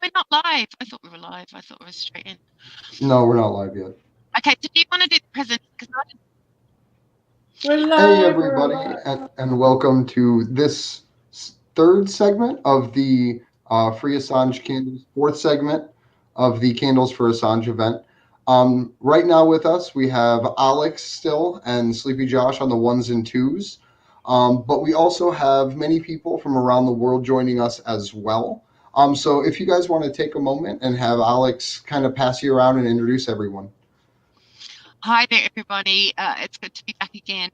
we're not live. I thought we were live. I thought we were straight in. No, we're not live yet. Okay, so do you want to do the present? We're live. Hey, everybody, and welcome to this third segment of the Free Assange Candles, fourth segment of the Candles for Assange event. Right now with us, we have Alex still and Sleepy Josh on the ones and twos. But we also have many people from around the world joining us as well. So if you guys want to take a moment and have Alex kind of pass you around and introduce everyone. Hi there, everybody. It's good to be back again.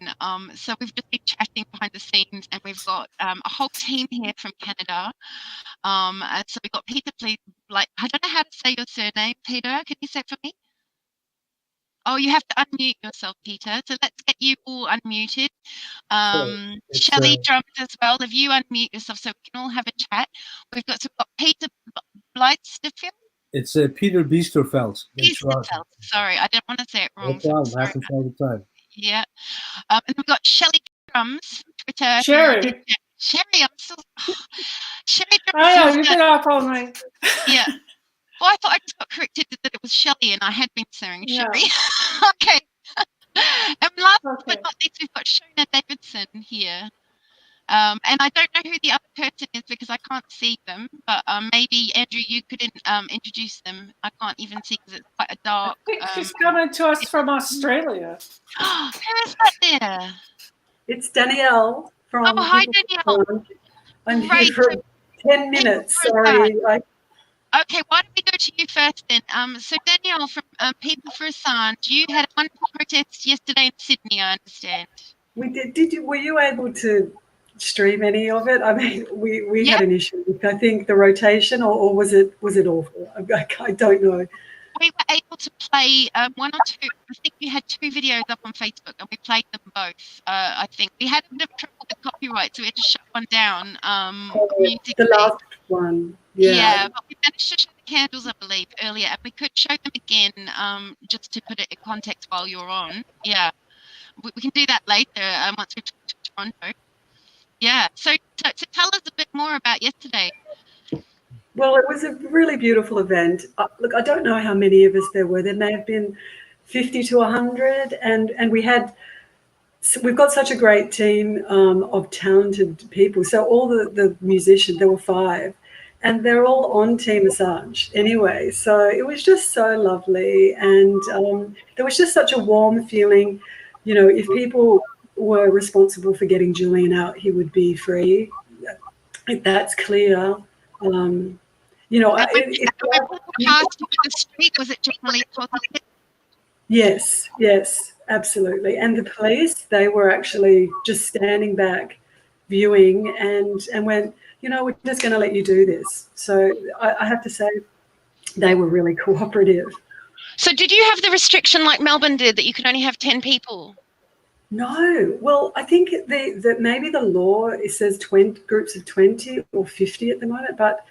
So we've just been chatting behind the scenes, and we've got a whole team here from Canada. So we've got Peter, please. I don't know how to say your surname, Peter. Can you say it for me? Oh, you have to unmute yourself, Peter. So let's get you all unmuted. Shelley drums as well. If you unmute yourself, so we can all have a chat. We've got Peter Blytstefield. It's Peter Biesterfeld. Biesterfeld. Sorry, I didn't want to say it wrong. No problem. Happens all the time. Yeah. And we've got Shelley Drums, Twitter. Sherry. Sherry, I'm still. Sherry Drums. Oh, yeah, you've been up all night. Yeah. Well, I thought I just got corrected that it was Shelley, and I had been saying Sherry. Okay. And last but not least, we've got Shona Davidson here. And I don't know who the other person is because I can't see them, but maybe, Andrew, you could introduce them. I can't even see because it's quite a dark. I think she's coming to us from Australia. Who is that there? It's Danielle from. Oh, hi, Danielle. I'm here for 10 minutes. Sorry. Okay, why don't we go to you first then? So Danielle from People for Assange, you had a wonderful protest yesterday in Sydney, I understand. We did. Were you able to stream any of it? I mean, we had an issue with, I think, the rotation, or was it awful? I don't know. We were able to play one or two. I think we had 2 videos up on Facebook, and we played them both. I think we had a bit of trouble with copyright, so we had to shut one down. The last one. Yeah, but we managed to show the candles, I believe, earlier, and we could show them again, just to put it in context while you're on. Yeah, we can do that later once we talk to Toronto. Yeah, so tell us a bit more about yesterday. Well, it was a really beautiful event. Look, I don't know how many of us there were. There may have been 50 to 100, and we've got such a great team of talented people. So all the musicians, there were 5, and they're all on Team Assange anyway. So it was just so lovely, and there was just such a warm feeling. You know, if people were responsible for getting Julian out, he would be free. That's clear. You know, the street, was it generally positive? Yes, absolutely. And the police, they were actually just standing back, viewing, and went, you know, we're just going to let you do this. So I have to say, they were really cooperative. So did you have the restriction like Melbourne did that you could only have 10 people? No. Well, I think that maybe the law, it says 20 groups of 20 or 50 at the moment, but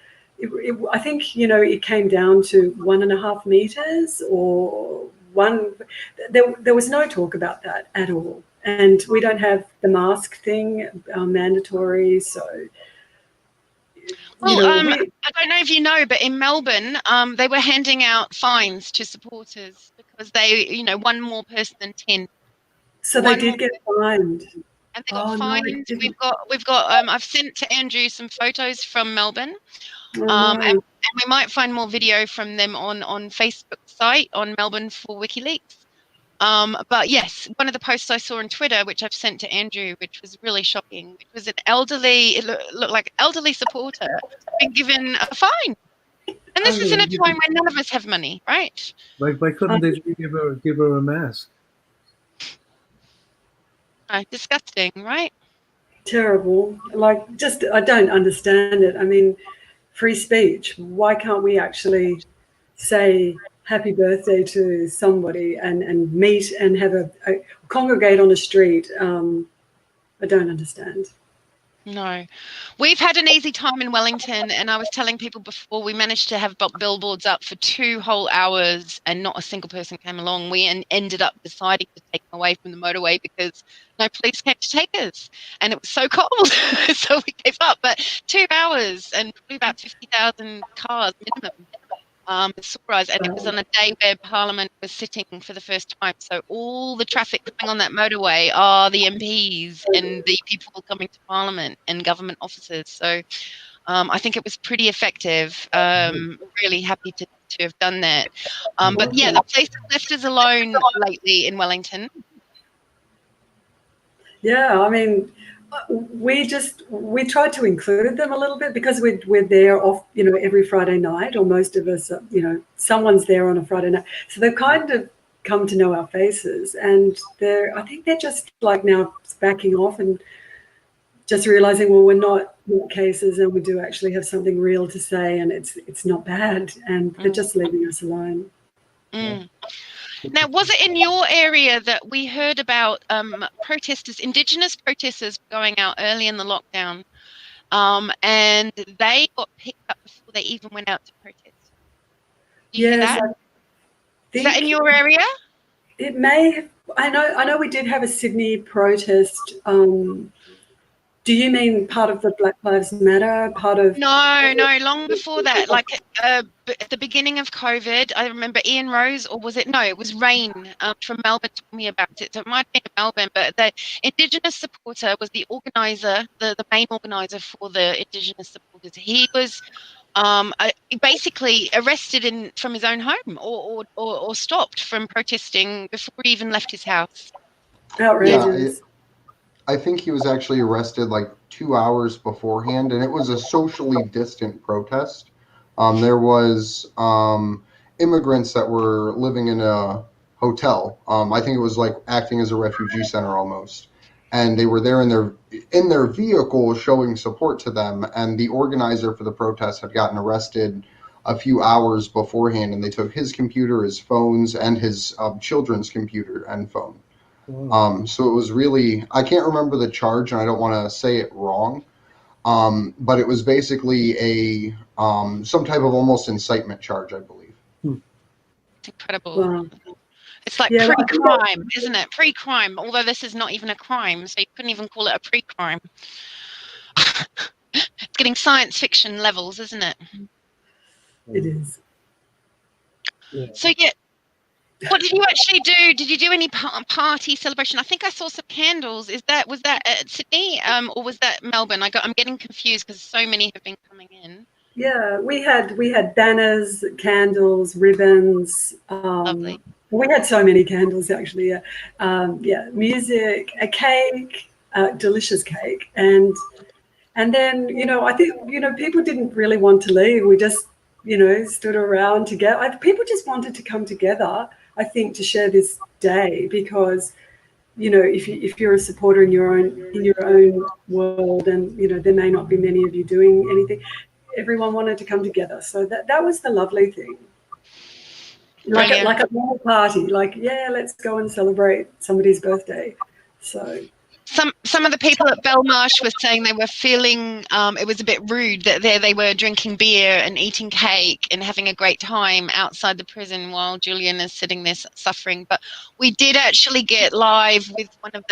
I think, you know, it came down to 1.5 meters or one. There was no talk about that at all. And we don't have the mask thing mandatory. So, well, I don't know if you know, but in Melbourne, they were handing out fines to supporters because they, you know, one more person than 10. So they did get fined. And they got fined. No, we've got. I've sent to Andrew some photos from Melbourne, and we might find more video from them on Facebook site on Melbourne for WikiLeaks. But yes, one of the posts I saw on Twitter, which I've sent to Andrew, which was really shocking, which was an elderly. It looked like an elderly supporter being given a fine, and this is in a time when none of us have money, right? Why couldn't they give her a mask? Disgusting, right? Terrible. Like, just, I don't understand it. I mean, free speech. Why can't we actually say happy birthday to somebody and meet and have a congregate on a street? I don't understand. No. We've had an easy time in Wellington, and I was telling people before, we managed to have billboards up for 2 whole hours and not a single person came along. We ended up deciding to take them away from the motorway because no police came to take us, and it was so cold. So we gave up. But 2 hours and probably about 50,000 cars minimum. Saw us, and it was on a day where Parliament was sitting for the first time. So all the traffic coming on that motorway are the MPs and the people coming to Parliament and government offices. So I think it was pretty effective. Really happy to have done that. But yeah, the police have left us alone lately in Wellington. Yeah, I mean, we tried to include them a little bit because we're there off, every Friday night, or most of us, someone's there on a Friday night. So they've kind of come to know our faces, and I think they're just like now backing off and just realizing, well, we're not cases, and we do actually have something real to say, and it's not bad, and they're just leaving us alone. Now, was it in your area that we heard about Indigenous protesters going out early in the lockdown, and they got picked up before they even went out to protest? Do you hear that? Is that in your area? It may have. I know we did have a Sydney protest. Do you mean part of the Black Lives Matter? No, long before that. Like at the beginning of COVID, I remember Ian Rose, or was it? No, it was Rain from Melbourne told me about it. So it might have been Melbourne, but the Indigenous supporter was the organizer, the main organizer for the Indigenous supporters. He was basically arrested from his own home or stopped from protesting before he even left his house. Outrageous. Yeah, I think he was actually arrested like 2 hours beforehand, and it was a socially distant protest. There was immigrants that were living in a hotel. I think it was like acting as a refugee center almost, and they were there in their vehicle showing support to them. And the organizer for the protest had gotten arrested a few hours beforehand, and they took his computer, his phones, and his children's computer and phone. So it was really, I can't remember the charge, and I don't want to say it wrong, but it was basically a some type of almost incitement charge, I believe. It's incredible. Wow. It's like pre-crime, isn't it? Pre-crime, although this is not even a crime, so you couldn't even call it a pre-crime. It's getting science fiction levels, isn't it? It is. Yeah. So yeah. What did you actually do? Did you do any party celebration? I think I saw some candles. Was that at Sydney, or was that Melbourne? I'm getting confused because so many have been coming in. Yeah, we had banners, candles, ribbons. Lovely. We had so many candles actually. Music, a cake, delicious cake, and then I think people didn't really want to leave. We just stood around together. People just wanted to come together, I think, to share this day, because if you're a supporter in your own world, and there may not be many of you doing anything, everyone wanted to come together. So that was the lovely thing. Like a normal party, let's go and celebrate somebody's birthday. So some of the people at Belmarsh were saying they were feeling it was a bit rude that they were drinking beer and eating cake and having a great time outside the prison while Julian is sitting there suffering. But we did actually get live with one of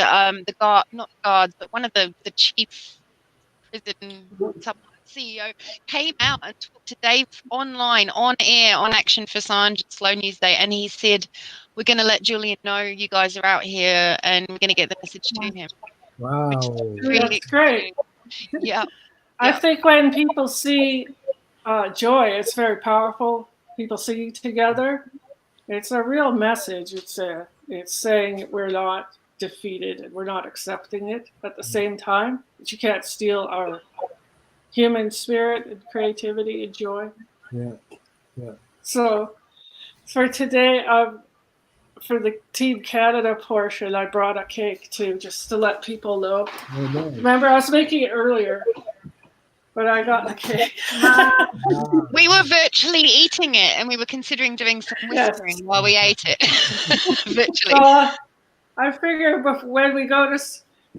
one of the chief prison CEO came out and talked to Dave online, on air, on Action for Assange at Slow News Day, and he said, "We're going to let Julian know you guys are out here, and we're going to get the message to him." Wow. That's great. Yeah. I think when people see joy, it's very powerful. People see together. It's a real message. It's saying we're not defeated and we're not accepting it at the same time. But you can't steal our human spirit and creativity and joy. Yeah. So for today, for the Team Canada portion, I brought a cake too, just to let people know. Oh, nice. Remember, I was making it earlier, but I got the cake. We were virtually eating it, and we were considering doing some whispering while we ate it. Virtually. So I figure when we go to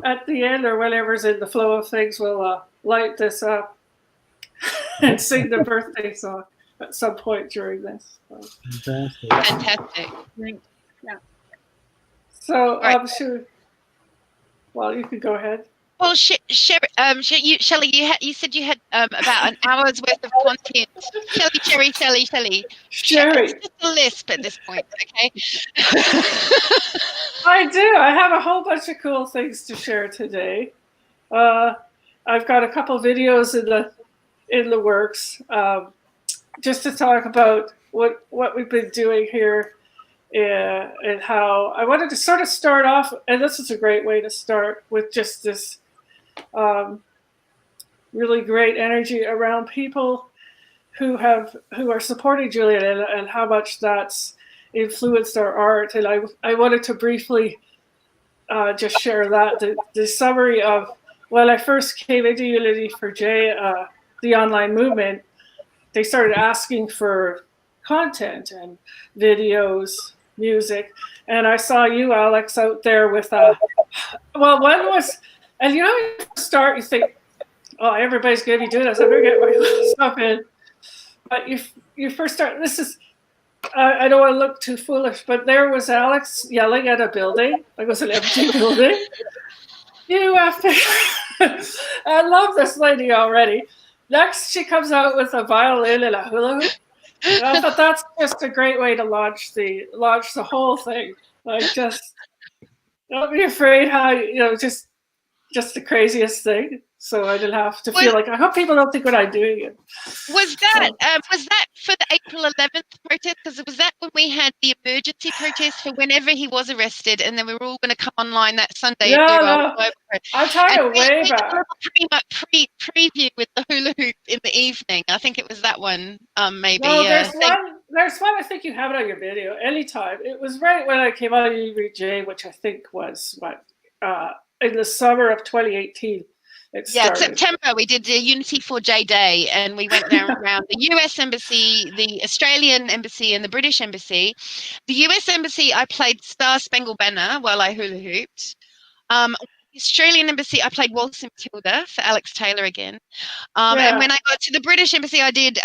at the end or whatever's in the flow of things, we'll light this up and sing the birthday song at some point during this. Fantastic. Fantastic. So, Right. well, you can go ahead. Well, Shelley, you said you had about an hour's worth of content. Shelley. Sherry. It's just a lisp at this point, okay? I do. I have a whole bunch of cool things to share today. I've got a couple videos in the works, just to talk about what we've been doing here, and how I wanted to sort of start off, and this is a great way to start, with just this really great energy around people who are supporting Julian, and how much that's influenced our art. And I wanted to briefly just share that the summary of when I first came into Unity for J, the online movement. They started asking for content and videos, music, and I saw you, Alex, out there with well, one was, and you know, you start, you think, oh, everybody's going to be doing this, I better get my stuff in. But you first start, this is, I don't want to look too foolish, but there was Alex yelling at a building, like it was an empty building. You have to, I love this lady already. Next, she comes out with a violin and a hula hoop. I thought that's just a great way to launch the whole thing. Like, just don't be afraid how, you know, just the craziest thing. So I didn't have to feel like, I hope people don't think what I'm doing it. Was that for the April 11th protest? Because was that when we had the emergency protest for whenever he was arrested, and then we were all going to come online that Sunday? No, I'm talking way back. Pretty much preview with the hula hoop in the evening. I think it was that one, maybe. No, there's one. I think you have it on your video. Anytime. It was right when I came out of UJ, which I think was in the summer of 2018. Yeah, September we did the Unity 4J Day, and we went around the US Embassy, the Australian Embassy, and the British Embassy. The US Embassy, I played Star Spangled Banner while I hula hooped. The Australian Embassy, I played Waltzing Matilda for Alex Taylor again. And when I got to the British Embassy, I did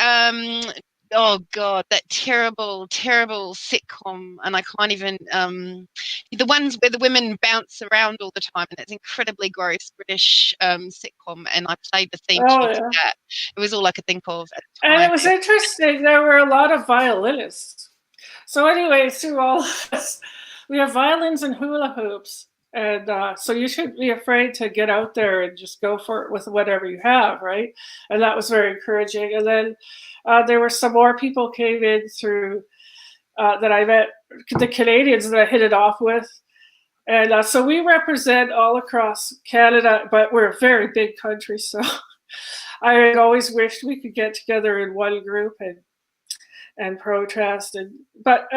oh god, that terrible sitcom, and I can't even the ones where the women bounce around all the time, and it's incredibly gross British sitcom, and I played the theme tune to that. It was all I could think of at the time. And it was interesting, there were a lot of violinists. So anyway, through all this, we have violins and hula hoops, and so you shouldn't be afraid to get out there and just go for it with whatever you have, right? And that was very encouraging. And then there were some more people came in through that I met, the Canadians that I hit it off with. And so we represent all across Canada, but we're a very big country. So I had always wished we could get together in one group and protest. But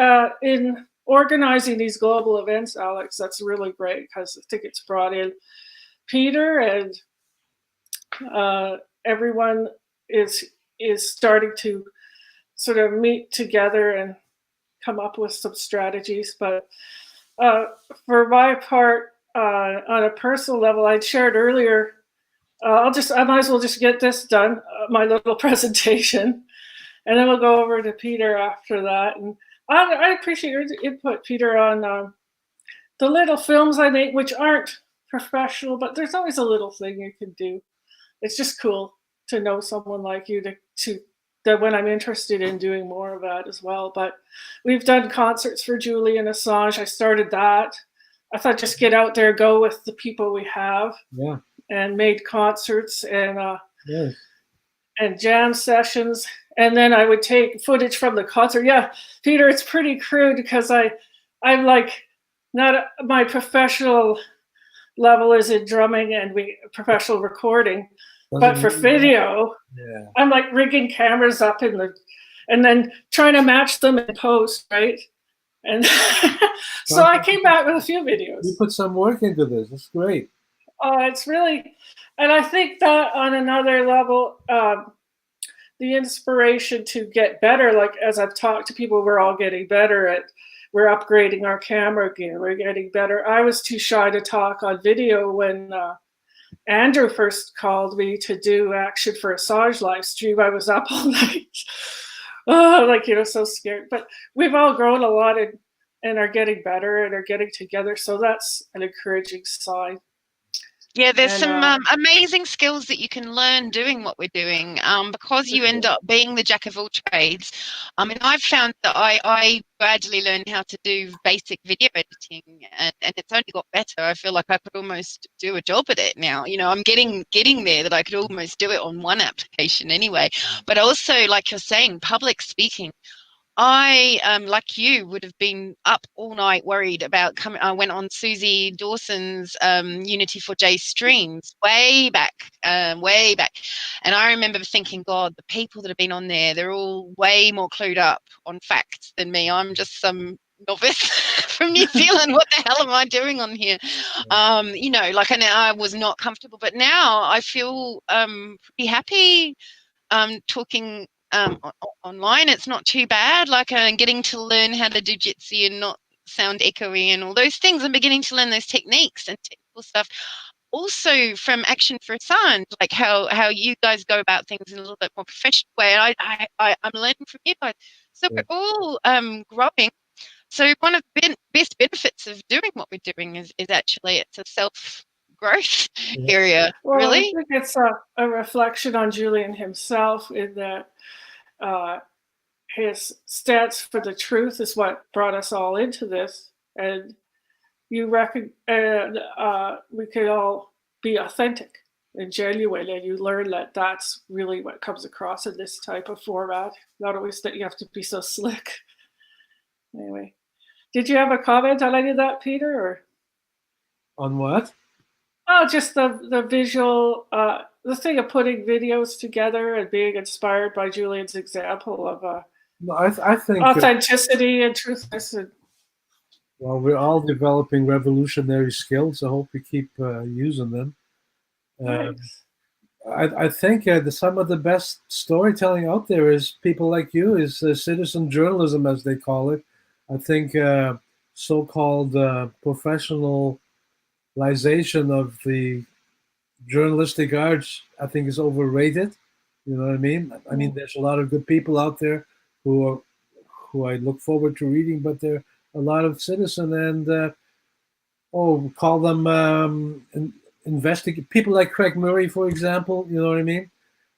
in organizing these global events, Alex, that's really great, because I think it's brought in Peter, and everyone is starting to sort of meet together and come up with some strategies. But for my part, on a personal level, I'd shared earlier, I might as well just get this done, my little presentation, and then we'll go over to Peter after that. And I appreciate your input, Peter, on the little films I make, which aren't professional, but there's always a little thing you can do. It's just cool to know someone like you that when I'm interested in doing more of that as well. But we've done concerts for Julian Assange. I started that. I thought, just get out there, go with the people we have, and made concerts and jam sessions. And then I would take footage from the concert. Yeah, Peter, it's pretty crude because I'm like, not my professional level is in drumming and professional recording. But for video, I'm like rigging cameras up and then trying to match them in post, right? And so I came back with a few videos. You put some work into this. It's great. It's really, and I think that on another level, the inspiration to get better, like as I've talked to people, we're all getting better at we're upgrading our camera gear. We're getting better. I was too shy to talk on video when Andrew first called me to do Action for Assange live stream. I was up all night. Oh, like, so scared. But we've all grown a lot and are getting better and are getting together. So that's an encouraging sign. Yeah, there's some amazing skills that you can learn doing what we're doing, because you end up being the jack of all trades. I mean, I've found that I gradually learned how to do basic video editing, and it's only got better. I feel like I could almost do a job at it now. I'm getting there, that I could almost do it on one application anyway. But also, like you're saying, public speaking. I, like you, would have been up all night worried about coming. I went on Susie Dawson's Unity4J streams way back. And I remember thinking, God, the people that have been on there, they're all way more clued up on facts than me. I'm just some novice from New Zealand. What the hell am I doing on here? I was not comfortable. But now I feel pretty happy talking online. It's not too bad, getting to learn how to do Jitsi and not sound echoey and all those things. I'm beginning to learn those techniques and technical stuff also from Action for Assange, like how you guys go about things in a little bit more professional way. And I'm learning from you guys, so we're all growing. So one of the best benefits of doing what we're doing is actually it's a self-growth area. Well, really, I think it's a reflection on Julian himself, in that his stance for the truth is what brought us all into this, and we could all be authentic and genuine, and you learn that that's really what comes across in this type of format. Not always that you have to be so slick. Anyway, did you have a comment on any of that, Peter? Or On what? oh, just the visual, the thing of putting videos together and being inspired by Julian's example of No, I think authenticity and truthfulness. Well, we're all developing revolutionary skills. I hope we keep using them. I think some of the best storytelling out there is people like you, is citizen journalism, as they call it. I think so-called professionalization of the journalistic arts, I think, is overrated. You know what I mean? I mean, there's a lot of good people out there who I look forward to reading, but there are a lot of citizen and call them investigate people like Craig Murray, for example. You know what I mean?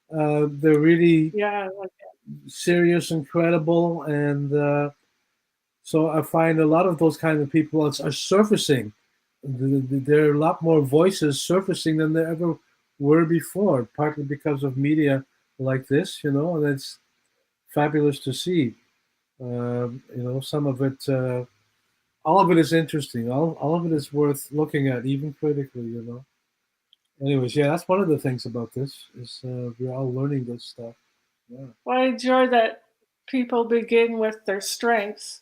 They're really serious and credible, and so I find a lot of those kind of people are surfacing. There are a lot more voices surfacing than there ever were before, partly because of media like this, and it's fabulous to see. Some of it, all of it is interesting. All of it is worth looking at, even critically, Anyways, yeah, that's one of the things about this, is we're all learning this stuff. Yeah. Well, I enjoy that people begin with their strengths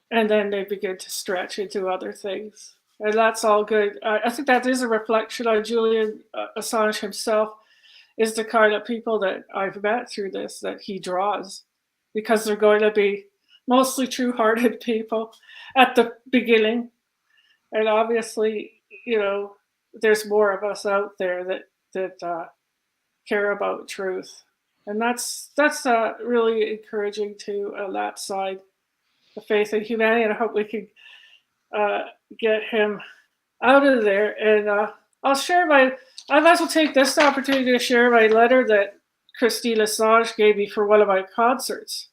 and then they begin to stretch into other things. And that's all good. I think that is a reflection on Julian Assange himself, is the kind of people that I've met through this, that he draws, because they're going to be mostly true-hearted people at the beginning. And obviously, there's more of us out there that care about truth. And that's really encouraging to that side, the faith in humanity. And I hope we can get him out of there. And I'll share I might as well take this opportunity to share my letter that Christine Assange gave me for one of my concerts.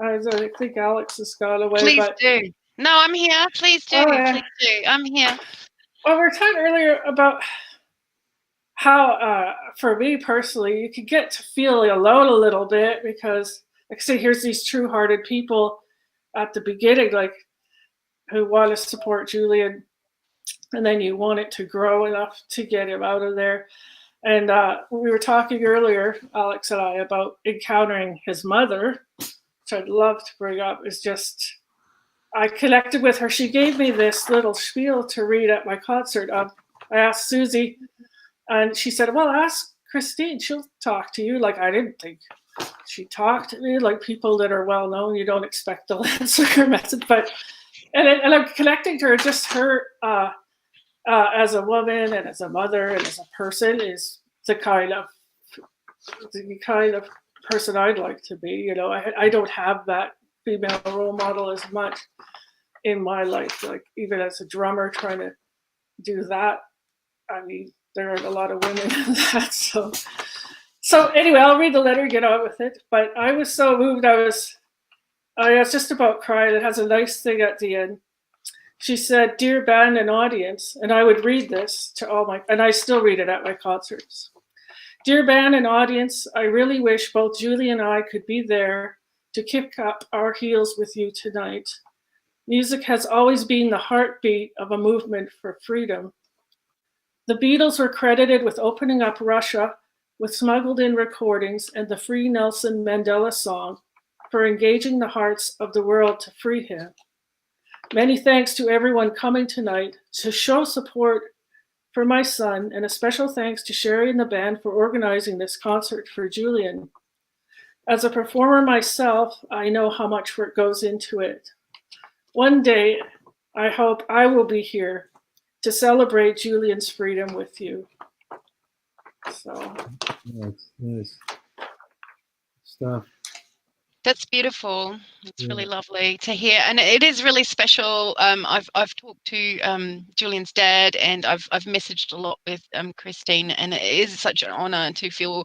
I think Alex has gone away. Please do. No, I'm here. Please do. Oh, yeah. Please do. I'm here. Well, we were talking earlier about how, for me personally, you can get to feel alone a little bit, because, like I say, here's these true-hearted people at the beginning, like, who want to support Julian, and then you want it to grow enough to get him out of there. And we were talking earlier, Alex and I, about encountering his mother, which I'd love to bring up. Is just, I connected with her. She gave me this little spiel to read at my concert. I asked Susie, and she said, well, ask Christine. She'll talk to you. Like, I didn't think she talked to me like people that are well known. You don't expect to answer her message, but and I'm connecting to her. Just her as a woman and as a mother and as a person is the kind of person I'd like to be. You know, I don't have that female role model as much in my life. Like even as a drummer trying to do that, I mean, there aren't a lot of women in that. So anyway, I'll read the letter, get on with it. But I was so moved, I was just about crying. It has a nice thing at the end. She said, "Dear band and audience," and I would read this to all my, and I still read it at my concerts. "Dear band and audience, I really wish both Julie and I could be there to kick up our heels with you tonight. Music has always been the heartbeat of a movement for freedom. The Beatles were credited with opening up Russia with smuggled in recordings and the Free Nelson Mandela song for engaging the hearts of the world to free him. Many thanks to everyone coming tonight to show support for my son, and a special thanks to Sherry and the band for organizing this concert for Julian. As a performer myself, I know how much work goes into it. One day, I hope I will be here to celebrate Julian's freedom with you." So nice stuff. That's beautiful. It's really lovely to hear, and it is really special. I've talked to Julian's dad, and I've messaged a lot with Christine, and it is such an honour to feel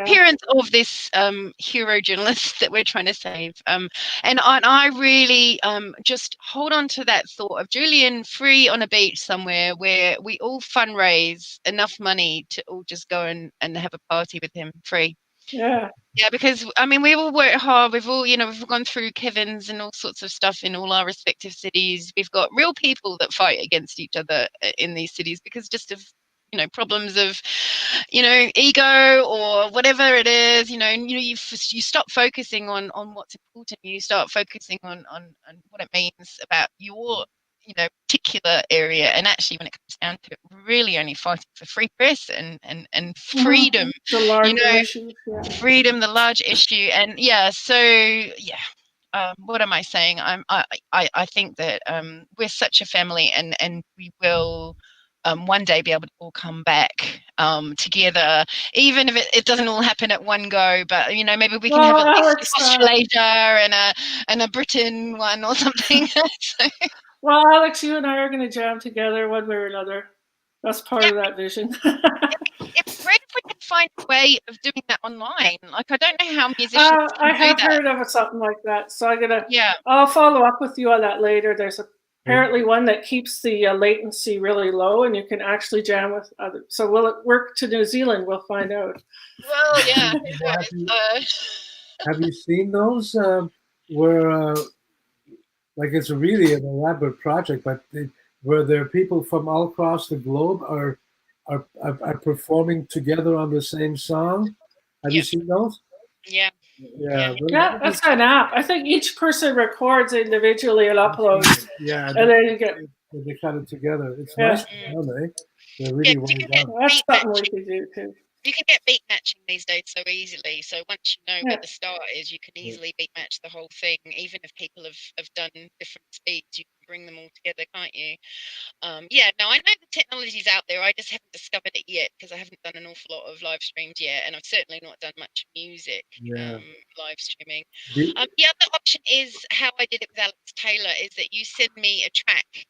parents of this hero journalist that we're trying to save. And I really just hold on to that thought of Julian free on a beach somewhere where we all fundraise enough money to all just go and have a party with him free. Yeah, because I mean, we all work hard. We've all, we've gone through Kevin's and all sorts of stuff in all our respective cities. We've got real people that fight against each other in these cities because just of, problems of, ego or whatever it is. You stop focusing on what's important. You start focusing on what it means about your particular area, and actually when it comes down to it, really only fighting for free press and freedom, the large issue, freedom, the large issue. And what am I saying? I think that we're such a family, and we will one day be able to all come back together, even if it doesn't all happen at one go, but maybe we can have at least Australasia and a Britain one or something. Well, Alex, you and I are going to jam together one way or another. That's part of that vision. It's great if we can find a way of doing that online. Like, I don't know how musicians can I have heard of something like that, so I'll follow up with you on that later. There's apparently one that keeps the latency really low, and you can actually jam with others. So will it work to New Zealand? We'll find out. Well, yeah. Have you seen those where like it's really an elaborate project, but where there are people from all across the globe are performing together on the same song? Have you seen those? Yeah. Yeah, that's an app. I think each person records individually and uploads. Yeah, and then they cut it together. It's nice done, eh? They're really well done. That's something we could do too. You can get beat matching these days so easily. So once you know where the start is, you can easily beat match the whole thing. Even if people have done different speeds, you can bring them all together, can't you? I know the technology's out there. I just haven't discovered it yet because I haven't done an awful lot of live streams yet, and I've certainly not done much music live streaming. The other option is how I did it with Alex Taylor, is that you send me a track.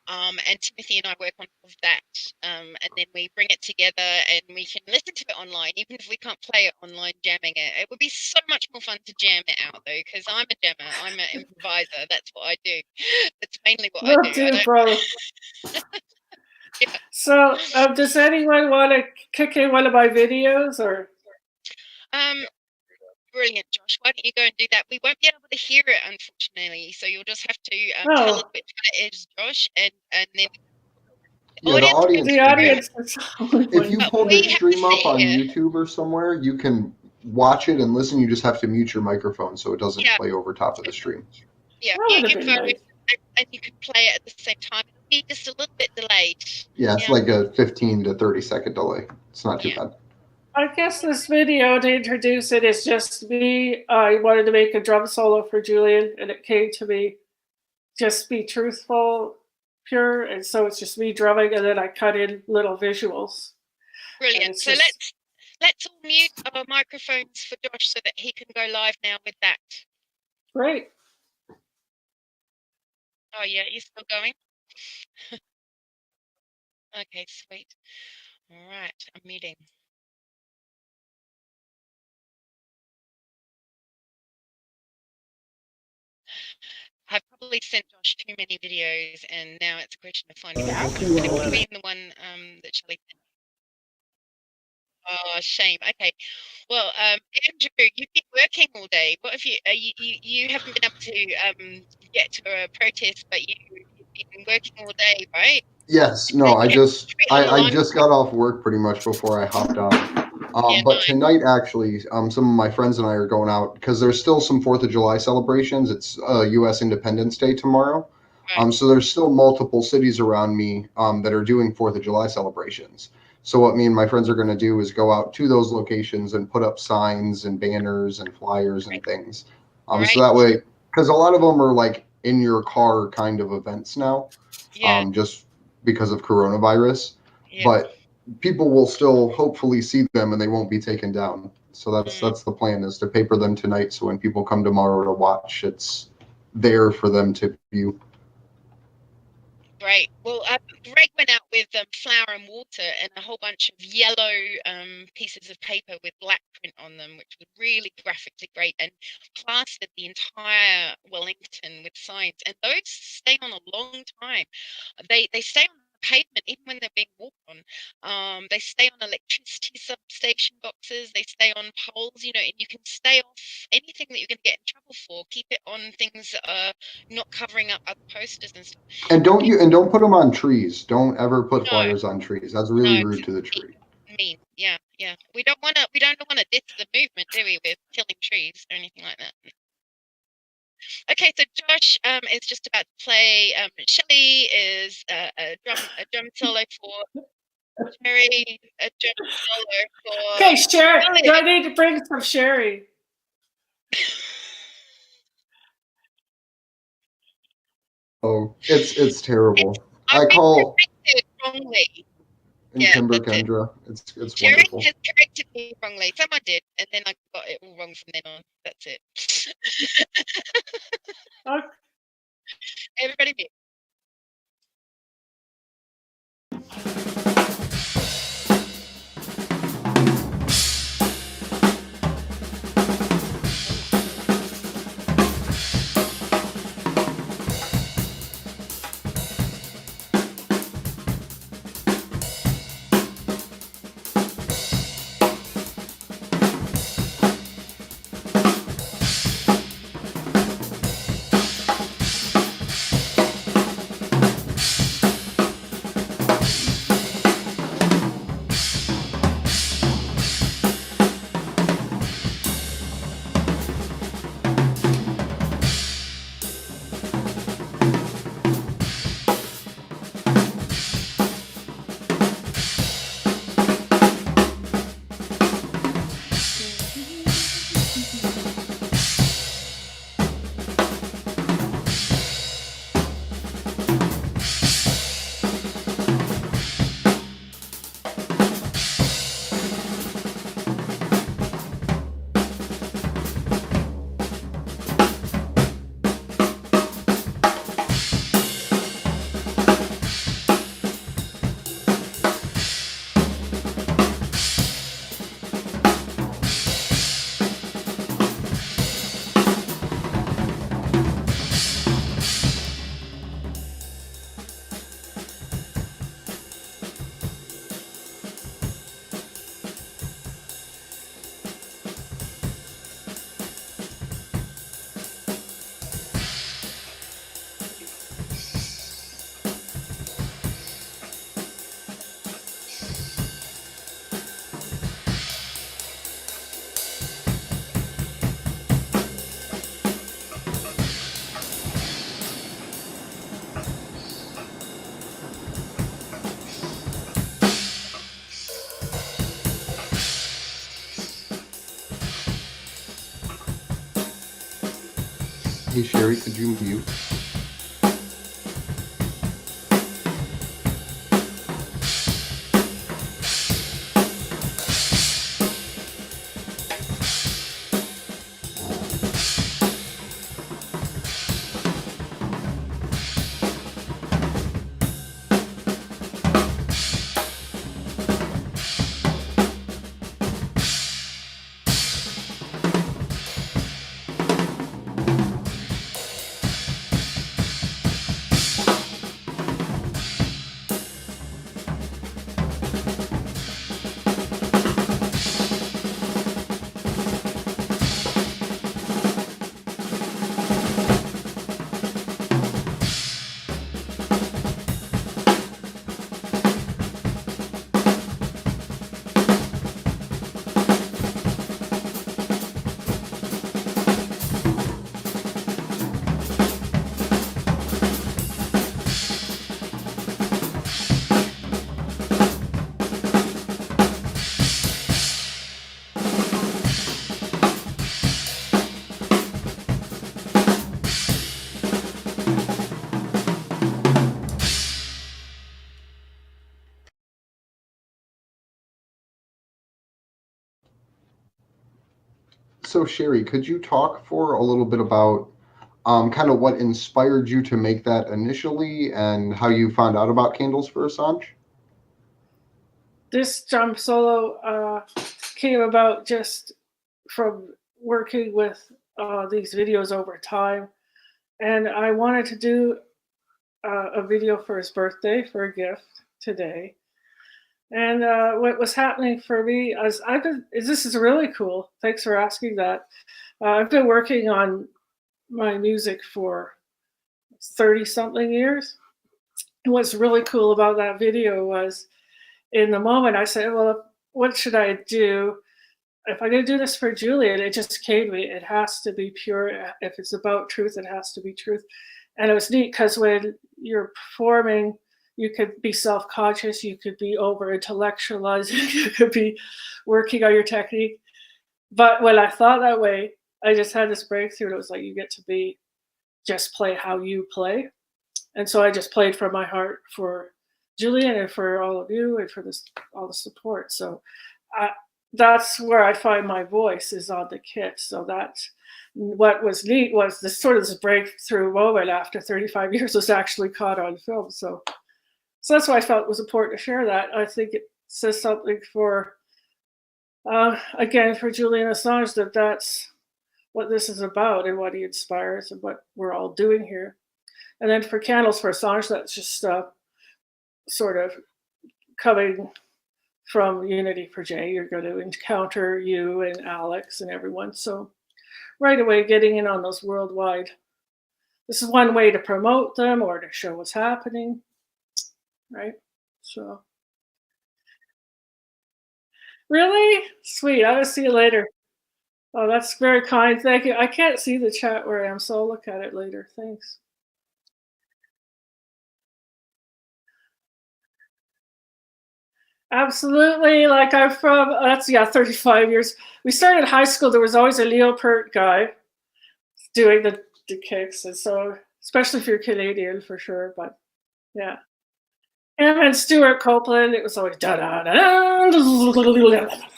And Timothy and I work on top of that, and then we bring it together and we can listen to it online, even if we can't play it online jamming it. It would be so much more fun to jam it out, though, because I'm a jammer, I'm an improviser. That's what I do. That's mainly what I do. So, does anyone want to kick in one of my videos, or? Brilliant, Josh. Why don't you go and do that? We won't be able to hear it, unfortunately, so you'll just have to tell us which one it is, Josh, and then the audience. If you pull this stream up on here. YouTube or somewhere, you can watch it and listen. You just have to mute your microphone so it doesn't play over top of the stream. Yeah, you can vote, and you can play it at the same time. It'll be just a little bit delayed. Yeah, it's like a 15 to 30 second delay. It's not too bad. I guess this video, to introduce it, is just me. I wanted to make a drum solo for Julian, and it came to me, just be truthful, pure, and so it's just me drumming, and then I cut in little visuals. Brilliant. So let's all mute our microphones for Josh so that he can go live now with that. Great. Oh yeah, you're still going? Okay, sweet. All right, I'm muting. I've probably sent Josh too many videos, and now it's a question of finding between the one that Shelley sent. Oh, shame. Okay. Well, Andrew, you've been working all day. What have you haven't been able to get to a protest, but you've been working all day, right? Yes, no, I just got off work pretty much before I hopped on. But tonight, actually, some of my friends and I are going out because there's still some 4th of July celebrations. It's U.S. Independence Day tomorrow. Right. So there's still multiple cities around me that are doing 4th of July celebrations. So what me and my friends are going to do is go out to those locations and put up signs and banners and flyers and things. So that way, because a lot of them are like in your car kind of events now, just because of coronavirus. Yeah. But people will still hopefully see them and they won't be taken down. So that's the plan, is to paper them tonight. So when people come tomorrow to watch, it's there for them to view. Great. Well, Greg went out with flour and water and a whole bunch of yellow pieces of paper with black print on them, which was really graphically great, and plastered the entire Wellington with signs. And those stay on a long time. They stay on the pavement even when they're being walked on. They stay on electricity substation boxes. They stay on poles, and you can stay off anything that you're going to get in trouble for. Keep it on things that are not covering up other posters and stuff. And don't put them on trees. Don't ever put flyers on trees. That's really rude to the tree. Mean, yeah. We don't want to diss the movement, do we, with killing trees or anything like that? Okay, so Josh is just about to play. Shelley is a drum solo for Sherry. A drum solo for. Okay, Sherry. I need to bring some Sherry. Oh, it's terrible. I call corrected wrongly. in Kimber Kendra. It's Sherry wonderful. has corrected me wrongly. Someone did, and then I got it all wrong from then on. That's it. Okay. Everybody mute. Hey, Sherry, could you mute? So, Sherry, could you talk for a little bit about kind of what inspired you to make that initially and how you found out about Candles for Assange? This jump solo came about just from working with these videos over time. And I wanted to do a video for his birthday for a gift today. And what was happening for me is this is really cool. Thanks for asking that. I've been working on my music for 30 something years. And what's really cool about that video was in the moment I said, well, what should I do? If I'm going to do this for Julian, it just came to me. It has to be pure. If it's about truth, it has to be truth. And it was neat because when you're performing, you could be self-conscious, you could be over-intellectualizing, you could be working on your technique. But when I thought that way, I just had this breakthrough. It was like, you get to just play how you play. And so I just played from my heart for Julian and for all of you and for all the support. So that's where I find my voice is on the kit. So that's what was neat was this breakthrough moment after 35 years was actually caught on film. So that's why I felt it was important to share that. I think it says something for, again, for Julian Assange, that's what this is about and what he inspires and what we're all doing here. And then for Candles for Assange, that's just sort of coming from Unity for J. You're going to encounter you and Alex and everyone. So right away, getting in on those worldwide. This is one way to promote them or to show what's happening, right? So really sweet. I will see you later. Oh, that's very kind. Thank you. I can't see the chat where I am, so I'll look at it later. Thanks. Absolutely. Like I'm from, 35 years. We started high school. There was always a Leopard guy doing the kicks. And so, especially if you're Canadian for sure, but yeah. Him and Stuart Copeland, it was always da da da da da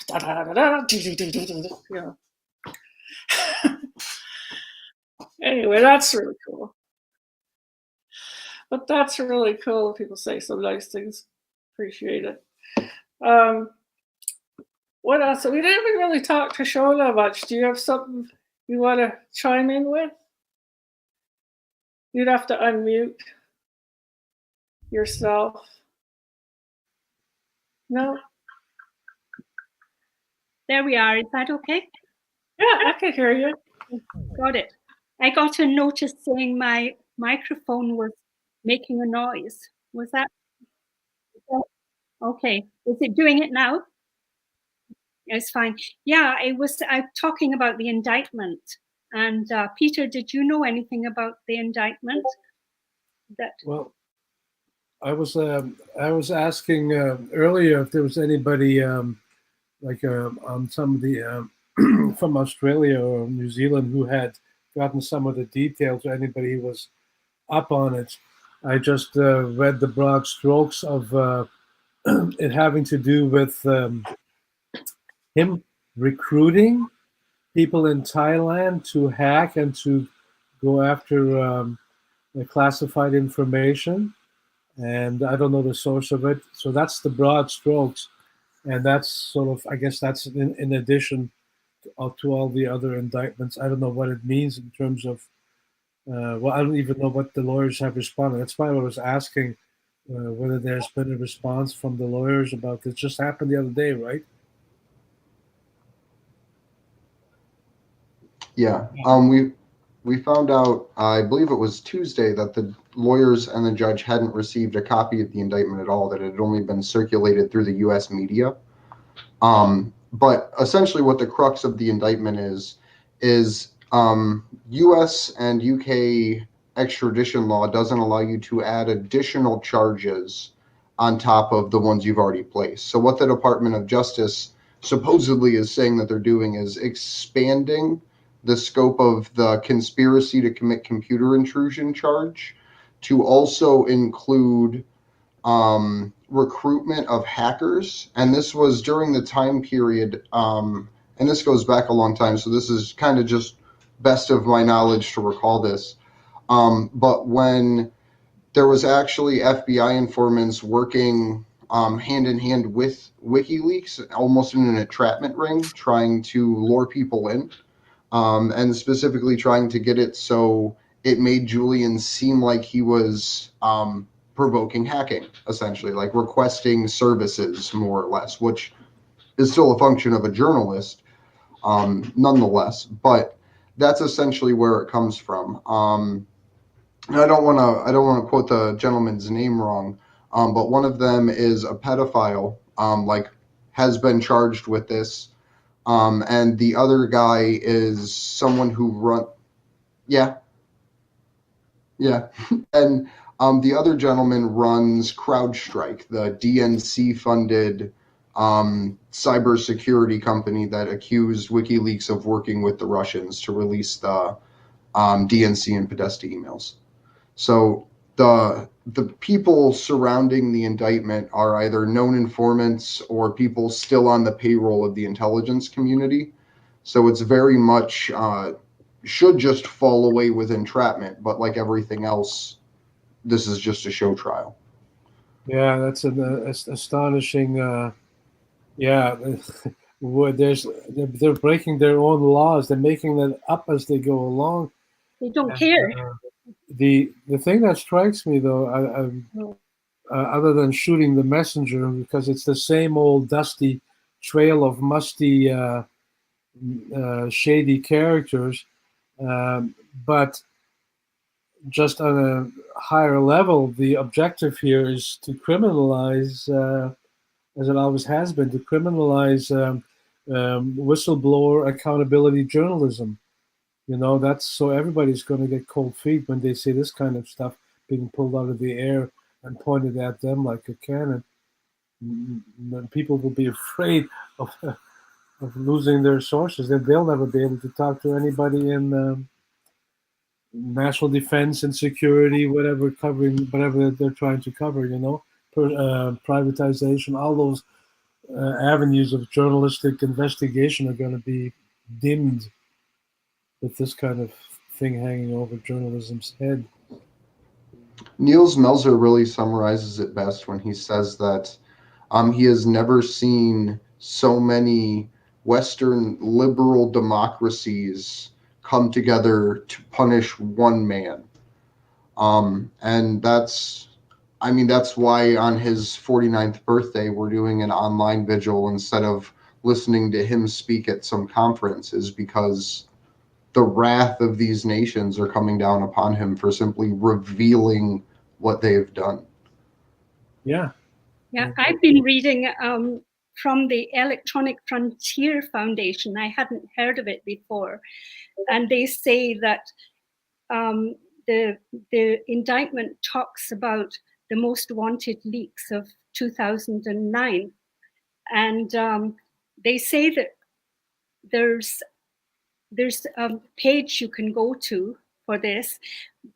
da da da. Anyway, that's really cool. But that's really cool. People say some nice things. Appreciate it. What else? We didn't really talk to Shola much. Do you have something you want to chime in with? You'd have to unmute yourself. No? There we are. Is that okay? Yeah, I can hear you. Got it. I got a notice saying my microphone was making a noise. Was that? Okay. Is it doing it now? It's fine. Yeah, I'm talking about the indictment. And Peter, did you know anything about the indictment? Well, I was asking earlier if there was anybody on some of the from Australia or New Zealand who had gotten some of the details or anybody who was up on it. I just read the broad strokes of it having to do with him recruiting people in Thailand to hack and to go after the classified information. And I don't know the source of it. So that's the broad strokes. And that's sort of, I guess that's in addition to all the other indictments. I don't know what it means in terms of, well, I don't even know what the lawyers have responded. That's why I was asking whether there's been a response from the lawyers about this. Just happened the other day, right? Yeah. We found out, I believe it was Tuesday, that the lawyers and the judge hadn't received a copy of the indictment at all, that it had only been circulated through the U.S. media. But essentially what the crux of the indictment is U.S. and U.K. extradition law doesn't allow you to add additional charges on top of the ones you've already placed. So what the Department of Justice supposedly is saying that they're doing is expanding the scope of the conspiracy to commit computer intrusion charge to also include recruitment of hackers. And this was during the time period, and this goes back a long time, so this is kind of just best of my knowledge to recall this. But when there was actually FBI informants working hand in hand with WikiLeaks, almost in an entrapment ring, trying to lure people in, and specifically trying to get it so it made Julian seem like he was provoking hacking, essentially, like requesting services, more or less, which is still a function of a journalist, nonetheless. But that's essentially where it comes from. And I don't want to quote the gentleman's name wrong, but one of them is a pedophile, like has been charged with this, and the other guy is someone who yeah, and the other gentleman runs CrowdStrike, the DNC-funded cybersecurity company that accused WikiLeaks of working with the Russians to release the DNC and Podesta emails. So the people surrounding the indictment are either known informants or people still on the payroll of the intelligence community. So it's very much should just fall away with entrapment, but like everything else, this is just a show trial. Yeah, that's an astonishing. Yeah, they're breaking their own laws. They're making that up as they go along. They don't care. The thing that strikes me, though, other than shooting the messenger, because it's the same old dusty trail of musty, shady characters, but just on a higher level, the objective here is to criminalize, as it always has been, to criminalize whistleblower accountability journalism. You know, that's so everybody's going to get cold feet when they see this kind of stuff being pulled out of the air and pointed at them like a cannon. And people will be afraid of losing their sources. Then they'll never be able to talk to anybody in national defense and security, whatever they're trying to cover. You know, privatization, all those avenues of journalistic investigation are going to be dimmed with this kind of thing hanging over journalism's head. Niels Melzer really summarizes it best when he says that he has never seen so many Western liberal democracies come together to punish one man. And that's why on his 49th birthday, we're doing an online vigil instead of listening to him speak at some conferences, because the wrath of these nations are coming down upon him for simply revealing what they've done. Yeah. Yeah, I've been reading from the Electronic Frontier Foundation. I hadn't heard of it before. And they say that the indictment talks about the most wanted leaks of 2009. And they say that there's a page you can go to for this,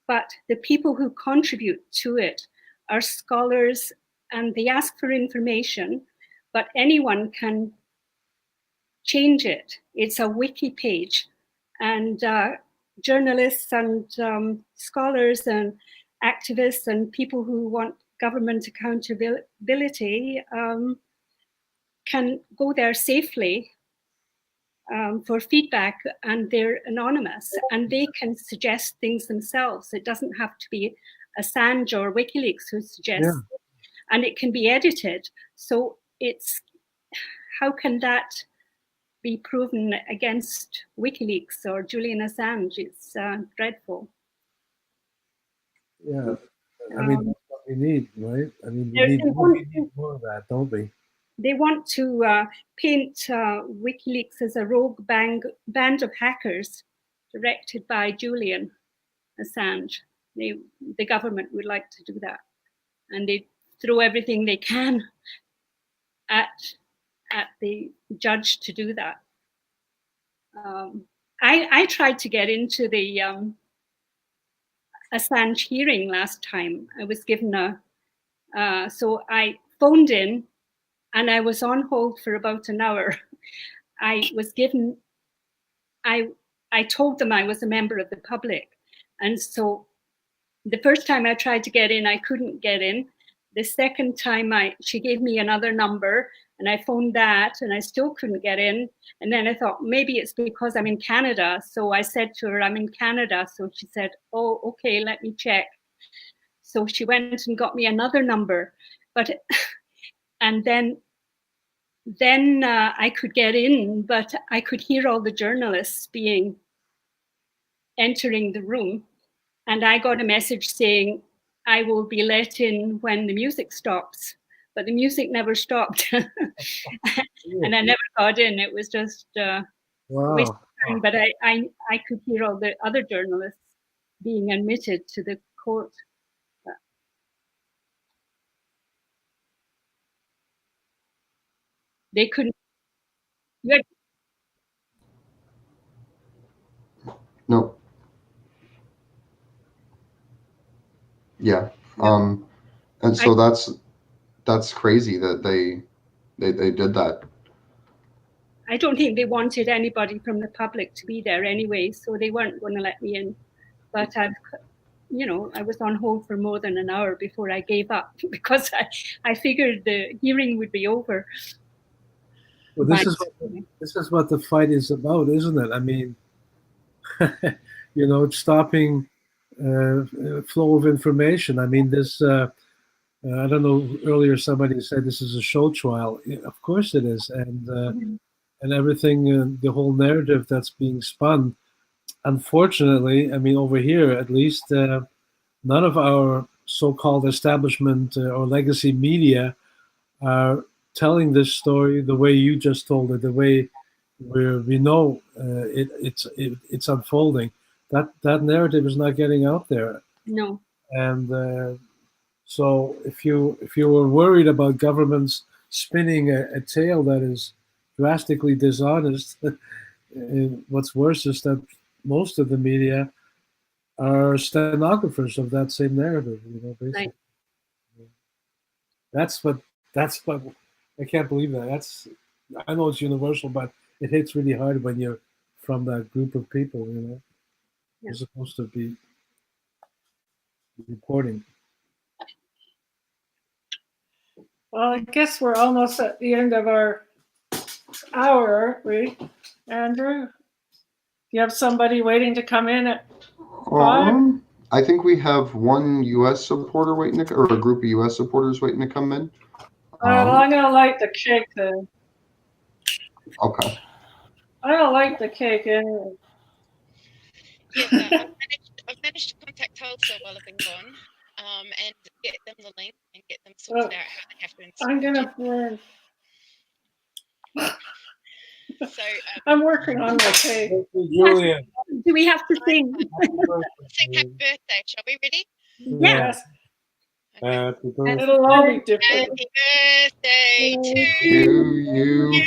but the people who contribute to it are scholars, and they ask for information, but anyone can change it. It's a wiki page, and journalists and scholars and activists and people who want government accountability can go there safely for feedback, and they're anonymous and they can suggest things themselves. It doesn't have to be Assange or WikiLeaks who suggests, and it can be edited. So it's, how can that be proven against WikiLeaks or Julian Assange? It's dreadful. Yeah, I mean, that's what we need, right? I mean, we need more of that, don't we? They want to paint WikiLeaks as a rogue band of hackers directed by Julian Assange. The government would like to do that, and they throw everything they can at the judge to do that. I tried to get into the Assange hearing last time. I was given so I phoned in, and I was on hold for about an hour. I told them I was a member of the public. And so the first time I tried to get in, I couldn't get in. The second time she gave me another number, and I phoned that, and I still couldn't get in. And then I thought, maybe it's because I'm in Canada. So I said to her, I'm in Canada. So she said, oh, okay, let me check. So she went and got me another number. And then I could get in, but I could hear all the journalists entering the room. And I got a message saying, I will be let in when the music stops. But the music never stopped. And I never got in. It was just wasted time. But I could hear all the other journalists being admitted to the court. They couldn't. No. Yeah. And so that's crazy that they did that. I don't think they wanted anybody from the public to be there anyway, so they weren't going to let me in. But I was on hold for more than an hour before I gave up because I figured the hearing would be over. Well, this is what the fight is about, isn't it? I mean, stopping flow of information. I mean, this. I don't know. Earlier, somebody said this is a show trial. Of course, it is, and everything, the whole narrative that's being spun. Unfortunately, I mean, over here, at least, none of our so-called establishment or legacy media are telling this story the way you just told it, the way we know it's unfolding. That narrative is not getting out there. No. And so if you were worried about governments spinning a tale that is drastically dishonest, what's worse is that most of the media are stenographers of that same narrative, basically. Right. That's what I can't believe that. I know it's universal, but it hits really hard when you're from that group of people, Yeah. You're supposed to be reporting. Well, I guess we're almost at the end of our hour, aren't we, Andrew? You have somebody waiting to come in at 5? I think we have one U.S. supporter waiting or a group of U.S. supporters waiting to come in. Well, I'm going to light the cake then. Okay. I don't like the cake anyway. Yeah, I've managed to contact Tulsa while I've been gone, and get them the link and get them sorted out how they have to install. I'm going to burn. So I'm working on my cake. Julian. Do we have to sing? Sing happy birthday, shall we? Ready? Yes. It'll all be different. Happy birthday to you.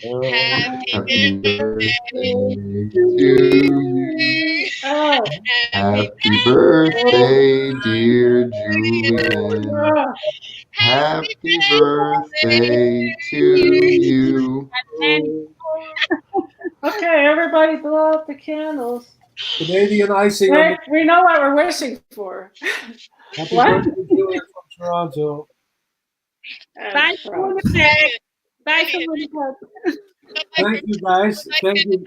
Happy birthday to you. Oh, Happy birthday, dear Julian. Happy birthday to you. And okay, everybody blow out the candles. Canadian icing on the We know what we're wishing for. happy What? birthday, Julian from Toronto. bye for Winnipeg. Bye for Winnipeg. Thank you, guys. Thank you,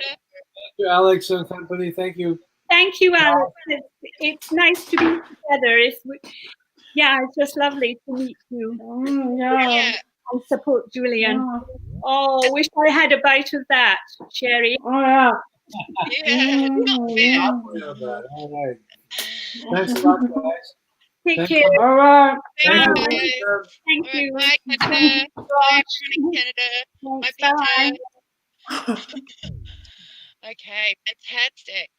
Alex and company. Thank you. Thank you, Alex. It's nice to be together. Yeah, it's just lovely to meet you Yeah. and support Julian. Yeah. Oh, wish I had a bite of that, Sherry. Oh, yeah. Yeah, not fair. All right. Thanks a lot, guys. Take Thank care. you. All right. Thank Bye. you. Thank you. Bye, Canada. Bye, everyone in Canada. Bye, Thanks, bye. Peter. Okay, fantastic.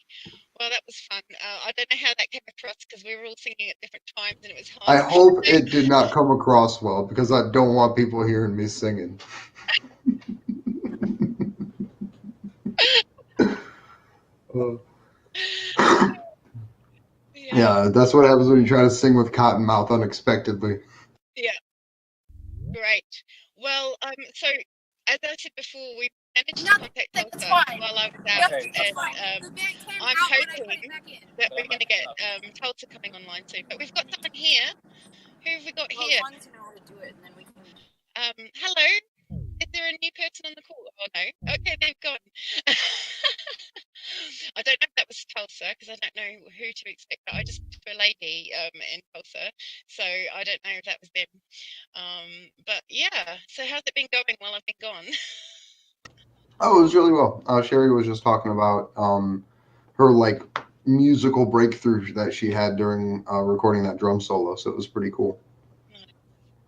Well, that was fun. I don't know how that came across because we were all singing at different times and it was hard. I hope it did not come across well because I don't want people hearing me singing. Yeah, that's what happens when you try to sing with Cottonmouth unexpectedly. Yeah. Great. Well, so as I said before, we managed to contact Tulsa while I was out, and I'm hoping that we're going to get Tulsa coming online soon. But we've got someone here. Who have we got here? Hello. Is there a new person on the call? Oh no. Okay, they've gone. I don't know if that was Tulsa because I don't know who to expect. But I just spoke to a lady in Tulsa, so I don't know if that was them. But yeah. So how's it been going while I've been gone? Oh, it was really well. Sherry was just talking about her like musical breakthrough that she had during recording that drum solo, so it was pretty cool.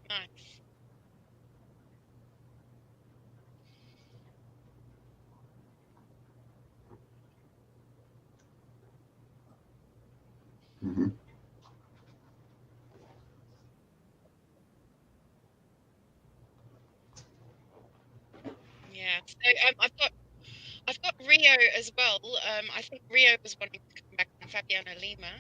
Nice. Mm-hmm. Yeah. So I've got Rio as well. I think Rio was wanting to come back from Fabiano Lima,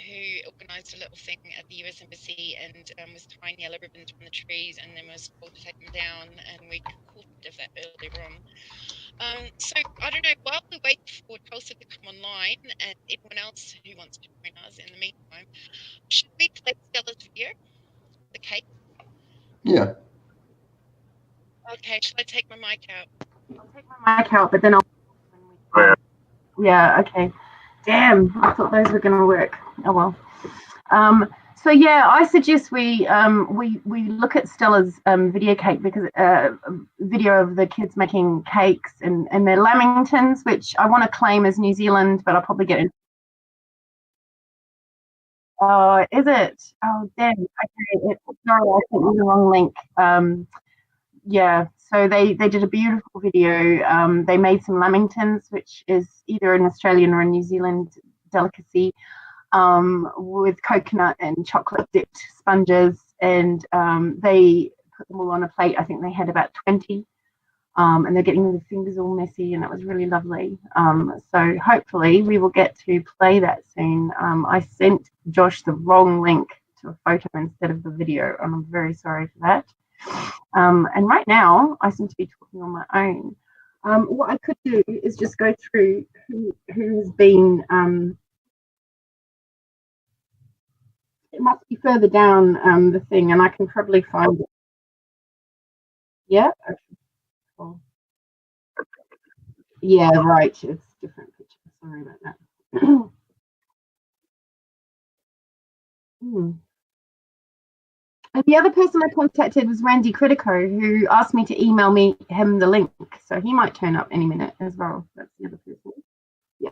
who organised a little thing at the US Embassy and was tying yellow ribbons from the trees and then was told to take them down, and we caught of that earlier on. So I don't know, while we wait for Tulsa to come online and anyone else who wants to join us in the meantime, should we play Stella's video? The cake? Yeah. Okay, shall I take my mic out? I'll take my mic out, but then I'll. Yeah, okay. Damn, I thought those were going to work. Oh well. So yeah, I suggest we look at Stella's video cake because video of the kids making cakes and their lamingtons, which I want to claim as New Zealand, but I'll probably get it. Oh, is it? Oh, damn. Okay. Sorry, I sent you the wrong link. Yeah, so they did a beautiful video. They made some lamingtons, which is either an Australian or a New Zealand delicacy, with coconut and chocolate dipped sponges, and they put them all on a plate. I think they had about 20, and they're getting their fingers all messy, and it was really lovely. So hopefully we will get to play that soon. I sent Josh the wrong link to a photo instead of the video, and I'm very sorry for that. And right now I seem to be talking on my own. What I could do is just go through who has been, it must be further down the thing, and I can probably find it. Yeah, okay. Cool. Yeah, right, it's a different picture, sorry about that. And the other person I contacted was Randy Critico, who asked me to email him the link. So he might turn up any minute as well. That's the other person. Yeah.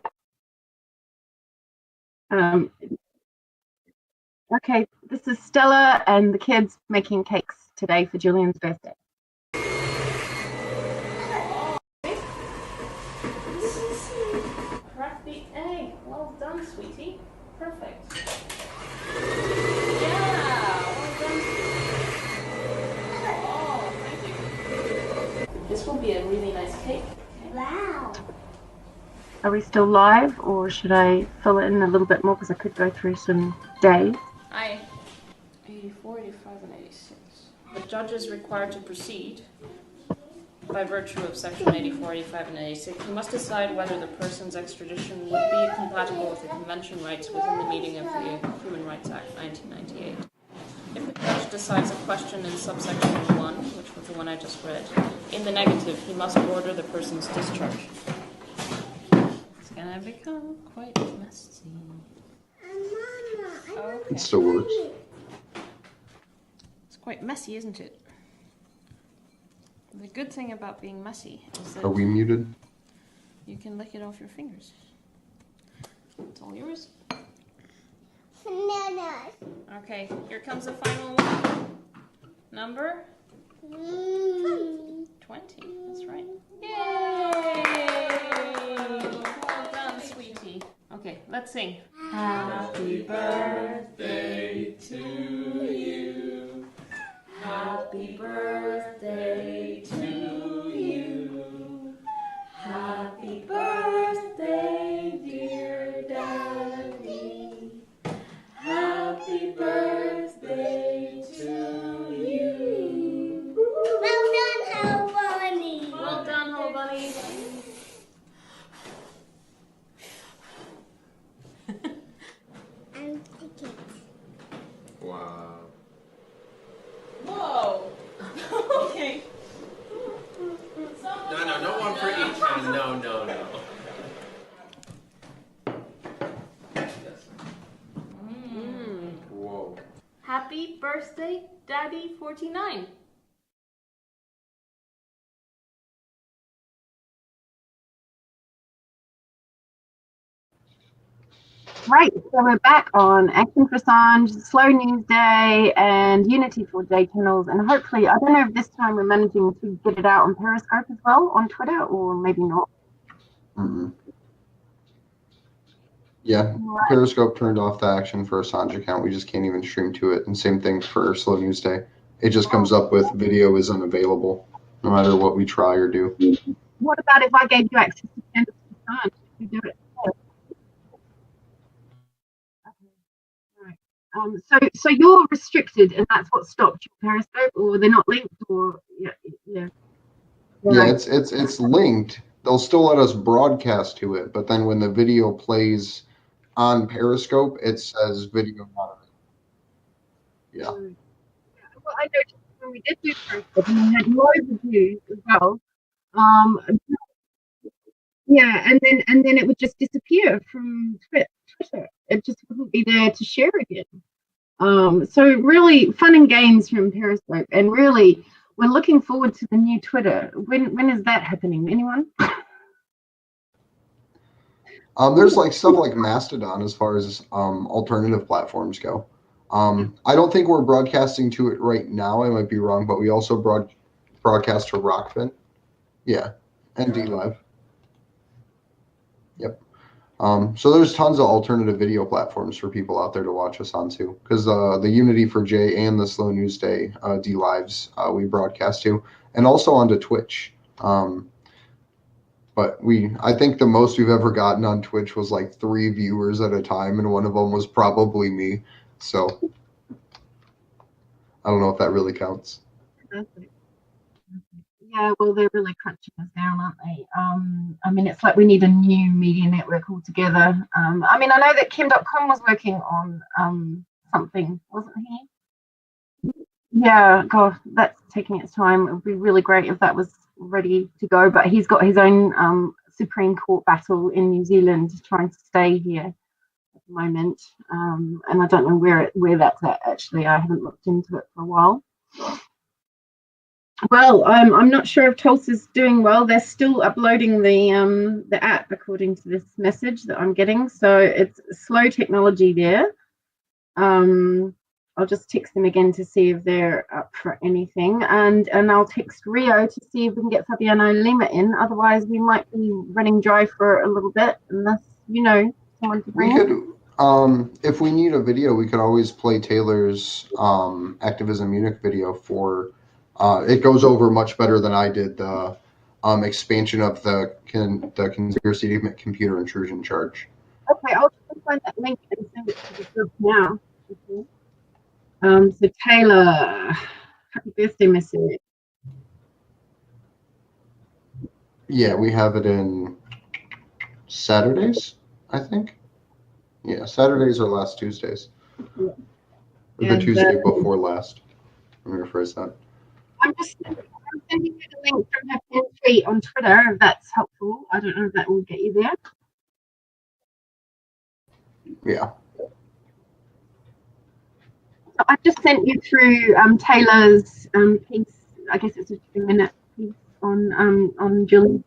Okay, this is Stella and the kids making cakes today for Julian's birthday. This is crafty egg. Well done, sweetie. Perfect. This will be a Are we still live, or should I fill it in a little bit more because I could go through some days? Aye. 84, 85, and 86. The judge is required to proceed by virtue of section 84, 85, and 86. He must decide whether the person's extradition would be compatible with the convention rights within the meaning of the Human Rights Act 1998. If the judge decides a question in subsection 1, which was the one I just read, in the negative, he must order the person's discharge. It's gonna become quite messy. Okay. It still works. It's quite messy, isn't it? The good thing about being messy is that Are we muted? you can lick it off your fingers. It's all yours. Okay, here comes the final one. Number 20. That's right. Yay! Well done, sweetie. Okay, let's sing. Happy birthday to you. Happy birthday to you. Happy birthday, dear Daddy. Happy birthday to you. Well done, Ho Bunny. Well done, Ho Bunny. I'm ticket. Wow. Whoa. Okay. No one for each hand. No. Whoa. Happy birthday, Daddy 49. Right, so we're back on Action for Assange, Slow News Day, and Unity for J channels, and hopefully, I don't know if this time we're managing to get it out on Periscope as well, on Twitter, or maybe not. Yeah, Right. Periscope turned off the Action for Assange account. We just can't even stream to it. And same thing for Slow News Day. It just comes up with video is unavailable, no matter what we try or do. What about if I gave you access to Candace for Assange? You do it. So you're restricted, and that's what stopped your Periscope, or they're not linked, or yeah. Yeah, Right. it's linked. They'll still let us broadcast to it, but then when the video plays on Periscope, it says video not available. Yeah. Well, I noticed when we did do Periscope, and we had loads of views as well. Yeah, and then it would just disappear from Twitter. It just wouldn't be there to share again. So really fun and games from Periscope, and really we're looking forward to the new Twitter. When is that happening? Anyone? There's like stuff like Mastodon as far as alternative platforms go. I don't think we're broadcasting to it right now. I might be wrong, but we also broadcast to Rockfin. Yeah, and DLive. Yep. So there's tons of alternative video platforms for people out there to watch us on too, because the Unity for J and the Slow News Day DLives we broadcast to, and also onto Twitch. But I think the most we've ever gotten on Twitch was like 3 viewers at a time, and one of them was probably me. So I don't know if that really counts. Yeah, well, they're really crunching us down, aren't they? I mean, it's like we need a new media network altogether. I mean, I know that Kim.com was working on something, wasn't he? Yeah, God, that's taking its time. It would be really great if that was ready to go, but he's got his own Supreme Court battle in New Zealand trying to stay here at the moment. And I don't know where that's at, actually. I haven't looked into it for a while. Well, I'm not sure if Tulsa's doing well. They're still uploading the app according to this message that I'm getting. So it's slow technology there. I'll just text them again to see if they're up for anything, and I'll text Rio to see if we can get Fabiano Lima in. Otherwise, we might be running dry for a little bit, unless someone to bring. We could, if we need a video, we could always play Taylor's Activism Munich video for. It goes over much better than I did the expansion of the conspiracy to commit computer intrusion charge. Okay, I'll try and find that link and send it to the group now. Okay. So Taylor, happy birthday message. Yeah, we have it in Saturdays, I think. Yeah, Saturdays are last Tuesdays. Yeah. Or the Tuesday before last. Let me rephrase that. I'm sending you the link from her pin tweet on Twitter, if that's helpful. I don't know if that will get you there. Yeah. So I just sent you through Taylor's piece. I guess it's a 2-minute piece on Julian.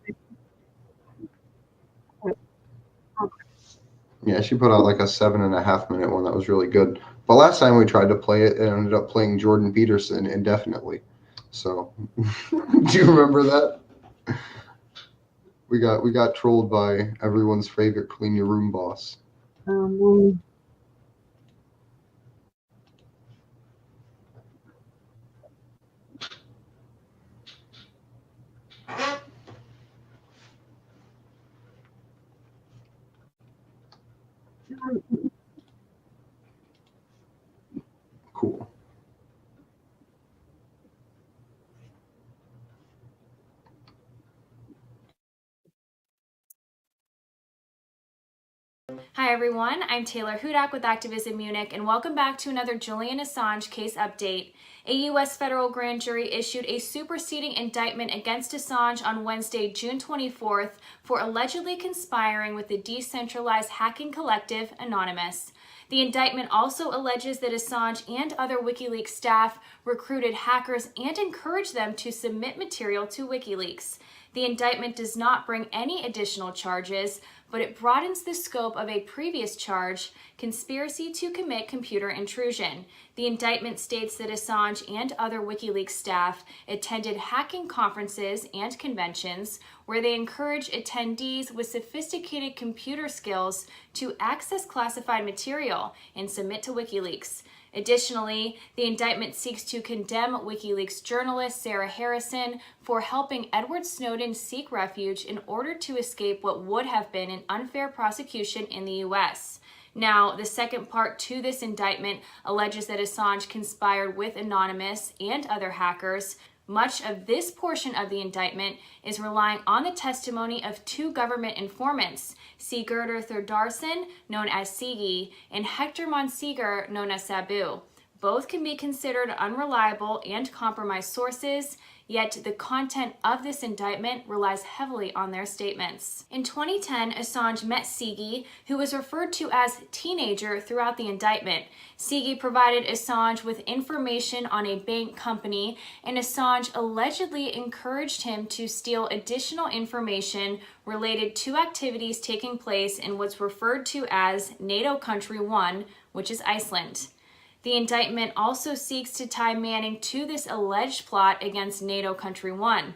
Yeah, she put out like a 7.5-minute one that was really good. But last time we tried to play it, it ended up playing Jordan Peterson indefinitely. So, do you remember that? We got trolled by everyone's favorite clean your room boss. Cool. Hi everyone, I'm Taylor Hudak with Activism Munich, and welcome back to another Julian Assange case update. A U.S. federal grand jury issued a superseding indictment against Assange on Wednesday, June 24th, for allegedly conspiring with the decentralized hacking collective Anonymous. The indictment also alleges that Assange and other WikiLeaks staff recruited hackers and encouraged them to submit material to WikiLeaks. The indictment does not bring any additional charges, but it broadens the scope of a previous charge, conspiracy to commit computer intrusion. The indictment states that Assange and other WikiLeaks staff attended hacking conferences and conventions where they encouraged attendees with sophisticated computer skills to access classified material and submit to WikiLeaks. Additionally, the indictment seeks to condemn WikiLeaks journalist Sarah Harrison for helping Edward Snowden seek refuge in order to escape what would have been an unfair prosecution in the U.S. Now, the second part to this indictment alleges that Assange conspired with Anonymous and other hackers. Much of this portion of the indictment is relying on the testimony of two government informants, Sigurdur Thordarson, known as Sigi, and Hector Monsegur, known as Sabu. Both can be considered unreliable and compromised sources, yet the content of this indictment relies heavily on their statements. In 2010, Assange met Sigi, who was referred to as teenager throughout the indictment. Sigi provided Assange with information on a bank company, and Assange allegedly encouraged him to steal additional information related to activities taking place in what's referred to as NATO Country 1, which is Iceland. The indictment also seeks to tie Manning to this alleged plot against NATO Country 1.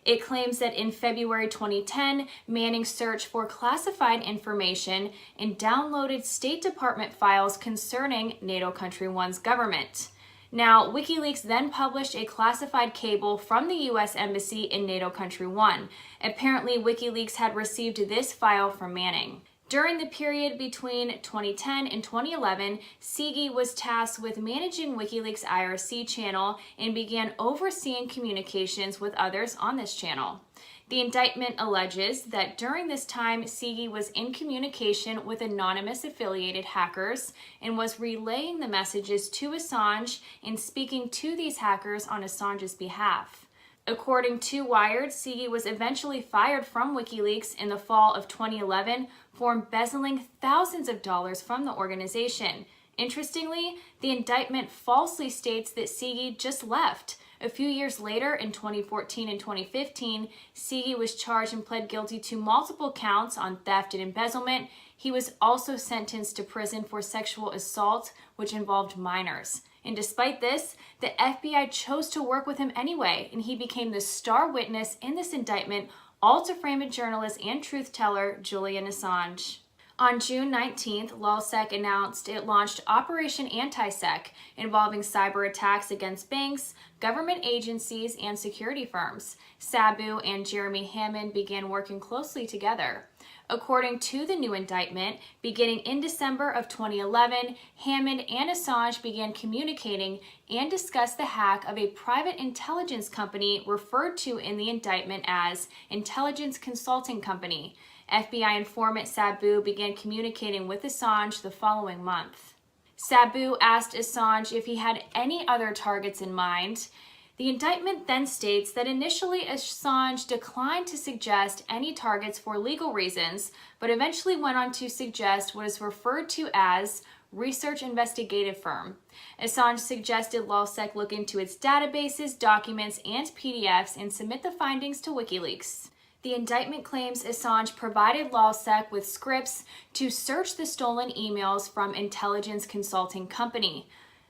It claims that in February 2010, Manning searched for classified information and downloaded State Department files concerning NATO Country 1's government. Now, WikiLeaks then published a classified cable from the U.S. Embassy in NATO Country 1. Apparently, WikiLeaks had received this file from Manning. During the period between 2010 and 2011, Sigi was tasked with managing WikiLeaks' IRC channel and began overseeing communications with others on this channel. The indictment alleges that during this time, Sigi was in communication with anonymous affiliated hackers and was relaying the messages to Assange and speaking to these hackers on Assange's behalf. According to Wired, Sigi was eventually fired from WikiLeaks in the fall of 2011 for embezzling thousands of dollars from the organization. Interestingly, the indictment falsely states that Sigi just left. A few years later, in 2014 and 2015, Sigi was charged and pled guilty to multiple counts on theft and embezzlement. He was also sentenced to prison for sexual assault, which involved minors. And despite this, the FBI chose to work with him anyway, and he became the star witness in this indictment, all to frame a journalist and truth teller, Julian Assange. On June 19th, LulzSec announced it launched Operation Anti-Sec, involving cyber attacks against banks, government agencies, and security firms. Sabu and Jeremy Hammond began working closely together. According to the new indictment, beginning in December of 2011, Hammond and Assange began communicating and discussed the hack of a private intelligence company referred to in the indictment as Intelligence Consulting Company. FBI informant Sabu began communicating with Assange the following month. Sabu asked Assange if he had any other targets in mind. The indictment then states that initially Assange declined to suggest any targets for legal reasons, but eventually went on to suggest what is referred to as research investigative firm. Assange suggested LulzSec look into its databases, documents, and PDFs and submit the findings to WikiLeaks. The indictment claims Assange provided LulzSec with scripts to search the stolen emails from Intelligence Consulting Company.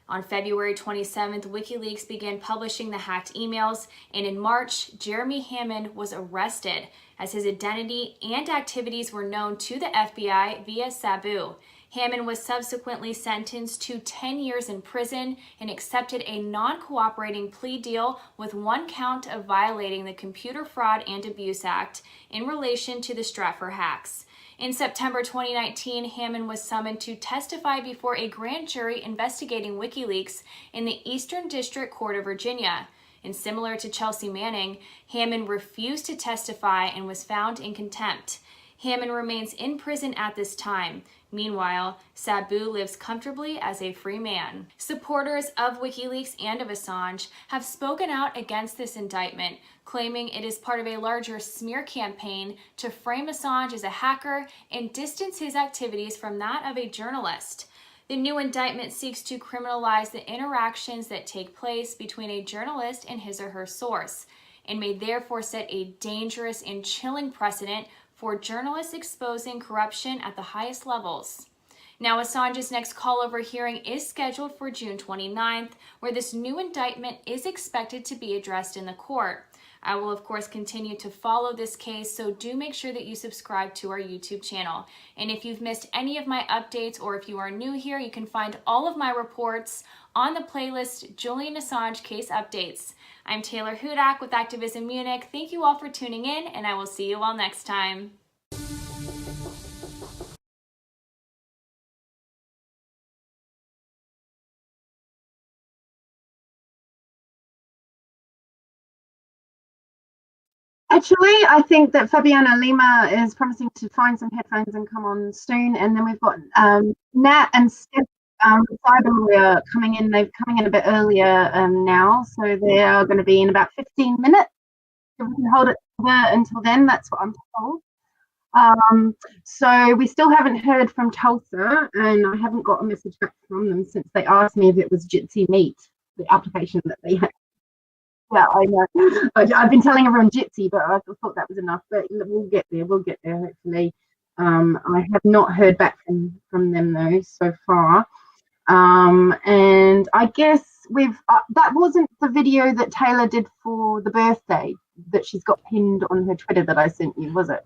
On February 27th, WikiLeaks began publishing the hacked emails, and in March, Jeremy Hammond was arrested as his identity and activities were known to the FBI via Sabu. Hammond was subsequently sentenced to 10 years in prison and accepted a non-cooperating plea deal with one count of violating the Computer Fraud and Abuse Act in relation to the Stratfor hacks. In September 2019, Hammond was summoned to testify before a grand jury investigating WikiLeaks in the Eastern District Court of Virginia. And similar to Chelsea Manning, Hammond refused to testify and was found in contempt. Hammond remains in prison at this time. Meanwhile, Sabu lives comfortably as a free man. Supporters of WikiLeaks and of Assange have spoken out against this indictment, claiming it is part of a larger smear campaign to frame Assange as a hacker and distance his activities from that of a journalist. The new indictment seeks to criminalize the interactions that take place between a journalist and his or her source, and may therefore set a dangerous and chilling precedent for journalists exposing corruption at the highest levels. Now, Assange's next call-over hearing is scheduled for June 29th, where this new indictment is expected to be addressed in the court. I will, of course, continue to follow this case, so do make sure that you subscribe to our YouTube channel. And if you've missed any of my updates, or if you are new here, you can find all of my reports on the playlist Julian Assange Case Updates. I'm Taylor Hudak with Activism Munich. Thank you all for tuning in, and I will see you all next time. Actually, I think that Fabiana Lima is promising to find some headphones and come on soon. And then we've got Nat and Steph, cyber lawyer, coming in. They're coming in a bit earlier now, so they are going to be in about 15 minutes. If we can hold it until then, that's what I'm told. So we still haven't heard from Tulsa, and I haven't got a message back from them since they asked me if it was Jitsi Meet, the application that they had. Yeah, I know. I've been telling everyone Jitsi, but I thought that was enough. But we'll get there. We'll get there, hopefully. I have not heard back from them, though, so far. And I guess we've... that wasn't the video that Taylor did for the birthday that she's got pinned on her Twitter that I sent you, was it?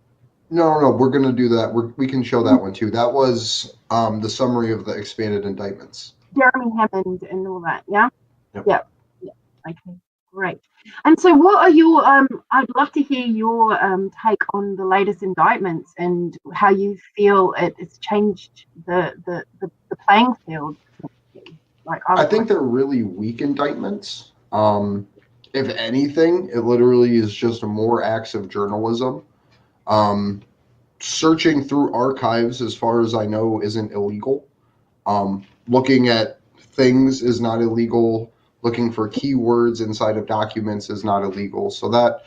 No, we're going to do that. We can show that one, too. That was the summary of the expanded indictments. Jeremy Hammond and all that, yeah? Yep. Yeah. Okay. Great. And so what are your, I'd love to hear your take on the latest indictments and how you feel it's changed the playing field. I think they're really weak indictments. If anything, it literally is just more acts of journalism. Searching through archives, as far as I know, isn't illegal. Looking at things is not illegal. Looking for keywords inside of documents is not illegal. So that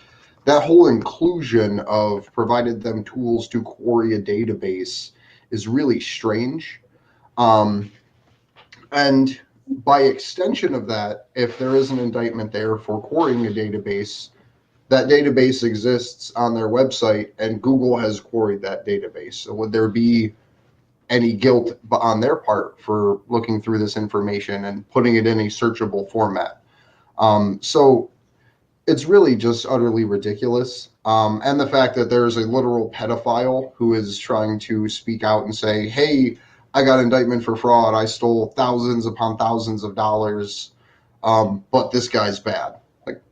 whole inclusion of provided them tools to query a database is really strange. And by extension of that, if there is an indictment there for querying a database, that database exists on their website and Google has queried that database. So would there be any guilt on their part for looking through this information and putting it in a searchable format? So it's really just utterly ridiculous. And the fact that there's a literal pedophile who is trying to speak out and say, hey, I got indictment for fraud. I stole thousands upon thousands of dollars. But this guy's bad. Like,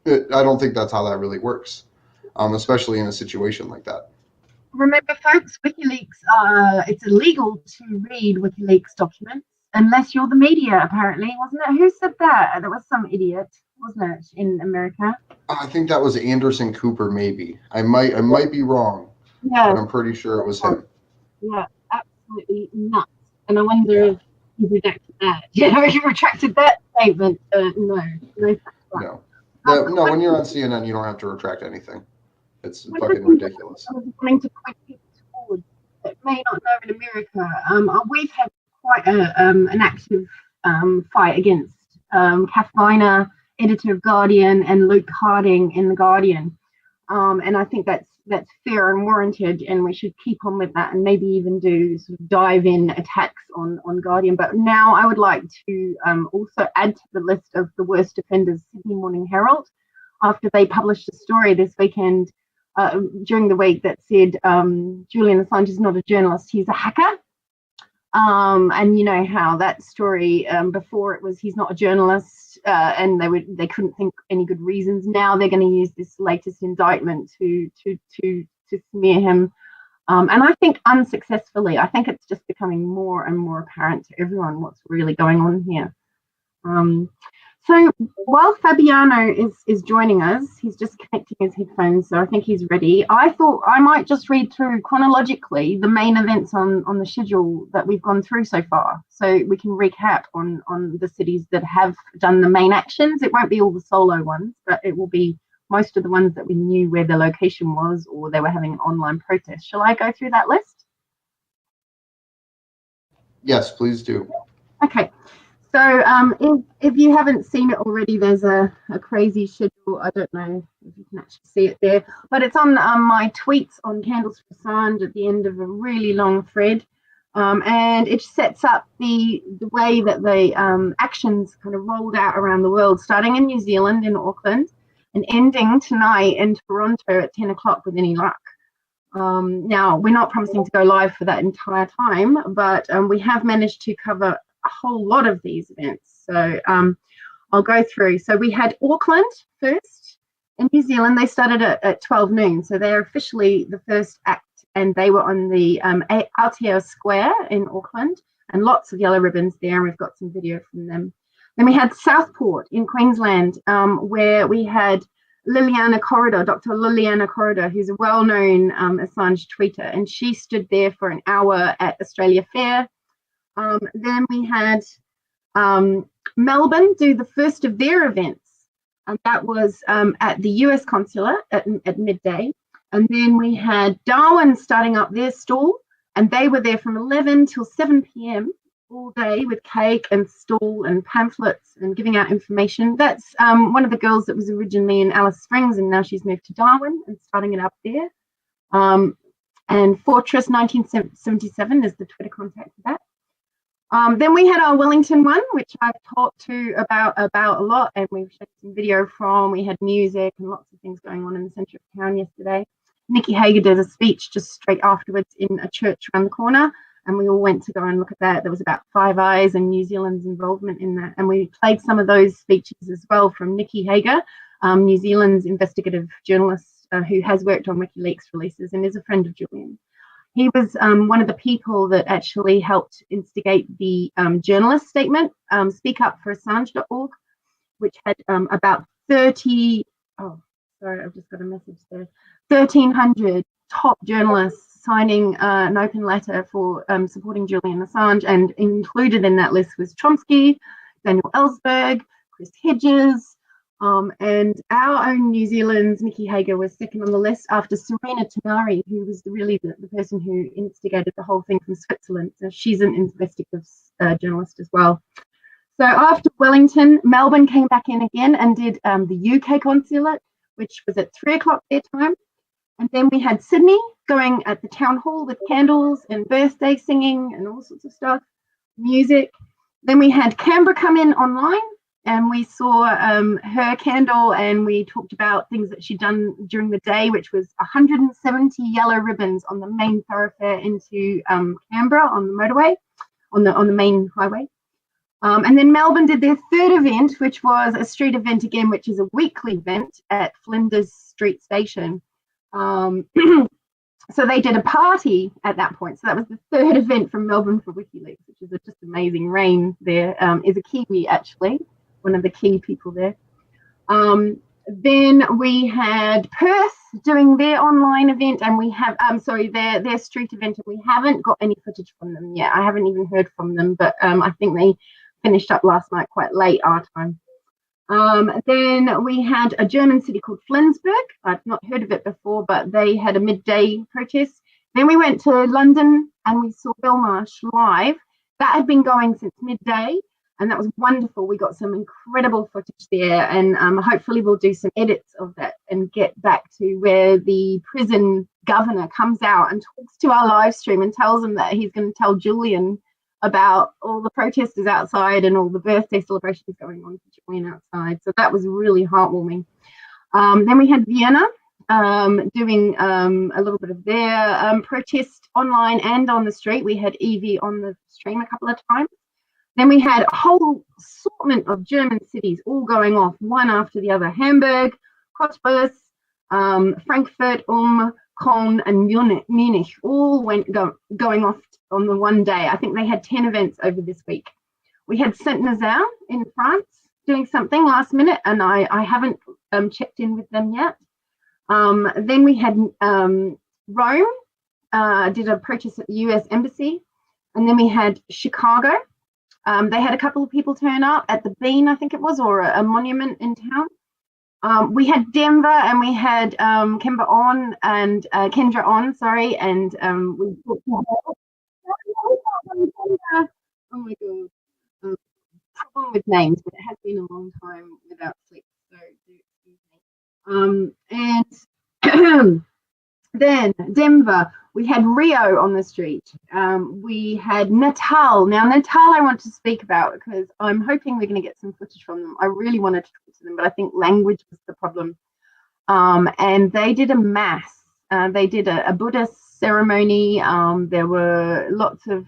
I don't think that's how that really works, especially in a situation like that. Remember, folks, WikiLeaks, it's illegal to read WikiLeaks documents unless you're the media, apparently, wasn't it? Who said that? There was some idiot, wasn't it, in America? I think that was Anderson Cooper, maybe. I might be wrong, but I'm pretty sure it was him. Yeah, absolutely nuts. And I wonder if he retracted that. He retracted that statement. No. No, when you're on CNN, you don't have to retract anything. It's fucking ridiculous. I was wanting to point people towards that may not know in America. We've had quite an active fight against Kath Viner, editor of Guardian, and Luke Harding in The Guardian. And I think that's fair and warranted, and we should keep on with that and maybe even do sort of dive-in attacks on Guardian. But now I would like to also add to the list of the worst offenders, Sydney Morning Herald, after they published a story this weekend during the week that said Julian Assange is not a journalist, he's a hacker. And you know how that story before it was he's not a journalist, and they couldn't think any good reasons. Now they're going to use this latest indictment to smear him, and I think unsuccessfully. I think it's just becoming more and more apparent to everyone what's really going on here. So while Fabiano is joining us, he's just connecting his headphones, so I think he's ready. I thought I might just read through chronologically the main events on the schedule that we've gone through so far, so we can recap on the cities that have done the main actions. It won't be all the solo ones, but it will be most of the ones that we knew where the location was or they were having an online protest. Shall I go through that list? Yes, please do. Okay. So if you haven't seen it already, there's a crazy schedule. I don't know if you can actually see it there, but it's on my tweets on Candles for Assange at the end of a really long thread. And it sets up the way that the actions kind of rolled out around the world, starting in New Zealand, in Auckland, and ending tonight in Toronto at 10 o'clock with any luck. Now, we're not promising to go live for that entire time, but we have managed to cover a whole lot of these events. So I'll go through. So we had Auckland first in New Zealand. They started at 12 noon. So they're officially the first act, and they were on the Aotearoa Square in Auckland, and lots of yellow ribbons there. And we've got some video from them. Then we had Southport in Queensland, where we had Liliana Corridor, Dr. Liliana Corridor, who's a well-known Assange tweeter, and she stood there for an hour at Australia Fair. Then we had Melbourne do the first of their events, and that was at the US consulate at midday. And then we had Darwin starting up their stall, and they were there from 11 till 7 p.m. all day with cake and stall and pamphlets and giving out information. That's one of the girls that was originally in Alice Springs, and now she's moved to Darwin and starting it up there. And Fortress 1977 is the Twitter contact for that. Then we had our Wellington one, which I've talked to about a lot, and we've shown some video from. We had music and lots of things going on in the centre of town yesterday. Nikki Hager did a speech just straight afterwards in a church around the corner, and we all went to go and look at that. There was about Five Eyes and New Zealand's involvement in that, and we played some of those speeches as well from Nikki Hager, New Zealand's investigative journalist who has worked on WikiLeaks releases and is a friend of Julian. He was one of the people that actually helped instigate the journalist statement, speakupforassange.org, which had about 30, oh, sorry, I've just got a message there, 1,300 top journalists signing an open letter for supporting Julian Assange, and included in that list was Chomsky, Daniel Ellsberg, Chris Hedges, and our own New Zealand's Nikki Hager was second on the list after Serena Tanari, who was really the person who instigated the whole thing from Switzerland. So she's an investigative journalist as well. So after Wellington, Melbourne came back in again and did the UK consulate, which was at 3 o'clock their time. And then we had Sydney going at the town hall with candles and birthday singing and all sorts of stuff, music. Then we had Canberra come in online and we saw her candle, and we talked about things that she'd done during the day, which was 170 yellow ribbons on the main thoroughfare into Canberra on the motorway, on the main highway. And then Melbourne did their third event, which was a street event again, which is a weekly event at Flinders Street Station. So they did a party at that point. So that was the third event from Melbourne for WikiLeaks, which is just amazing. Rain there is a Kiwi, actually, one of the key people there. Then we had Perth doing their online event, and we have, their street event, and we haven't got any footage from them yet. I haven't even heard from them, but I think they finished up last night quite late our time. Then we had a German city called Flensburg. I've not heard of it before, but they had a midday protest. Then we went to London and we saw Belmarsh live. That had been going since midday, and that was wonderful. We got some incredible footage there, and hopefully we'll do some edits of that and get back to where the prison governor comes out and talks to our live stream and tells them that he's going to tell Julian about all the protesters outside and all the birthday celebrations going on for Julian outside. So that was really heartwarming. Then we had Vienna doing a little bit of their protest online and on the street. We had Evie on the stream a couple of times. Then we had a whole assortment of German cities all going off, one after the other. Hamburg, Cottbus, Frankfurt, Köln, and Munich all went going off on the one day. I think they had 10 events over this week. We had Saint-Nazaire in France doing something last minute, and I haven't checked in with them yet. Then we had Rome did a protest at the US Embassy, and then we had Chicago. They had a couple of people turn up at the Bean, I think it was, or a monument in town. We had Denver, and we had Kendra on, and we talked to her. Oh my god, problem with names, but it has been a long time without sleep, so do excuse me. And then Denver, we had Rio on the street. We had Natal. Now Natal I want to speak about because I'm hoping we're going to get some footage from them. I really wanted to talk to them, but I think language was the problem. And they did a mass. They did a Buddhist ceremony. There were lots of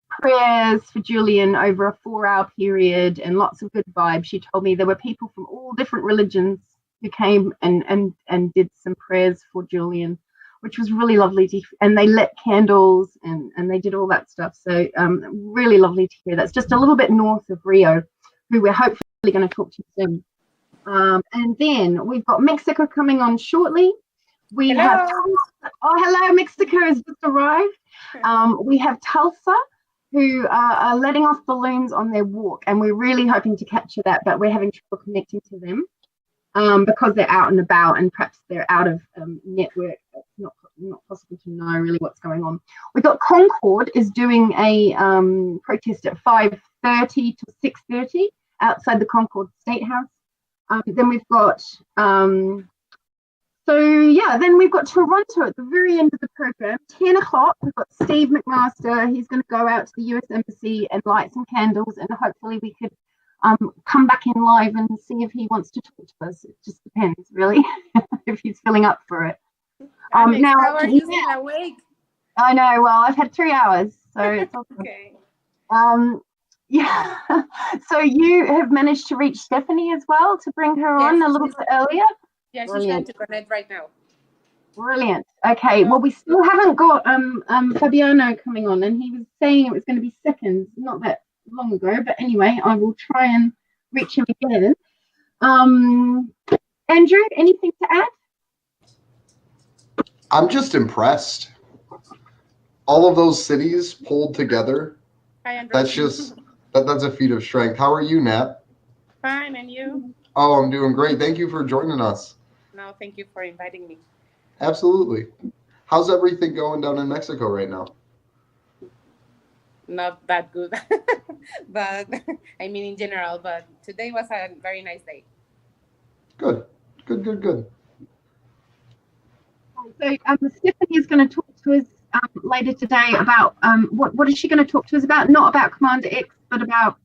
prayers for Julian over a 4-hour period and lots of good vibes. She told me there were people from all different religions who came and did some prayers for Julian, which was really lovely to, and they lit candles and they did all that stuff. So really lovely to hear. That's just a little bit north of Rio, who we're hopefully going to talk to soon. And then we've got Mexico coming on shortly. We have, hello, Mexico has just arrived. We have Tulsa, who are letting off balloons on their walk, and we're really hoping to capture that, but we're having trouble connecting to them because they're out and about, and perhaps they're out of network. It's not possible to know really what's going on. We've got Concord is doing a protest at 5:30 to 6:30 outside the Concord State House. Then we've got then we've got Toronto at the very end of the program, 10 o'clock. We've got Steve McMaster. He's going to go out to the US Embassy and light some candles, and hopefully we could come back in live and see if he wants to talk to us. It just depends, really, if he's filling up for it. Alex, now, how are you still awake? I know. Well, I've had 3 hours, so it's awesome. Okay. Yeah. So you have managed to reach Stephanie as well to bring her on a little bit earlier? Yeah, she's trying to connect right now. Brilliant. Okay. Well, we still haven't got Fabiano coming on, and he was saying it was going to be seconds, not that long ago. But anyway, I will try and reach him again. Andrew, anything to add? I'm just impressed. All of those cities pulled together. Hi, Andrew. That's just that's a feat of strength. How are you, Nat? Fine, and you? Oh, I'm doing great. Thank you for joining us. No, thank you for inviting me. Absolutely. How's everything going down in Mexico right now? Not that good, but I mean in general, but today was a very nice day. Good. So Stephanie is going to talk to us later today about what is she going to talk to us about? Not about Commander X, but about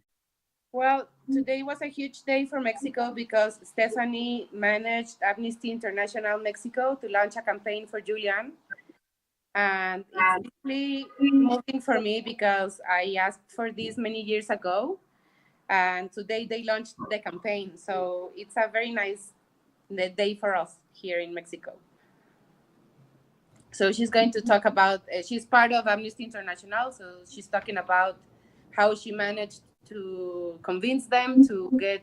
Well, today was a huge day for Mexico because Stephanie managed Amnesty International Mexico to launch a campaign for Julian. And it's deeply moving for me because I asked for this many years ago. And today they launched the campaign. So it's a very nice day for us here in Mexico. So she's going to talk about, she's part of Amnesty International. So she's talking about how she managed to convince them to get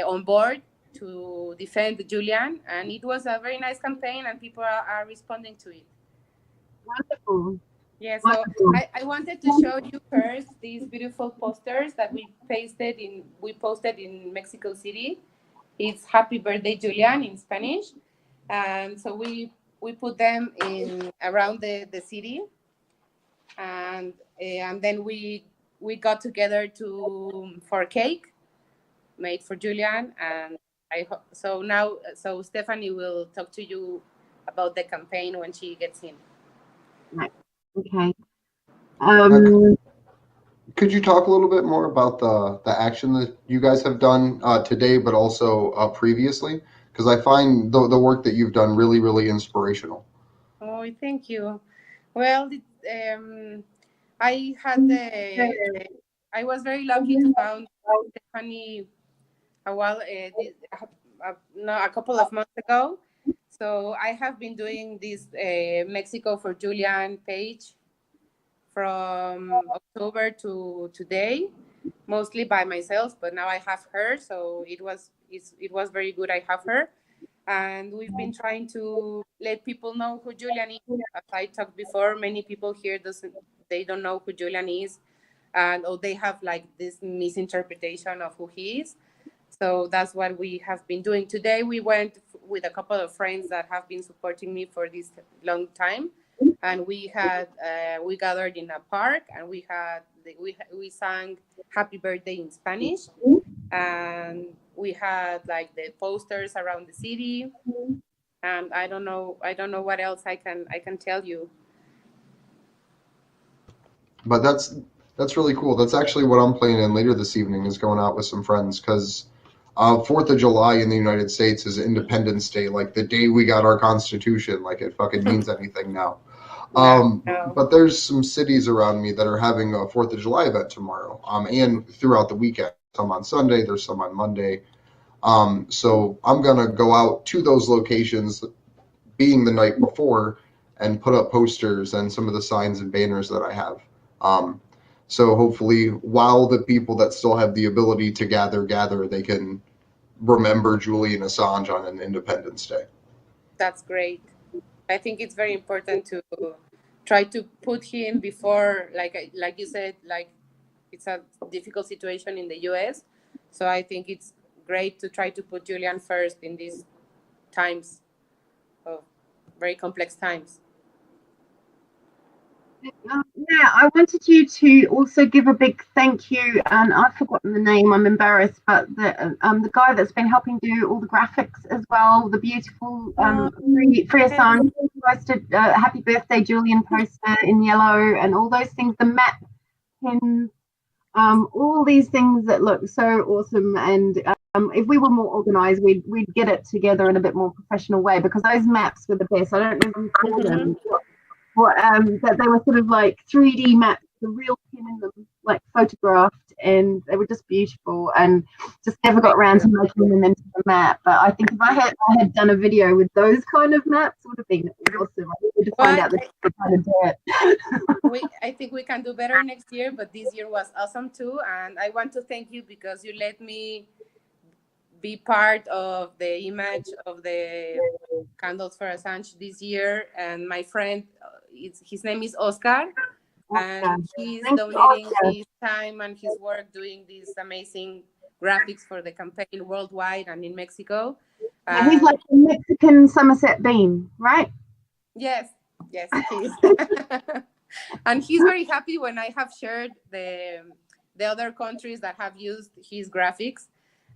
on board to defend Julian. And it was a very nice campaign and people are responding to it. Wonderful. Yeah, so I wanted to show you first these beautiful posters that we posted in Mexico City. It's Happy Birthday Julian in Spanish. And so we put them in around the city. And then we got together for a cake made for Julian. And so Stephanie will talk to you about the campaign when she gets in. Right. Okay. Could you talk a little bit more about the action that you guys have done today, but also previously? Because I find the work that you've done really, really inspirational. Oh, thank you. Well, I was very lucky to found Stephanie a couple of months ago. So I have been doing this Mexico for Julian page from October to today, mostly by myself, but now I have her, so it was very good I have her. And we've been trying to let people know who Julian is. As I talked before, many people here they don't know who Julian is, or they have like this misinterpretation of who he is. So that's what we have been doing. Today we went with a couple of friends that have been supporting me for this long time, and we gathered in a park, and we sang Happy Birthday in Spanish, and we had like the posters around the city, and I don't know what else I can tell you. But that's really cool. That's actually what I'm planning later this evening, is going out with some friends, because 4th of July in the United States is Independence Day, like the day we got our Constitution, like it fucking means anything now. But there's some cities around me that are having a 4th of July event tomorrow, and throughout the weekend. Some on Sunday, there's some on Monday. So I'm going to go out to those locations being the night before and put up posters and some of the signs and banners that I have. So hopefully, while the people that still have the ability to gather, they can remember Julian Assange on an Independence Day. That's great. I think it's very important to try to put him before, like you said, like it's a difficult situation in the US. So I think it's great to try to put Julian first in these times of very complex times. Yeah, I wanted you to also give a big thank you, and I've forgotten the name, I'm embarrassed, but the guy that's been helping do all the graphics as well, the beautiful Free Assange posted Happy Birthday Julian poster in yellow, and all those things, the map pins, all these things that look so awesome. And if we were more organized, we'd get it together in a bit more professional way, because those maps were the best. I don't know what you call them. That they were sort of like 3D maps, the real pin in them, like photographed, and they were just beautiful, and just never got around to making them into the map. But I think if I had done a video with those kind of maps, it would have been awesome. I needed to find out how to do it. I think we can do better next year, but this year was awesome too, and I want to thank you because you let me be part of the image of the Candles for Assange this year. And my friend, his name is Oscar, and he's donating his time and his work doing these amazing graphics for the campaign worldwide and in Mexico. He's like the Mexican Somerset Bean, right? Yes, he is. And he's very happy when I have shared the other countries that have used his graphics.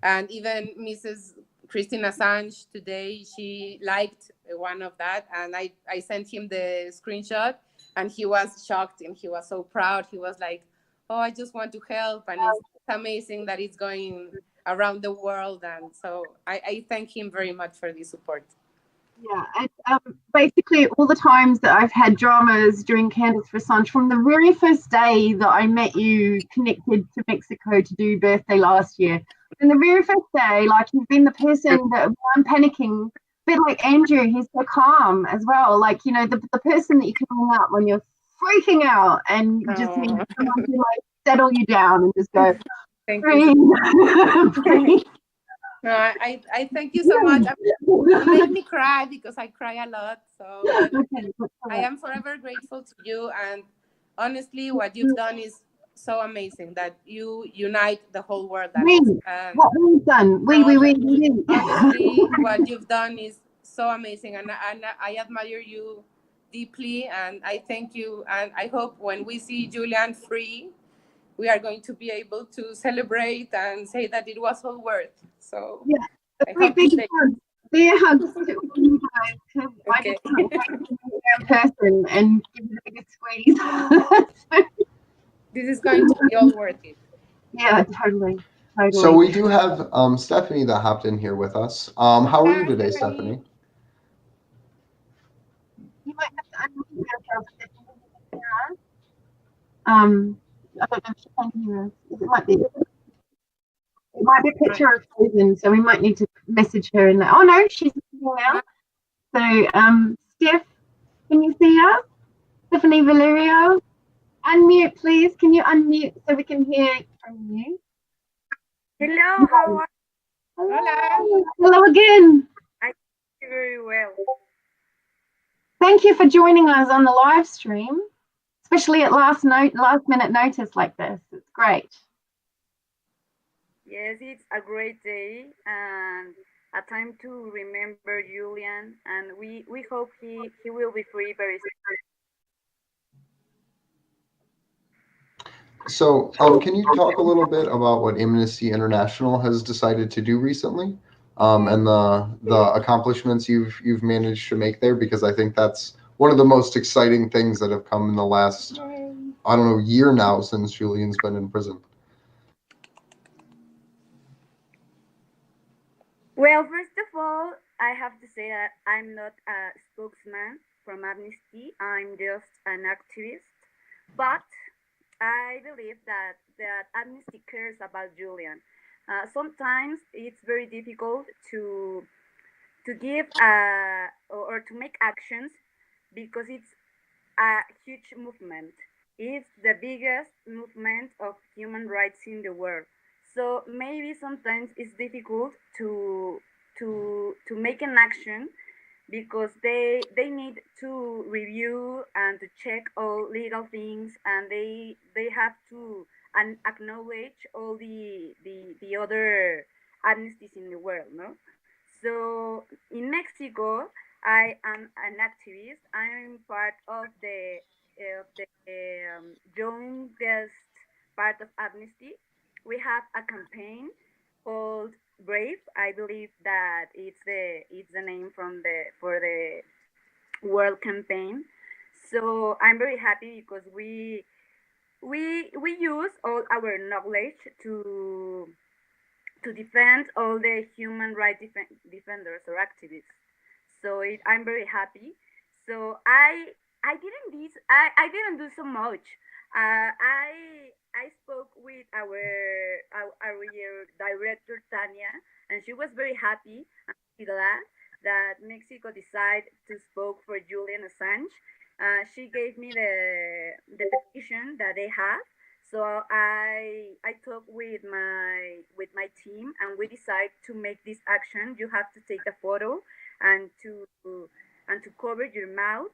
And even Mrs. Christine Assange today, she liked one of that. And I sent him the screenshot, and he was shocked and he was so proud. He was like, oh, I just want to help, and it's amazing that it's going around the world. And so I thank him very much for the support. Yeah, basically all the times that I've had dramas during Candles for Assange, from the very first day that I met you, connected to Mexico to do birthday last year, from the very first day, like, you've been the person that I'm panicking, a bit like Andrew, he's so calm as well, like, you know, the person that you can ring up when you're freaking out and you just need someone to like settle you down and just go, thank breathe. you. No, I thank you so much. You make me cry because I cry a lot. So I am forever grateful to you. And honestly, what you've done is so amazing, that you unite the whole world. And what we've done, we. Honestly, what you've done is so amazing, and I admire you deeply, and I thank you. And I hope when we see Julian free, we are going to be able to celebrate and say that it was all worth. So yeah, I hope big hugs. Big hugs to you guys. I just can't wait to meet you in person and give you the biggest squeeze. This is going to be all worth it. Yeah, totally. So we do have Stephanie that hopped in here with us. How are you today, Stephanie? You might have to unmute yourself, Stephanie. I don't know if she can hear us. It might be a picture of Susan, so we might need to message her in there. Oh no, she's here now. So Steph, can you see us? Stephanie Valerio, unmute please. Can you unmute so we can hear from you? Hello, how are you? Hello. Hello again. I do very well. Thank you for joining us on the live stream, especially at last minute notice like this. It's great. Yes, it's a great day and a time to remember Julian, and we hope he will be free very soon. So, can you talk a little bit about what Amnesty International has decided to do recently, and the accomplishments you've managed to make there? Because I think that's one of the most exciting things that have come in the last, I don't know, year now since Julian's been in prison. Well, first of all, I have to say that I'm not a spokesman from Amnesty. I'm just an activist, but I believe that Amnesty cares about Julian. Sometimes it's very difficult to give or to make actions because it's a huge movement. It's the biggest movement of human rights in the world. So maybe sometimes it's difficult to make an action because they need to review and to check all legal things, and they have to acknowledge all the other amnesties in the world, no? So in Mexico, I am an activist. I'm part of the youngest part of Amnesty. We have a campaign called Brave. I believe that it's the name for the world campaign. So I'm very happy because we use all our knowledge to defend all the human rights defenders or activists. So I'm very happy. So I didn't do so much. I spoke with our director Tanya, and she was very happy and glad that Mexico decided to spoke for Julian Assange. She gave me the petition that they have. So I talked with my team, and we decided to make this action. You have to take a photo and to cover your mouth,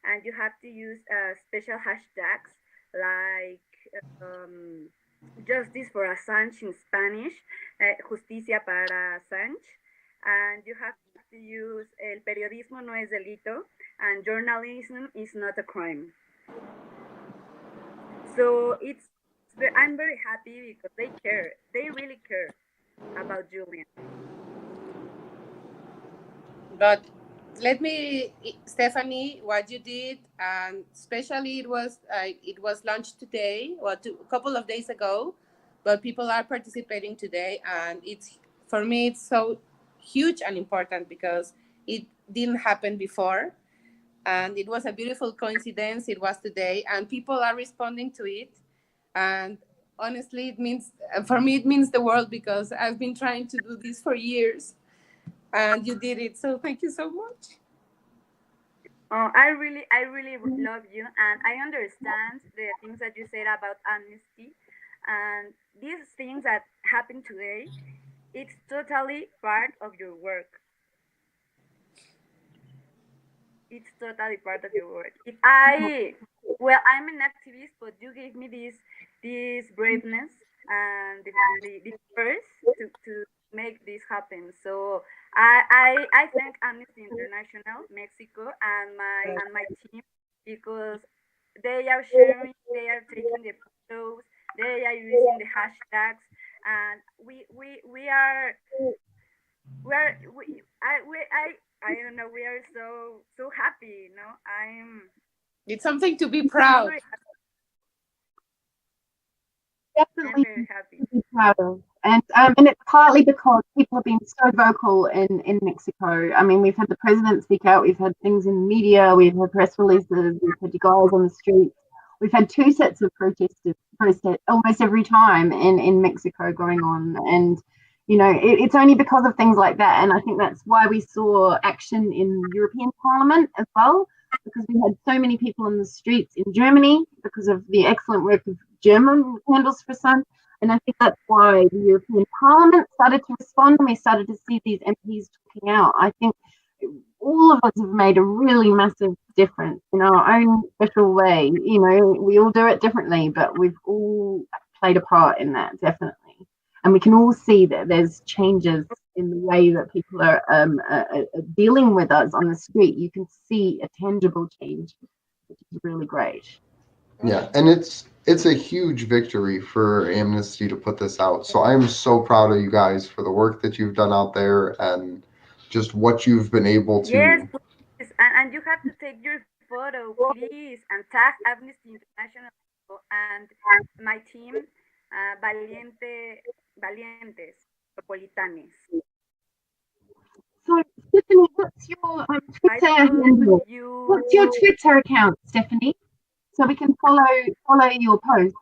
and you have to use special hashtags like justice for Assange in Spanish, justicia para Assange, and you have to use el periodismo no es delito, and journalism is not a crime. So I'm very happy because they care. They really care about Julian. But let me, Stephanie, what you did, and especially it was launched today, or a couple of days ago, but people are participating today, and it's, for me, it's so huge and important because it didn't happen before, and it was a beautiful coincidence. It was today, and people are responding to it, and honestly, it means, for me, it means the world, because I've been trying to do this for years, and you did it. So thank you so much. Oh, I really love you, and I understand the things that you said about amnesty, and these things that happen today. It's totally part of your work. It's totally part of your work. If I'm an activist, but you gave me this braveness and the first to make this happen. So I thank Amnesty International Mexico and my team, because they are sharing, they are taking the photos, they are using the hashtags, and I don't know, we are so happy, you know. It's something to be proud. Definitely I'm very happy. to be proud of. And it's partly because people have been so vocal in Mexico. I mean, we've had the president speak out, we've had things in the media, we've had press releases, we've had you guys on the streets. We've had 2 sets of protests almost every time in Mexico going on. And, you know, it's only because of things like that. And I think that's why we saw action in the European Parliament as well, because we had so many people in the streets in Germany because of the excellent work of German Candles for Sun. And I think that's why the European Parliament started to respond, and we started to see these MPs talking out. I think all of us have made a really massive difference in our own special way. You know, we all do it differently, but we've all played a part in that, definitely. And we can all see that there's changes in the way that people are dealing with us on the street. You can see a tangible change, which is really great. Yeah, and it's a huge victory for Amnesty to put this out. So I'm so proud of you guys for the work that you've done out there and just what you've been able to. Yes, please. And you have to take your photo, please, and tag Amnesty International and my team, Valientes Metropolitanes. So, Stephanie, what's your Twitter handle? What's your Twitter account, Stephanie? So we can follow your posts.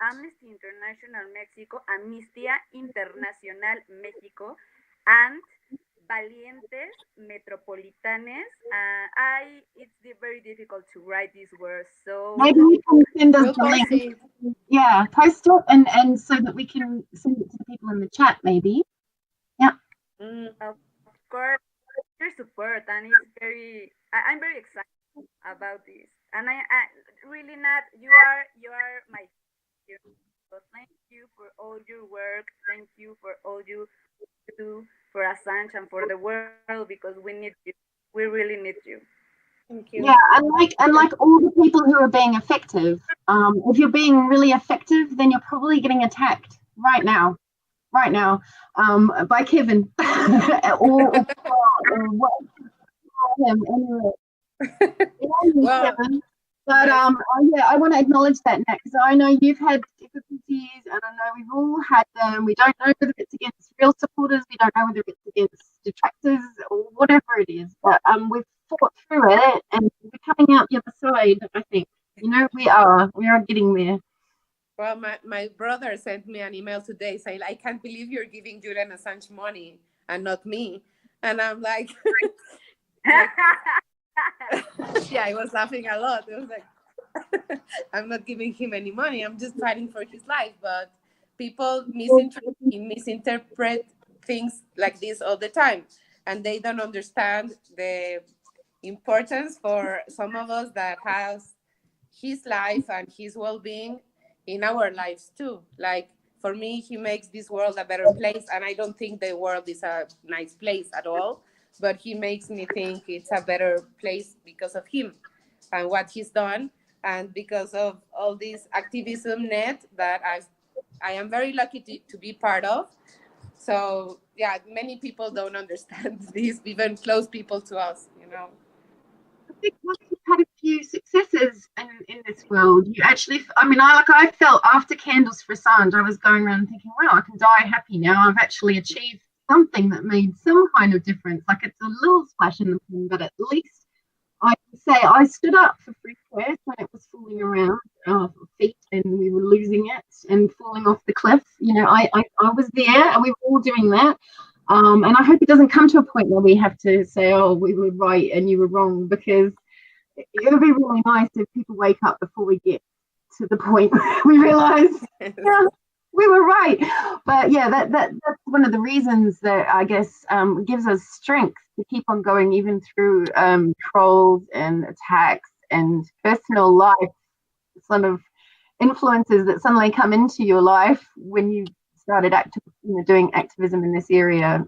Amnesty International Mexico, Amnistía Internacional México, and Valientes Metropolitanes. It's very difficult to write these words, so maybe you can send us the link. Yeah, post it and so that we can send it to the people in the chat, maybe. Yeah. Of course, your support, and it's I'm very excited about this, and I really not. You are my. So thank you for all your work. Thank you for all you do for Assange and for the world, because we need you. We really need you. Thank you. Yeah, and like all the people who are being effective, if you're being really effective, then you're probably getting attacked right now, by Kevin or what him anyway. Well, Kevin. But yeah, I want to acknowledge that, Nat, because I know you've had difficulties, and I know we've all had them. We don't know whether it's against real supporters, we don't know whether it's against detractors or whatever it is. But we've fought through it, and we're coming out the other side. I think, you know, we are getting there. Well, my brother sent me an email today saying, "I can't believe you're giving Julian Assange money and not me," and I'm like. Yeah, I was laughing a lot. It was like, I'm not giving him any money. I'm just fighting for his life. But people misinterpret things like this all the time. And they don't understand the importance for some of us that has his life and his well-being in our lives too. Like, for me, he makes this world a better place. And I don't think the world is a nice place at all. But he makes me think it's a better place because of him and what he's done, and because of all this activism net that I am very lucky to be part of. So yeah, many people don't understand this, even close people to us, you know. I think once you've had a few successes in this world, you actually, I felt after Candles for Assange, I was going around thinking, wow, I can die happy now. I've actually achieved something that made some kind of difference. Like, it's a little splash in the pan, but at least I can say I stood up for free press when it was falling around our feet and we were losing it and falling off the cliff. You know, I was there and we were all doing that. And I hope it doesn't come to a point where we have to say, oh, we were right and you were wrong, because it would be really nice if people wake up before we get to the point where we realize, yeah, we were right. But yeah, that's one of the reasons that I guess gives us strength to keep on going, even through trolls and attacks and personal life sort of influences that suddenly come into your life when you started doing activism in this area.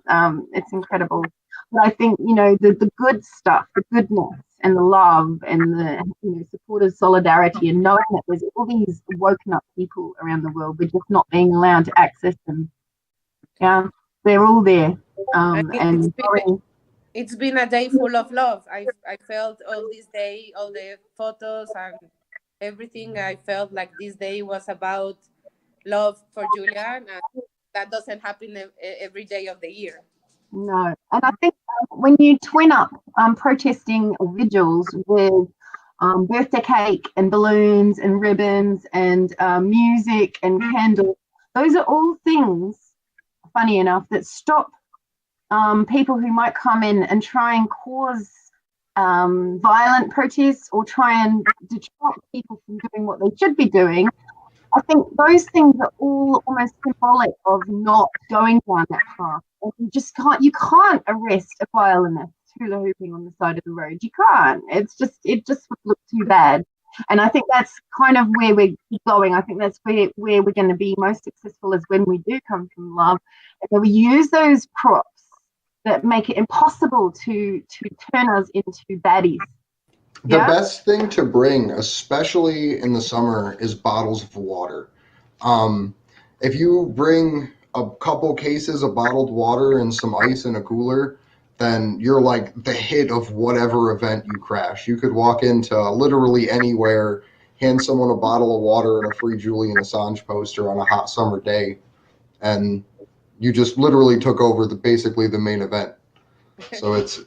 It's incredible. But I think, the good stuff, the goodness and the love and the supportive solidarity, and knowing that there's all these woken up people around the world, we're just not being allowed to access them. Yeah, they're all there. It's been a day full of love. I felt all this day, all the photos and everything. I felt like this day was about love for Julian, and that doesn't happen every day of the year. No, and I think when you twin up protesting or vigils with birthday cake and balloons and ribbons and music and candles, those are all things, funny enough, that stop people who might come in and try and cause violent protests or try and detract people from doing what they should be doing. I think those things are all almost symbolic of not going down that path. And you can't arrest a violinist hula hooping on the side of the road. You can't. It just would look too bad. And I think that's kind of where we're going. I think that's where we're going to be most successful, is when we do come from love, and when we use those props that make it impossible to turn us into baddies. The best thing to bring, especially in the summer, is bottles of water. If you bring a couple cases of bottled water and some ice in a cooler, then you're like the hit of whatever event you crash. You could walk into literally anywhere, hand someone a bottle of water and a free Julian Assange poster on a hot summer day, and you just literally took over basically the main event. So it's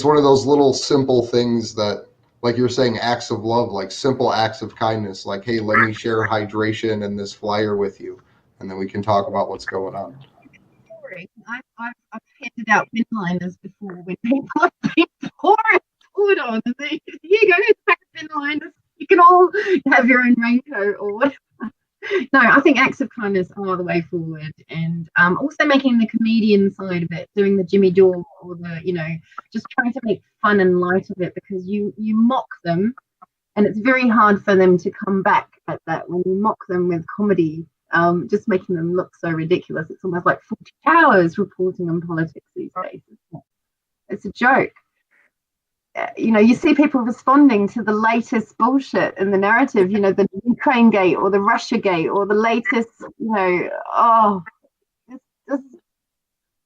one of those little simple things that, like you're saying, acts of love, like simple acts of kindness, like, hey, let me share hydration and this flyer with you, and then we can talk about what's going on. I've handed out bin liners before when people have been pouring food on, and here you go, here's a pack of bin liners. You can all have your own raincoat or whatever. No, I think acts of kindness are the way forward, and also making the comedian side of it, doing the Jimmy Dore or the, just trying to make fun and light of it, because you mock them, and it's very hard for them to come back at that when you mock them with comedy, just making them look so ridiculous. It's almost like 40 Towers reporting on politics these days. It's a joke. You see people responding to the latest bullshit in the narrative, the Ukraine gate or the Russia gate or the latest,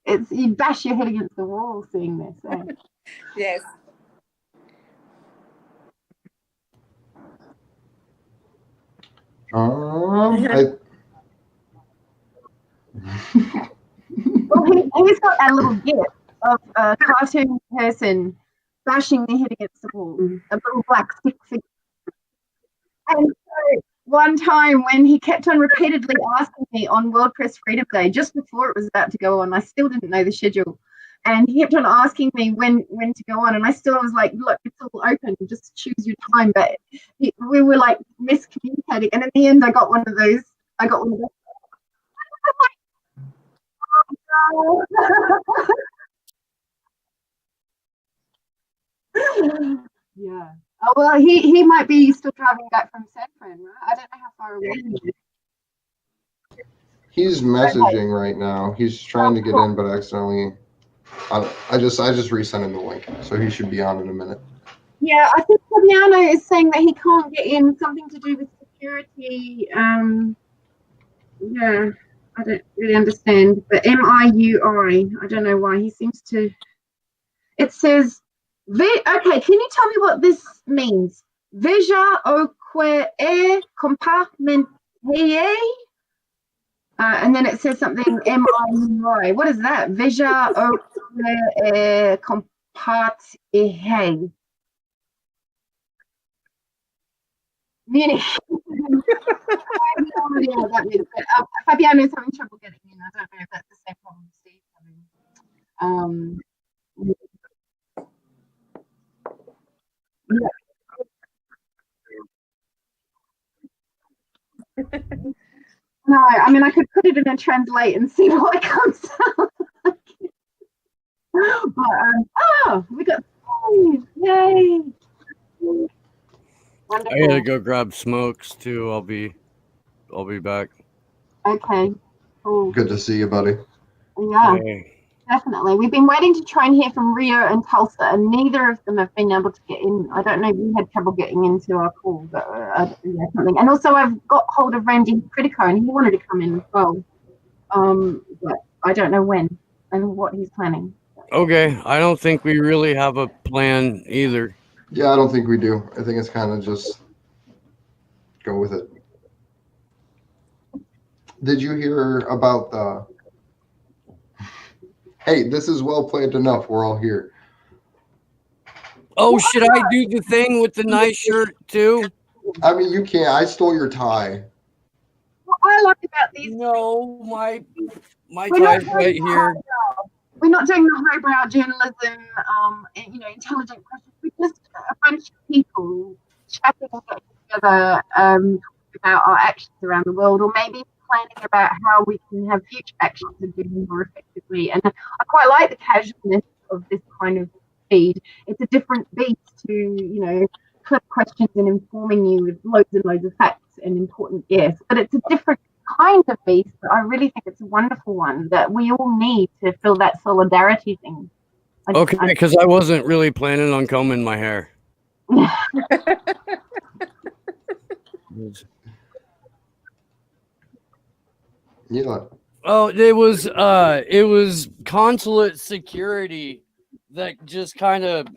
it's you bash your head against the wall seeing this. Eh? Yes. Well, he's got that little gift of a cartoon person bashing their head against the wall, a little black stick figure. And so one time when he kept on repeatedly asking me on World Press Freedom Day, just before it was about to go on, I still didn't know the schedule, and he kept on asking me when to go on, and I still was like, look, it's all open, just choose your time. But we were like miscommunicating, and in the end I got one of those. I'm like, oh, no. Yeah. Oh, well, he might be still driving back from San Fran, right? I don't know how far away he is. He's messaging right now. He's trying to get in, but accidentally. I just resent him the link, so he should be on in a minute. Yeah, I think Fabiano is saying that he can't get in. Something to do with security. Yeah. I don't really understand, but MIUI. I don't know why he seems to. It says, okay, can you tell me what this means? Veja o que é compartmenteie? And then it says something MIUI. What is that? Veja o que é compartmenteie. Munich. I have no idea what that means, but Fabiano is having trouble getting in. I don't know if that's the same problem Steve's having. No, I mean, I could put it in a translate and see what it comes out like. But, we got Steve. Yay. Wonderful. I gotta go grab smokes too. I'll be back. Okay, cool. Good to see you, buddy. Yeah, Hey. definitely. We've been waiting to try and hear from Rio and Tulsa, and neither of them have been able to get in. I don't know if you had trouble getting into our call, but yeah, something. And also, I've got hold of Randy Critico, and he wanted to come in as well. But I don't know when and what he's planning. Okay, I don't think we really have a plan either. Yeah, I don't think we do. I think it's kind of just go with it. Did you hear about the... Hey, this is well played enough. We're all here. Oh, should I do the thing with the nice shirt too? I mean, you can't. I stole your tie. What I like about these... No, my tie's right here. We're not doing the highbrow journalism, intelligent questions. We're just a bunch of people chatting and getting together about our actions around the world, or maybe planning about how we can have future actions and do them more effectively. And I quite like the casualness of this kind of feed. It's a different beast to, clip questions and informing you with loads and loads of facts and important guests. But it's a different kind of beast, but I really think it's a wonderful one that we all need to feel that solidarity thing. Okay, because I wasn't really planning on combing my hair. Yeah. Oh, it was consulate security that just kind of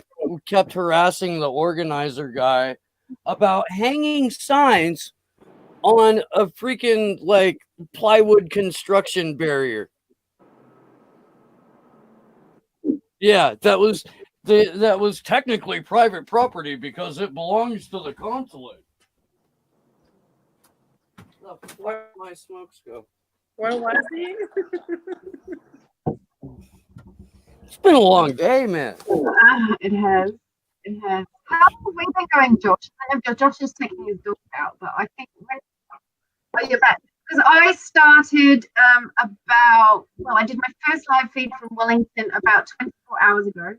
kept harassing the organizer guy about hanging signs on a freaking plywood construction barrier. Yeah, that was technically private property because it belongs to the consulate. Where did my smokes go? Where was he? It's been a long day, man. It has. How have we been going, Josh? I know Josh is taking his dog out, but I think you're back. Because I started I did my first live feed from Wellington about 24 hours ago,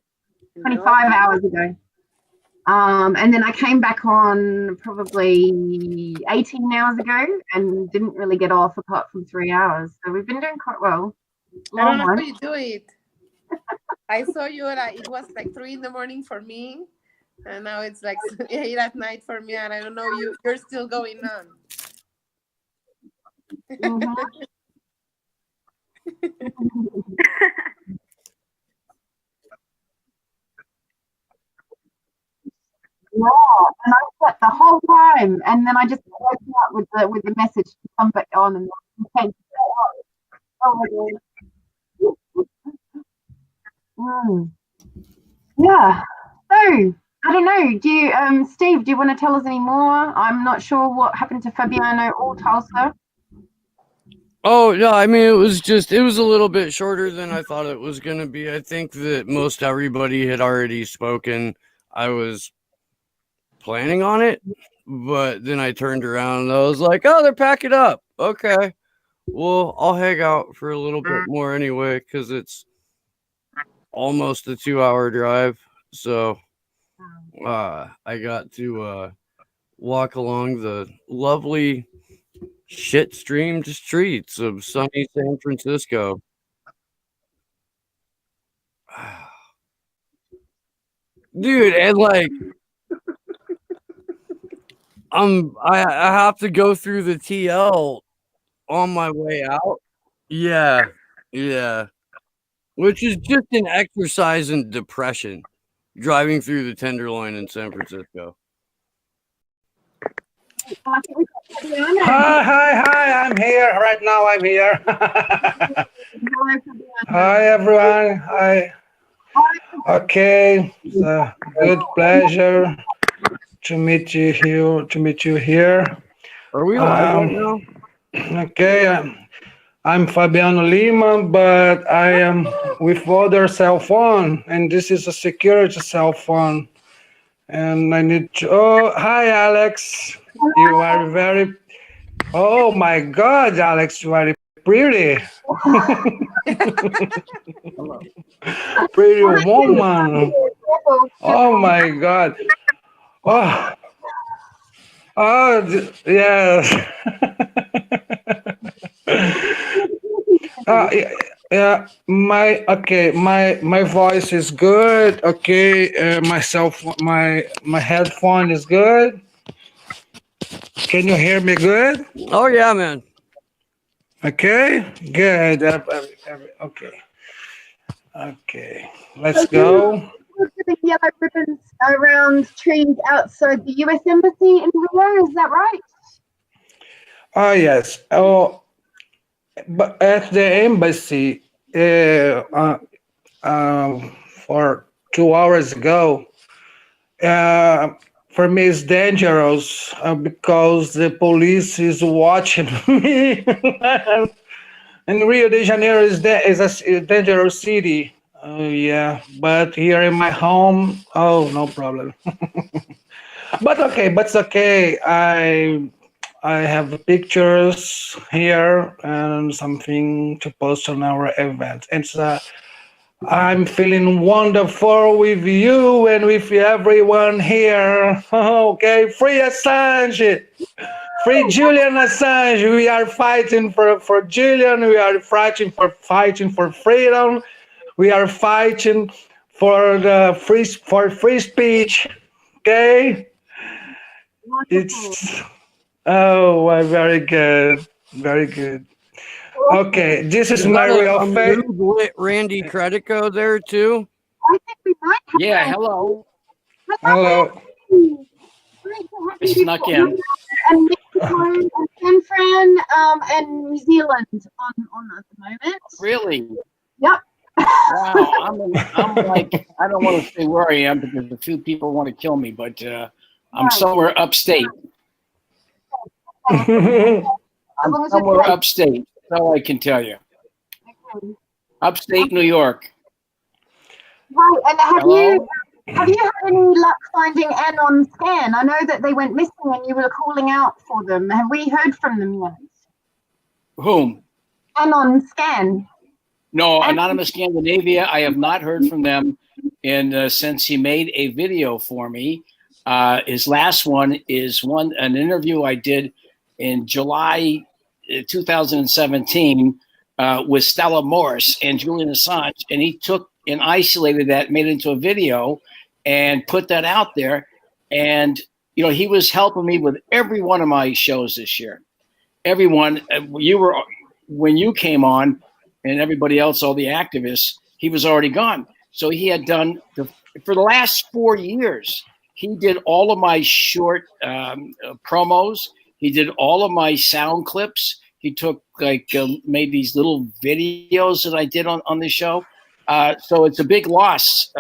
25 hours ago. And then I came back on probably 18 hours ago and didn't really get off apart from 3 hours. So we've been doing quite well. I don't know how you do it. I saw you it was like 3 a.m. for me, and now it's like 8 p.m. for me, and I don't know, you're still going on. Mm-hmm. Yeah, and I slept the whole time, and then I just woke up with the message to come back on, and then oh my God. Yeah. So I don't know. Do you, Steve? Do you want to tell us any more? I'm not sure what happened to Fabiano or Tulsa. Oh, no, I mean, it was a little bit shorter than I thought it was going to be. I think that most everybody had already spoken. I was planning on it, but then I turned around and I was like, oh, they're packing up. Okay. Well, I'll hang out for a little bit more anyway, because it's almost a 2-hour drive. So I got to walk along the lovely shit-streamed streets of sunny San Francisco. Dude, and I have to go through the TL on my way out, Yeah, yeah. Which is just an exercise in depression, driving through the Tenderloin in San Francisco. Hi, I'm here. Right now I'm here. Hi, everyone. Hi. Okay, good pleasure to meet you here. Are we live right now? Okay, I'm Fabiano Lima, but I am with other cell phone, and this is a security cell phone. And I need to, oh, hi, Alex. You are very, oh my God, Alex, you are pretty. Pretty woman. Oh my God. Oh, yes. Yeah, my voice is good. Okay, my headphone is good. Can you hear me good? Oh yeah, man. Okay, good. Okay, let's go. The yellow ribbons around trees outside the US Embassy in Rio, is that right? Oh yes. Oh, but at the embassy, for 2 hours ago, for me it's dangerous because the police is watching me. And Rio de Janeiro is a dangerous city. Oh yeah, but here in my home, oh no problem. But it's okay. I have pictures here and something to post on our event. And I'm feeling wonderful with you and with everyone here. Okay, free Assange, free Julian Assange. We are fighting for Julian. We are fighting for freedom. We are fighting for free speech. Okay, it's. Oh, very good. Very good. Okay, this is my real face. Randy Credico there too. I think we might have. Yeah, hello. Hello. I snuck in. And Mexico and San Fran and New Zealand on at the moment. Really? Yep. Wow, I'm like, I don't want to say where I am because a few people want to kill me, but I'm somewhere upstate. I'm somewhere upstate. That's all I can tell you. Okay. Upstate New York. Right, and have Hello? you had any luck finding Anon Scan? I know that they went missing and you were calling out for them. Have we heard from them yet? Whom? Anon Scan. No, Anonymous Scandinavia. I have not heard from them since he made a video for me. His last one is an interview I did in July 2017 with Stella Morris and Julian Assange, and he took and isolated that, made it into a video, and put that out there. And he was helping me with every one of my shows this year. Everyone, when you came on, and everybody else, all the activists, he was already gone. So he had done for the last 4 years. He did all of my short promos. He did all of my sound clips. He took made these little videos that I did on the show. So it's a big loss.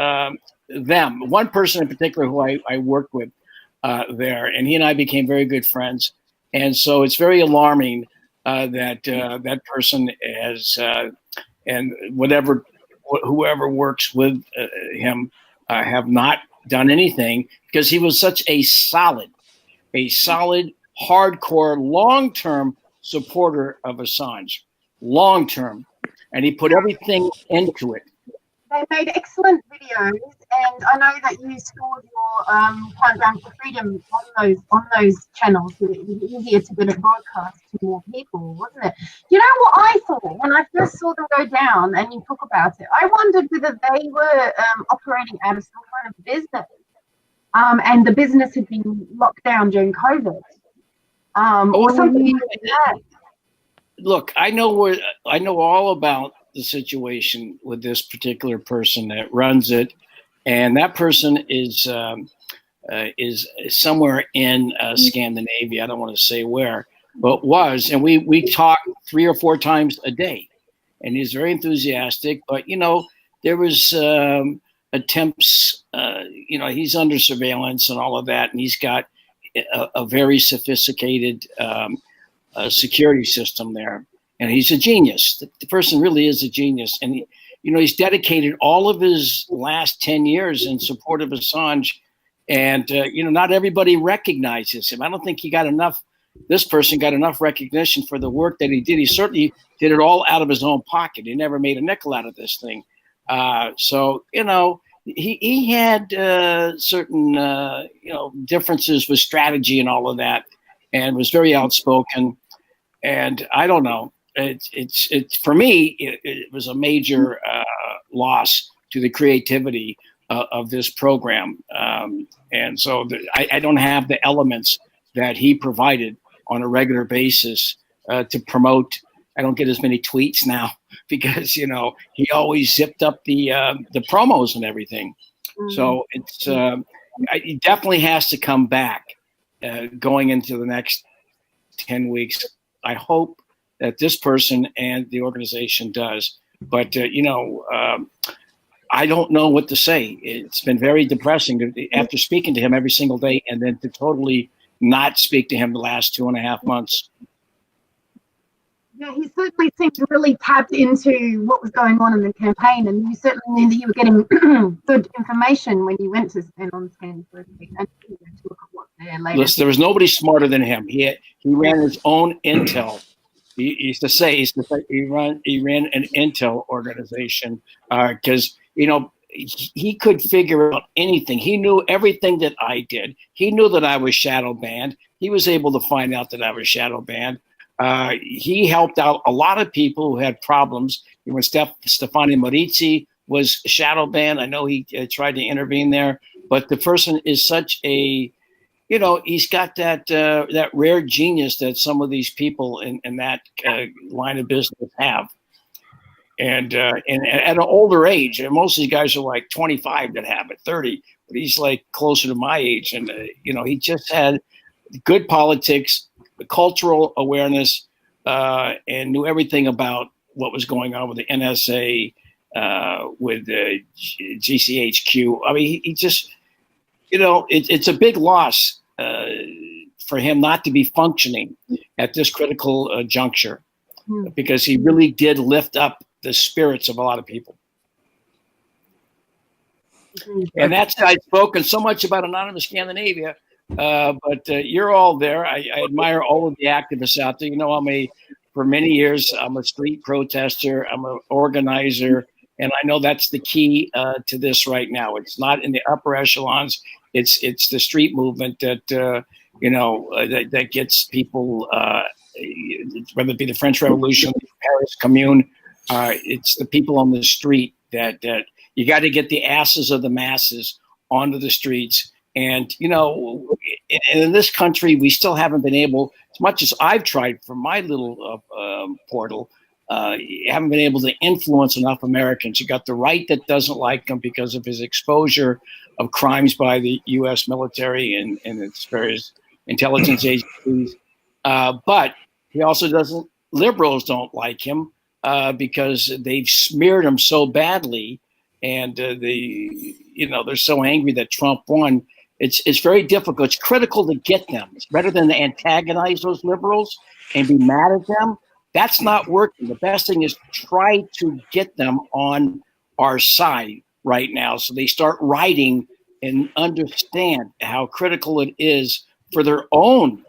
Them, one person in particular who I worked with there, and he and I became very good friends. And so it's very alarming that person has and whoever works with him have not done anything, because he was such a solid, hardcore, long-term supporter of Assange, long-term, and he put everything into it. They made excellent videos, and I know that you scored your countdown for freedom on those channels. So it was easier to get it broadcast to more people, wasn't it? You know what I thought when I first saw them go down, and you talk about it? I wondered whether they were operating out of some kind of business, and the business had been locked down during COVID, or something like that. look, I know all about the situation with this particular person that runs it, and that person is somewhere in Scandinavia. I don't want to say where, but was, and we talk 3 or 4 times a day, and he's very enthusiastic. But there was attempts. He's under surveillance and all of that, and he's got a very sophisticated security system there, and he's a genius. The person really is a genius, and he's dedicated all of his last 10 years in support of Assange, and not everybody recognizes him. I don't think this person got enough recognition for the work that he did. He certainly did it all out of his own pocket. He never made a nickel out of this thing. He had certain differences with strategy and all of that, and was very outspoken. And I don't know. It's for me. It was a major loss to the creativity of this program, and so I don't have the elements that he provided on a regular basis to promote. I don't get as many tweets now because he always zipped up the promos and everything. So it definitely has to come back going into the next 10 weeks. I hope that this person and the organization does, but I don't know what to say. It's been very depressing after speaking to him every single day, and then to totally not speak to him the last 2.5 months. Yeah, he certainly seemed really tapped into what was going on in the campaign, and you certainly knew that you were getting good information when you went to stand on scan for a week and to look at what's there later. Listen, there was nobody smarter than him. He ran his own intel. He used to say he ran an intel organization because he could figure out anything. He knew everything that I did. He knew that I was shadow banned. He was able to find out that I was shadow banned. He helped out a lot of people who had problems. When Stefani Marizzi was shadow banned, I know he tried to intervene there. But the person is such a, he's got that rare genius that some of these people in that line of business have. And at an older age, and most of these guys are like 25 that have it, 30, but he's like closer to my age. And, he just had good politics, cultural awareness, and knew everything about what was going on with the NSA, with the GCHQ. I mean, he just, it's a big loss for him not to be functioning at this critical juncture, because he really did lift up the spirits of a lot of people. And that's, I've spoken so much about Anonymous Scandinavia, but you're all there. I admire all of the activists out there. For many years, I'm a street protester. I'm an organizer. And I know that's the key to this right now. It's not in the upper echelons. It's the street movement that, that gets people, whether it be the French Revolution, the Paris Commune, it's the people on the street that you got to get the asses of the masses onto the streets. And, in this country, we still haven't been able, as much as I've tried for my little portal, haven't been able to influence enough Americans. You got the right that doesn't like him because of his exposure of crimes by the U.S. military and its various intelligence agencies. But he also doesn't, liberals don't like him because they've smeared him so badly. And they're so angry that Trump won. It's very difficult. It's critical to get them. It's better than to antagonize those liberals and be mad at them. That's not working. The best thing is try to get them on our side right now, so they start writing and understand how critical it is for their own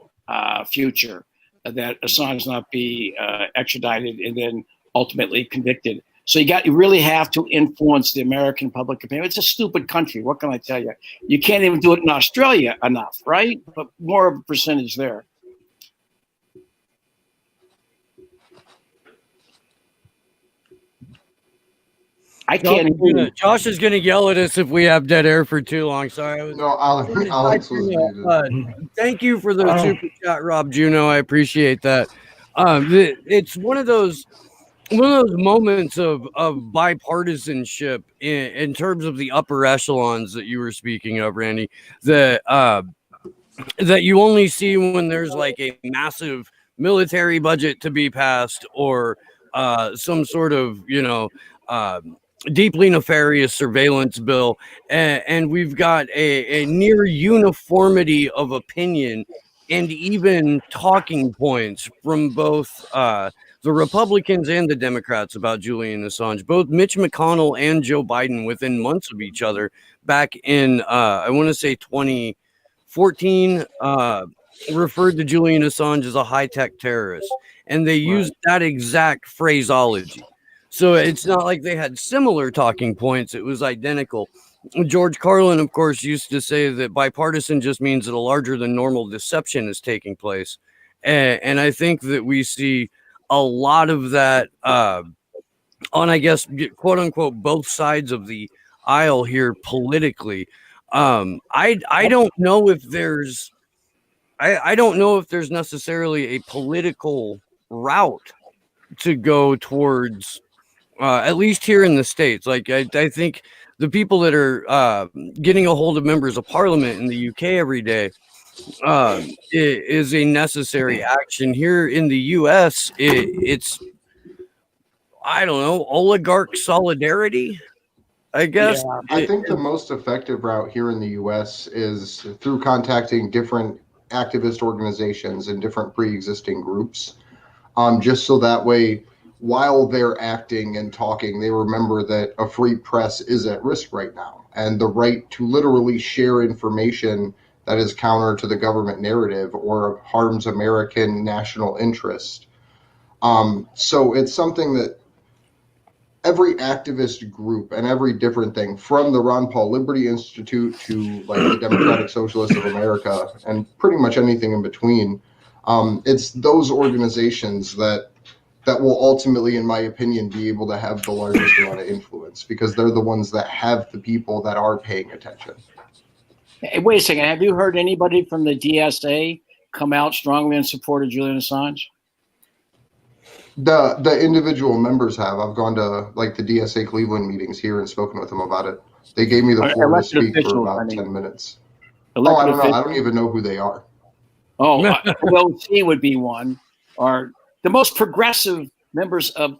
future that Assange not be extradited and then ultimately convicted. So you really have to influence the American public opinion. It's a stupid country. What can I tell you? You can't even do it in Australia enough, right? But more of a percentage there. I can't. Josh is going to yell at us if we have dead air for too long. Sorry. No, Alex was muted. Thank you for the super chat, Rob Juno. I appreciate that. It's one of those moments of bipartisanship in terms of the upper echelons that you were speaking of, Randy, that that you only see when there's like a massive military budget to be passed, or some sort of, deeply nefarious surveillance bill, and we've got a near uniformity of opinion and even talking points from both the Republicans and the Democrats about Julian Assange. Both Mitch McConnell and Joe Biden, within months of each other, back in I want to say 2014, referred to Julian Assange as a high-tech terrorist, and they used that exact phraseology. So it's not like they had similar talking points. It was identical. George Carlin, of course, used to say that bipartisan just means that a larger than normal deception is taking place. And I think that we see a lot of that on, I guess, quote unquote, both sides of the aisle here politically. I don't know if there's I don't know if there's necessarily a political route to go towards, at least here in the States. Like, I think the people that are getting a hold of members of parliament in the UK every day is a necessary action. Here in the US, it's, I don't know, oligarch solidarity, I guess. Yeah, I think the most effective route here in the US is through contacting different activist organizations and different pre-existing groups, just so that way, while they're acting and talking, they remember that a free press is at risk right now, and the right to literally share information that is counter to the government narrative or harms American national interest. So it's something that every activist group and every different thing, from the Ron Paul Liberty Institute to like the Democratic Socialists of America and pretty much anything in between, it's those organizations that will ultimately, in my opinion, be able to have the largest amount of influence, because they're the ones that have the people that are paying attention. Hey, wait a second. Have you heard anybody from the DSA come out strongly in support of Julian Assange? The individual members have. I've gone to like the DSA Cleveland meetings here and spoken with them about it. They gave me the floor to speak for about 10 minutes. I don't know. I don't even know who they are. Oh, OC would be one, or the most progressive members of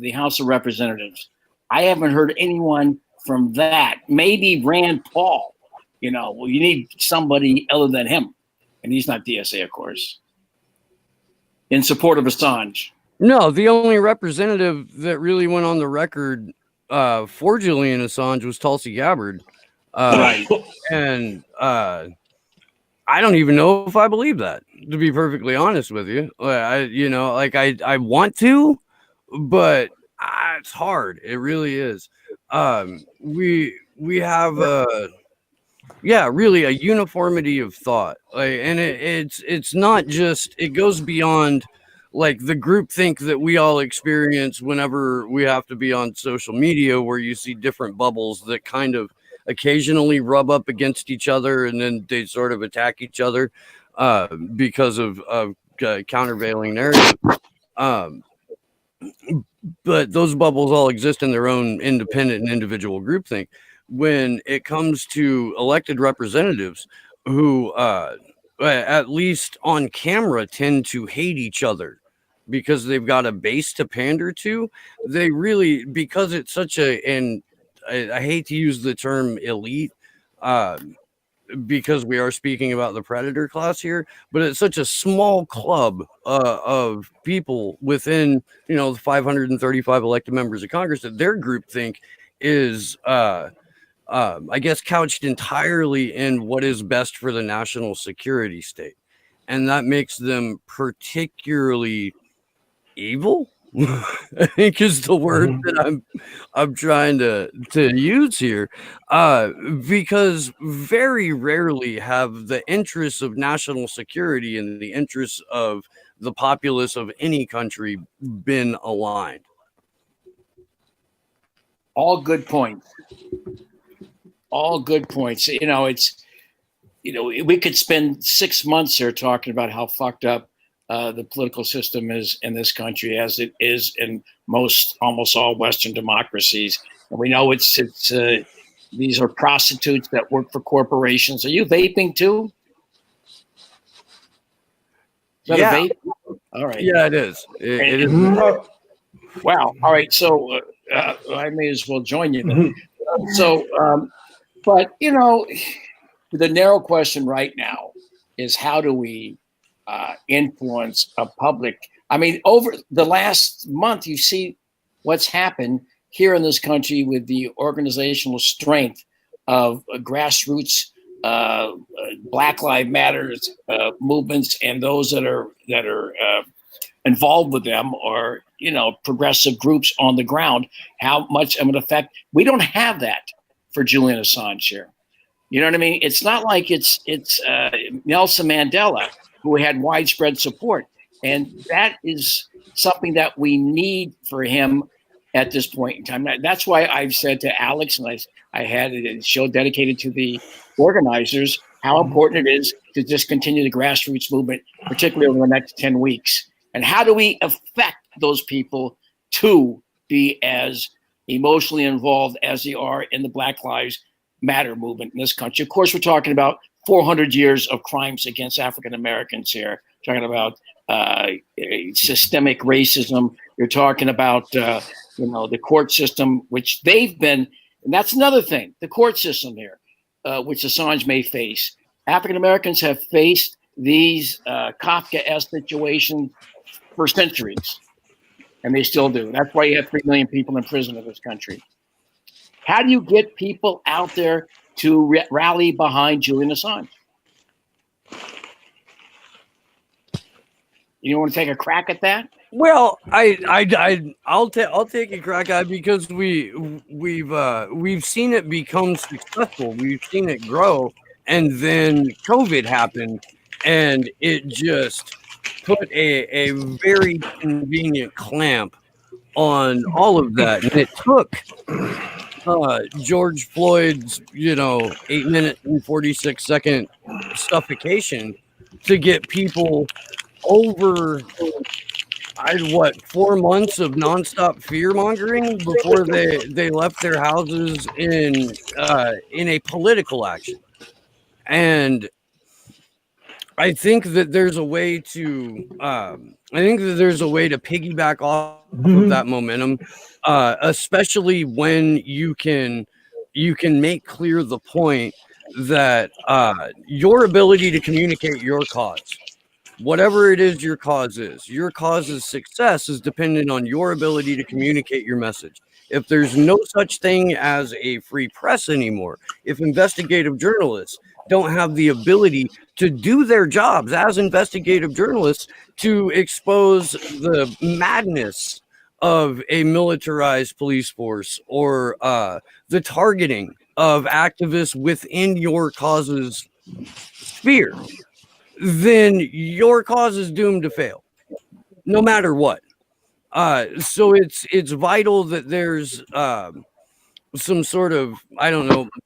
the House of Representatives. I haven't heard anyone from that. Maybe Rand Paul. You need somebody other than him, and he's not DSA, of course, in support of Assange. No, the only representative that really went on the record for Julian Assange was Tulsi Gabbard. Right. And I don't even know if I believe that, to be perfectly honest with you. I want to, but it's hard. It really is. We have really a uniformity of thought. And it's not just, it goes beyond like the groupthink that we all experience whenever we have to be on social media, where you see different bubbles that kind of occasionally rub up against each other and then they sort of attack each other because of countervailing narrative. But those bubbles all exist in their own independent and individual groupthink. When it comes to elected representatives who, at least on camera, tend to hate each other because they've got a base to pander to, they really, because it's such and I hate to use the term elite, because we are speaking about the predator class here, but it's such a small club of people within, the 535 elected members of Congress, that their groupthink is, I guess, couched entirely in what is best for the national security state. And that makes them particularly evil, I think is the word that I'm trying to use here, because very rarely have the interests of national security and the interests of the populace of any country been aligned. All good points. All good points. We could spend 6 months here talking about how fucked up the political system is in this country, as it is in almost all Western democracies. And we know these are prostitutes that work for corporations. Are you vaping too? Is that a vape? All right. Yeah, it is. It is. Wow. All right. So I may as well join you then. But the narrow question right now is, how do we influence a public? I mean, over the last month, you see what's happened here in this country with the organizational strength of grassroots Black Lives Matter movements, and those that are involved with them, or progressive groups on the ground. How much of an effect? We don't have that for Julian Assange here. You know what I mean? It's not like it's Nelson Mandela, who had widespread support, and that is something that we need for him at this point in time. That's why I've said to Alex, and I had a show dedicated to the organizers, how important it is to just continue the grassroots movement, particularly over the next 10 weeks. And how do we affect those people to be as emotionally involved as they are in the Black Lives Matter movement in this country? Of course, we're talking about 400 years of crimes against African Americans here. We're talking about systemic racism. You're talking about the court system, which they've been, and that's another thing, the court system here, which Assange may face. African Americans have faced these Kafka-esque situations for centuries, and they still do. That's why you have 3 million people in prison in this country. How do you get people out there to rally behind Julian Assange? You want to take a crack at that? Well, I'll take a crack at it, because we've seen it become successful. We've seen it grow, and then COVID happened, and it just put a very convenient clamp on all of that. And it took George Floyd's 8-minute and 46-second suffocation to get people over 4 months of nonstop fear mongering before they left their houses in a political action. And I think that there's a way to piggyback off of that momentum, especially when you can make clear the point that your ability to communicate your cause, whatever it is your cause's success is dependent on your ability to communicate your message. If there's no such thing as a free press anymore, if investigative journalists don't have the ability to do their jobs as investigative journalists, to expose the madness of a militarized police force, or the targeting of activists within your cause's sphere, then your cause is doomed to fail, no matter what. So it's vital that there's some sort of,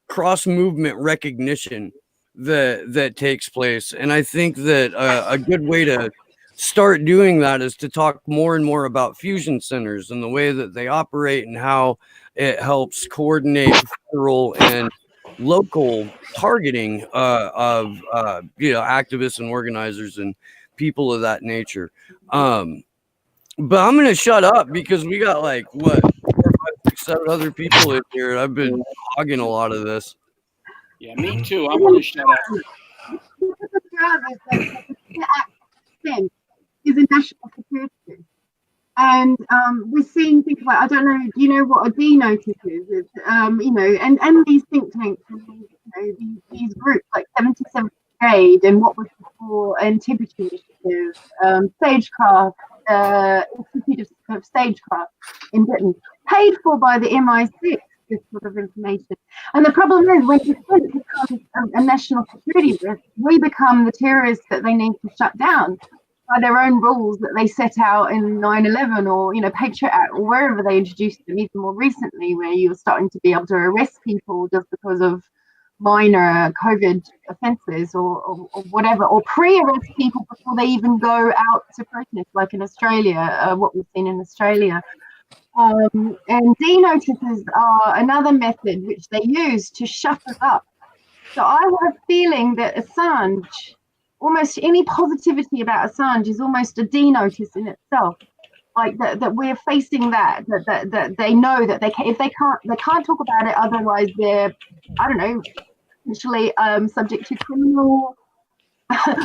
cross movement recognition that takes place. And I think that a good way to start doing that is to talk more and more about fusion centers and the way that they operate, and how it helps coordinate federal and local targeting of activists and organizers and people of that nature. But I'm gonna shut up, because we got 4, 5, 6, 7 other people in here, and I've been hogging a lot of this. Yeah, me too. I'm gonna shut up. Is a national security, and we're seeing things like, I don't know, do you know what a D notice is? And these think tanks, and these groups like 77th Brigade, and what was before Antibity Initiative, Stagecraft, Institute of Stagecraft in Britain, paid for by the MI6, this sort of information. And the problem is, when defense becomes a national security risk, we become the terrorists that they need to shut down by their own rules that they set out in 9/11, or Patriot Act, or wherever they introduced them, even more recently, where you're starting to be able to arrest people just because of minor COVID offences or whatever, or pre-arrest people before they even go out to protest, like in Australia, what we've seen in Australia. And D-notices are another method which they use to shut us up. So I have a feeling that Assange, almost any positivity about Assange is almost a D-notice in itself. Like that we're facing that they know that they can't talk about it, otherwise they're, I don't know, potentially subject to criminal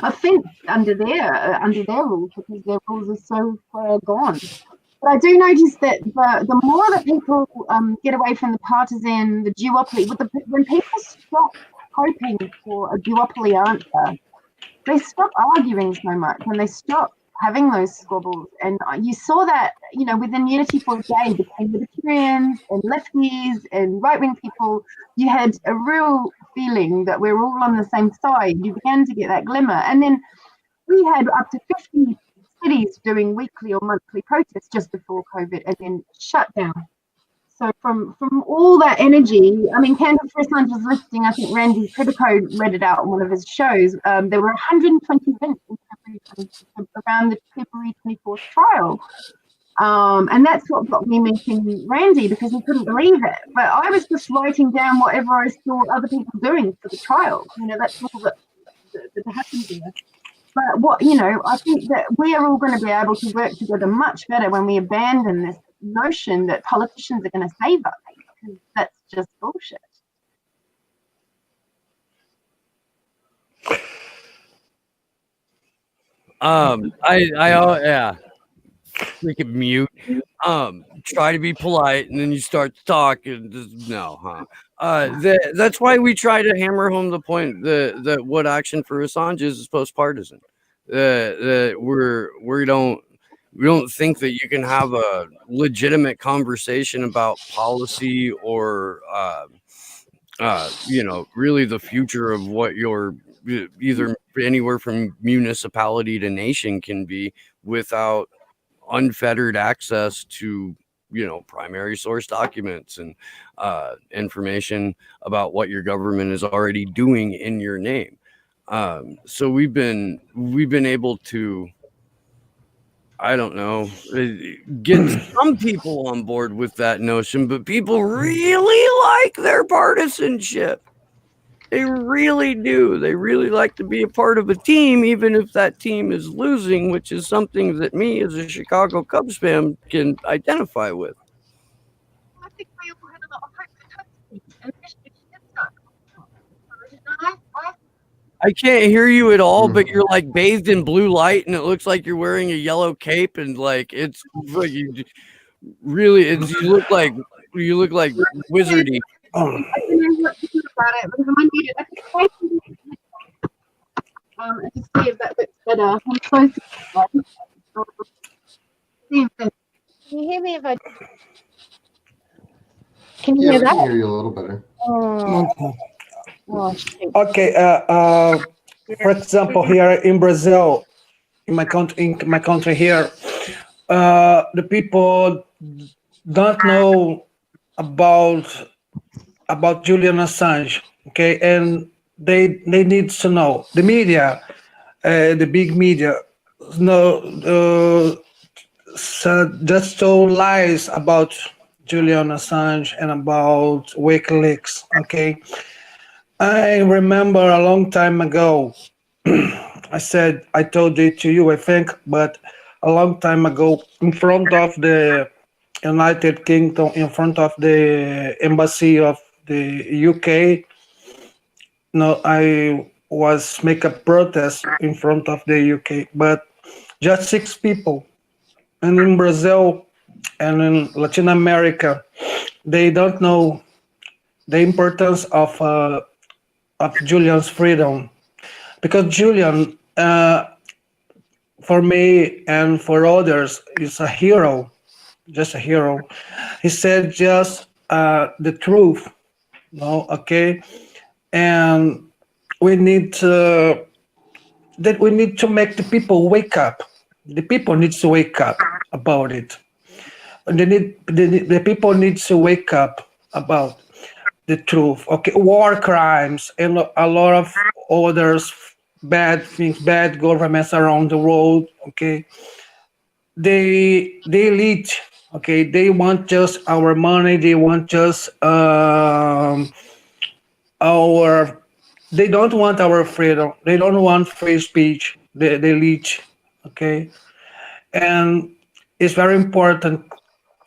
offence under their rules, because their rules are so far gone. But I do notice that the more that people get away from the partisan, the duopoly, when people stop hoping for a duopoly answer, they stop arguing so much and they stop having those squabbles. And you saw that, within Unity for a Day between libertarians and lefties and right-wing people, you had a real feeling that we're all on the same side. You began to get that glimmer. And then we had up to 50 cities doing weekly or monthly protests just before COVID, and then shut down. So from all that energy, I mean, Candles for Assange was listing, I think Randy Critico read it out on one of his shows. There were 120 events around the February 24th trial. And that's what got me meeting Randy, because he couldn't believe it. But I was just writing down whatever I saw other people doing for the trial. That's all that happened there. But I think that we are all going to be able to work together much better when we abandon this notion that politicians are going to save us, because that's just bullshit. Yeah. We could mute. Try to be polite, and then you start to talk, and just, no, that's why we try to hammer home the point that what Action for Assange is post-partisan. We don't think that you can have a legitimate conversation about policy or really the future of what your either anywhere from municipality to nation can be without unfettered access to primary source documents and information about what your government is already doing in your name. So we've been able to, I don't know, get some people on board with that notion, but people really like their partisanship. They really do. They really like to be a part of a team, even if that team is losing, which is something that me as a Chicago Cubs fan can identify with. I think we all had a lot of hope for I can't hear you at all, but you're like bathed in blue light, and it looks like you're wearing a yellow cape, and like it's like you look like wizardy. I don't know what to do about it, because I'm unmuted. I just see if that looks better. I'm so sorry. Can you hear me if I... Can you hear that? I can hear you a little better. Okay. For example, here in Brazil, in my country here, the people don't know about Julian Assange. Okay, and they need to know. The media, the big media, just told lies about Julian Assange and about WikiLeaks. Okay. I remember a long time ago, I told it to you, I think, but a long time ago, in front of the United Kingdom, in front of the embassy of the UK, I was make a protest in front of the UK, but just 6 people. And in Brazil and in Latin America, they don't know the importance of Julian's freedom, because Julian, for me and for others, is a hero, just a hero. He said just the truth, okay, and we need to make the people wake up. The people need to wake up about it. The people need to wake up about. the truth. Okay, war crimes and a lot of others bad things, bad governments around the world. Okay, they elite. Okay, they want just our money. They want just our. They don't want our freedom. They don't want free speech. The elite. Okay, and it's very important.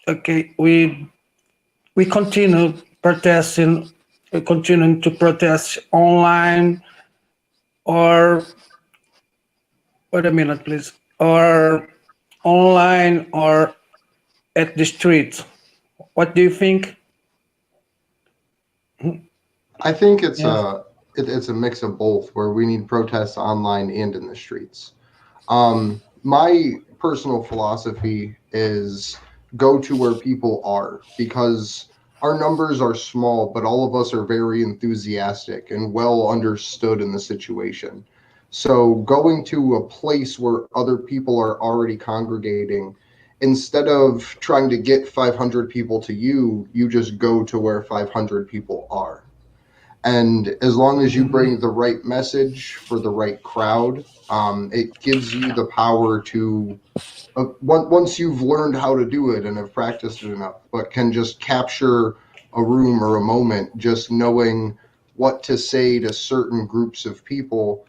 Okay, we continue protesting. We continue to protest online or wait a minute, please, or online or at the street. What do you think? I think it's Yes. it's a mix of both, where we need protests online and in the streets. My personal philosophy is go to where people are, because our numbers are small, but all of us are very enthusiastic and well understood in the situation. So going to a place where other people are already congregating, instead of trying to get 500 people to you, you just go to where 500 people are. And as long as you bring the right message for the right crowd, it gives you the power to, once you've learned how to do it and have practiced it enough, but can just capture a room or a moment, just knowing what to say to certain groups of people,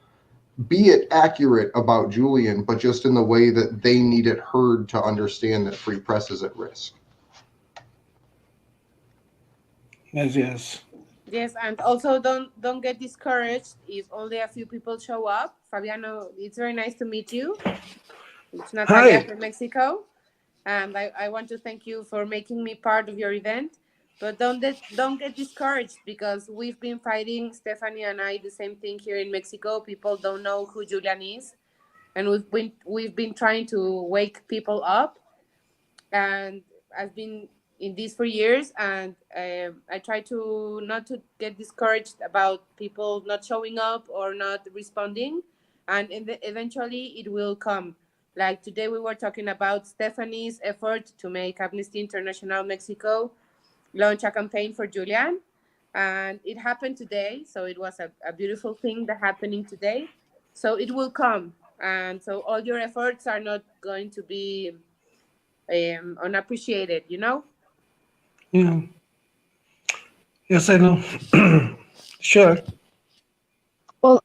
be it accurate about Julian, but just in the way that they need it heard to understand that free press is at risk. Yes. Yes, and also don't get discouraged if only a few people show up. Fabiano, it's very nice to meet you. It's Natalia Hi. from Mexico, and I want to thank you for making me part of your event. But don't get discouraged, because we've been fighting, Stephanie and I, the same thing here in Mexico. People don't know who Julian is, and we've been trying to wake people up, and I've been in this for years, and I try to not to get discouraged about people not showing up or not responding, and eventually it will come. Like today we were talking about Stephanie's effort to make Amnesty International Mexico launch a campaign for Julian, and it happened today. So it was a beautiful thing that happening today. So it will come, and so all your efforts are not going to be unappreciated, you know? Yeah. Yes, I know. Sure. Well,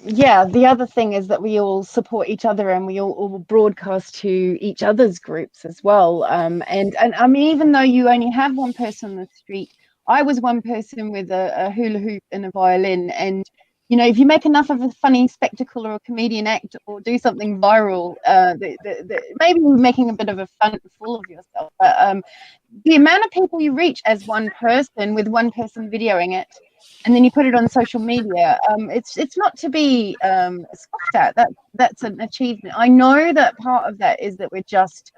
yeah, the other thing is that we all support each other and we all broadcast to each other's groups as well. And I mean, even though you only have one person on the street, I was one person with a hula hoop and a violin. And, you know, if you make enough of a funny spectacle or a comedian act or do something viral, maybe you're making a bit of a fool of yourself. But the amount of people you reach as one person with one person videoing it, and then you put it on social media, it's not to be scoffed at. That's an achievement. I know that part of that is that we're just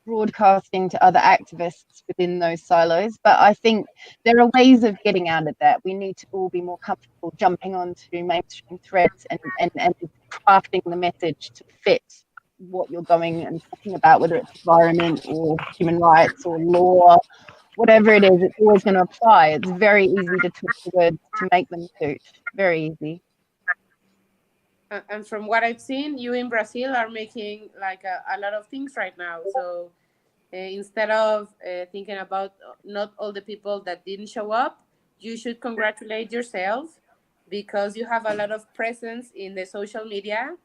broadcasting to other activists within those silos, but I think there are ways of getting out of that. We need to all be more comfortable jumping onto mainstream threads and crafting the message to fit what you're going and talking about, whether it's environment or human rights or law, whatever it is, it's always going to apply. It's very easy to twist the words to make them suit. Very easy. And from what I've seen, you in Brazil are making like a lot of things right now. So instead of thinking about not all the people that didn't show up, you should congratulate yourself, because you have a lot of presence in the social media.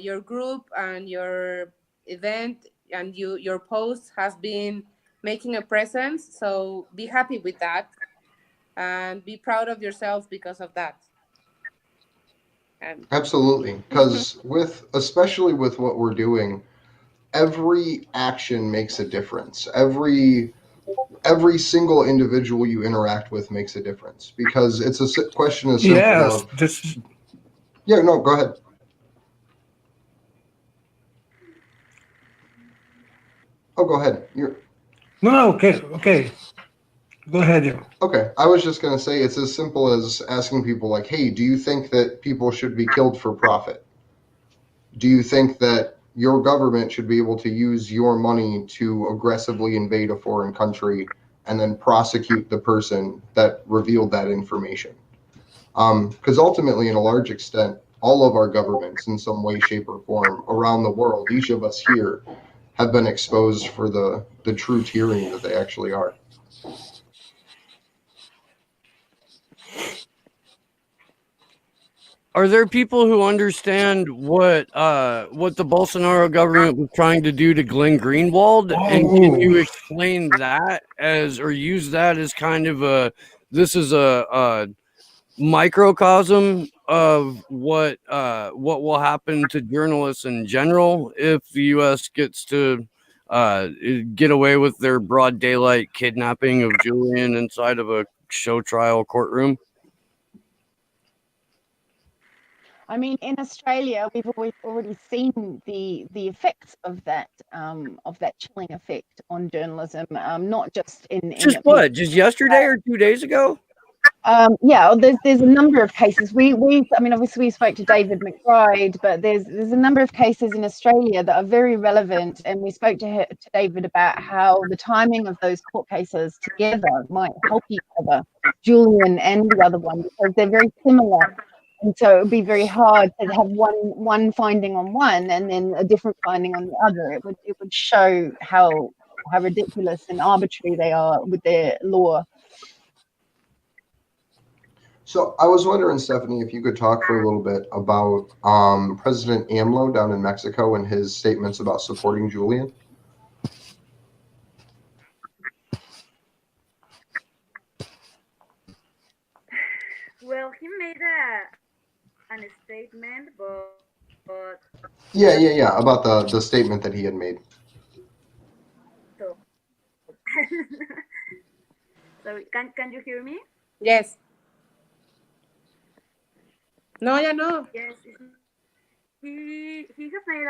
Your group and your event and your posts has been making a presence. So be happy with that and be proud of yourself because of that. Absolutely, because especially with what we're doing, every action makes a difference. Every single individual you interact with makes a difference, because it's a question as simple Yes. of yeah, no, go ahead. Oh, go ahead. No, okay. Go ahead. Yeah. Okay, I was just going to say, it's as simple as asking people like, hey, do you think that people should be killed for profit? Do you think that your government should be able to use your money to aggressively invade a foreign country and then prosecute the person that revealed that information. Because ultimately, in a large extent, all of our governments in some way, shape, or form around the world, each of us here, have been exposed for the true tyranny that they actually are. Are there people who understand what the Bolsonaro government was trying to do to Glenn Greenwald? And can you explain that or use that as kind of this is a microcosm of what will happen to journalists in general if the U.S. gets to get away with their broad daylight kidnapping of Julian inside of a show trial courtroom? I mean, in Australia, we've already seen the effects of that chilling effect on journalism. Not just in just yesterday or 2 days ago. Yeah, there's a number of cases. I mean, obviously we spoke to David McBride, but there's a number of cases in Australia that are very relevant, and we spoke to David about how the timing of those court cases together might help each other, Julian and the other one, because they're very similar. And so it would be very hard to have one finding on one and then a different finding on the other. It would show how ridiculous and arbitrary they are with their law. So I was wondering, Stephanie, if you could talk for a little bit about President AMLO down in Mexico and his statements about supporting Julian. Well, he made a statement, but Yeah, about the statement that he had made. So, sorry, can you hear me? Yes. No, ya no. Yes, he has made